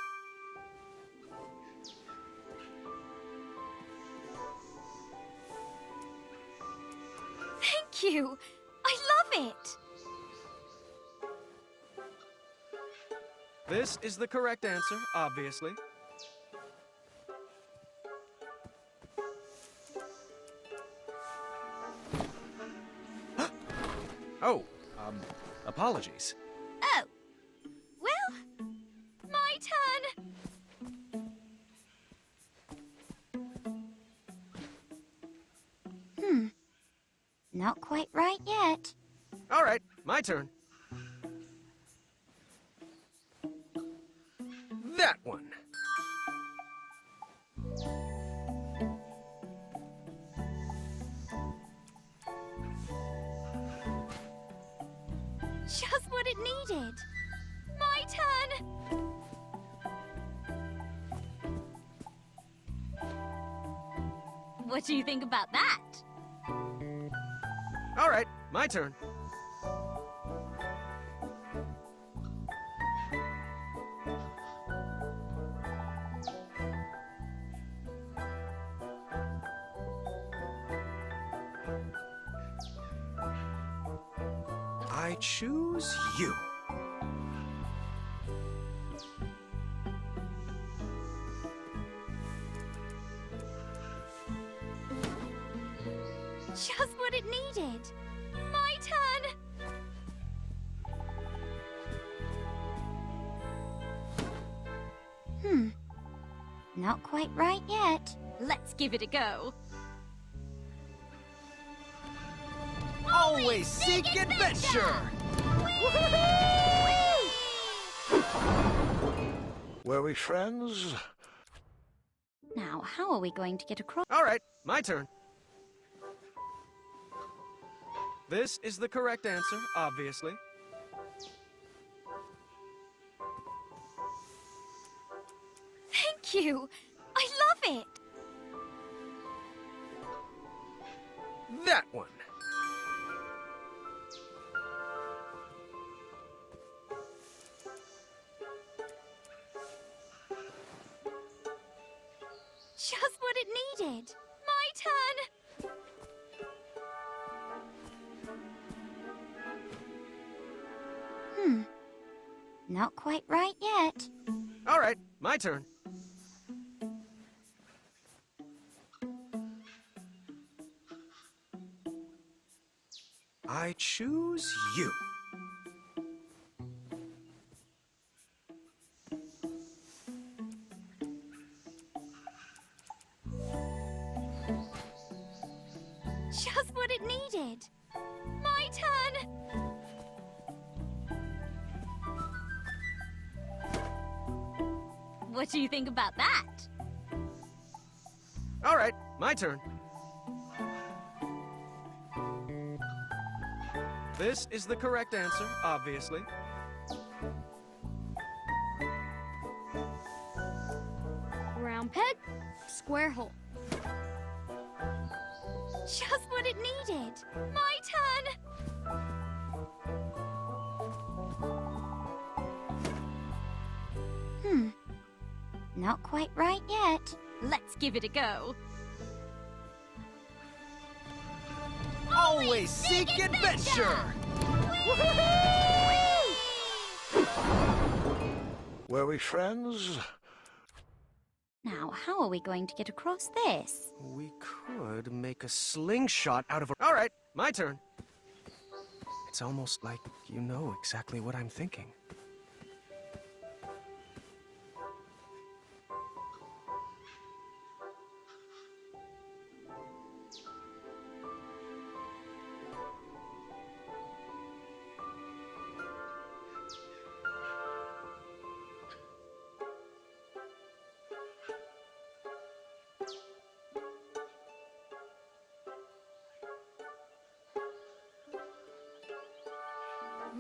Thank you. I love it. This is the correct answer, obviously. Oh, apologies. Oh. Well, my turn. Not quite right yet. All right, my turn. That one. Just what it needed. My turn. What do you think about that? All right, my turn. I choose you. Just what it needed. My turn. Not quite right yet. Let's give it a go. Always seek adventure! Were we friends? Now, how are we going to get across? All right, my turn. This is the correct answer, obviously. Thank you. I love it. That one. Just what it needed. My turn! Not quite right yet. All right, my turn. I choose you. Just what it needed. My turn! What do you think about that? All right, my turn. This is the correct answer, obviously. Round peg, square hole. Just what it needed. My turn! Not quite right yet. Let's give it a go. Always seek adventure! Were we friends? Now, how are we going to get across this? We could make a slingshot out of a... All right, my turn. It's almost like you know exactly what I'm thinking.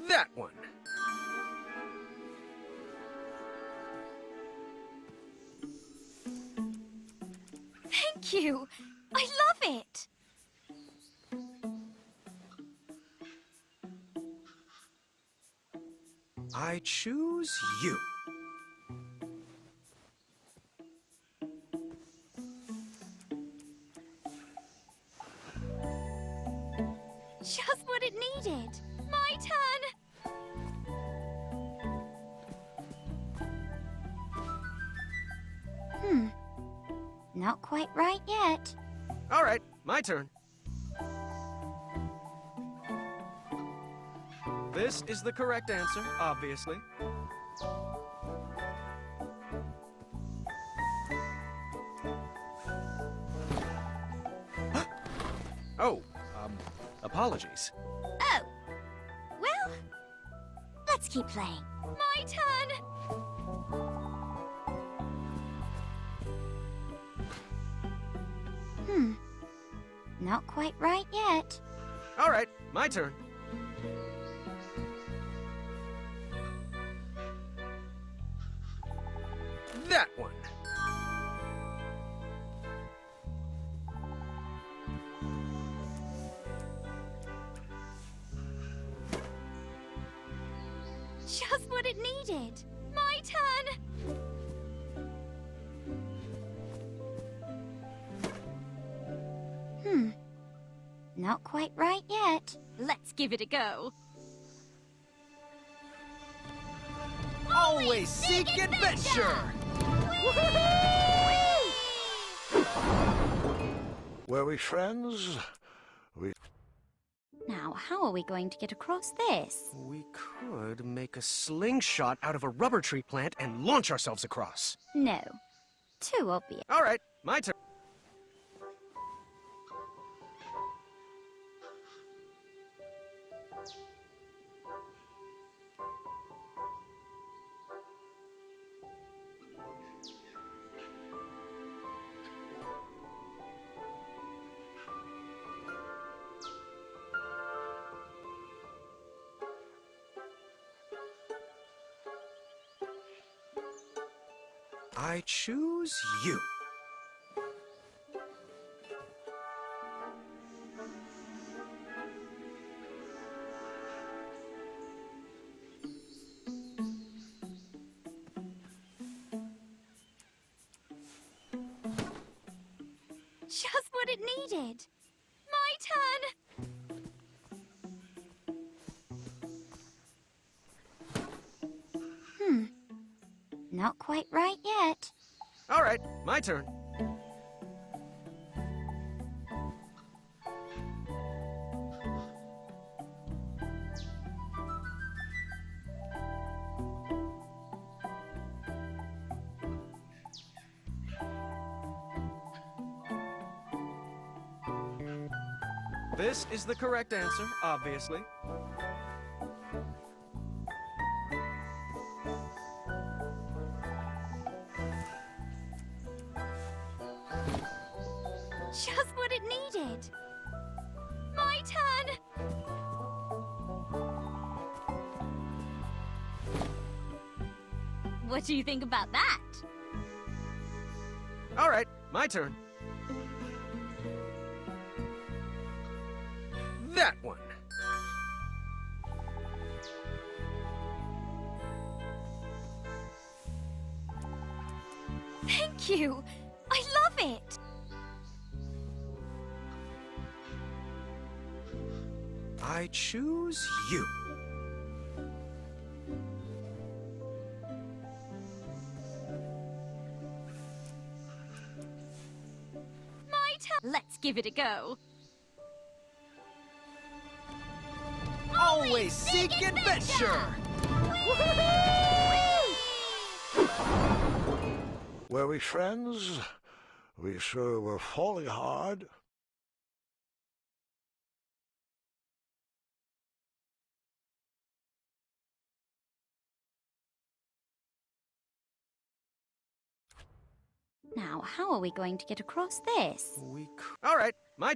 That one. Thank you! I love it! I choose you. Just what it needed. My turn! Not quite right yet. All right, my turn. This is the correct answer, obviously. Oh, apologies. Oh. Well, let's keep playing. My turn! Not quite right yet. All right, my turn. That one. Just what it needed. My turn! Not quite right yet. Let's give it a go. Always seek adventure! Were we friends? Now, how are we going to get across this? We could make a slingshot out of a rubber tree plant and launch ourselves across. No. Too obvious. All right, my turn. I choose you. Just what it needed. My turn! Not quite right yet. All right, my turn. This is the correct answer, obviously. Just what it needed. My turn! What do you think about that? All right, my turn. That one. Thank you. I love it. I choose you. My turn. Let's give it a go. Always seek adventure! Were we friends? We sure were falling hard. Now, how are we going to get across this? All right, my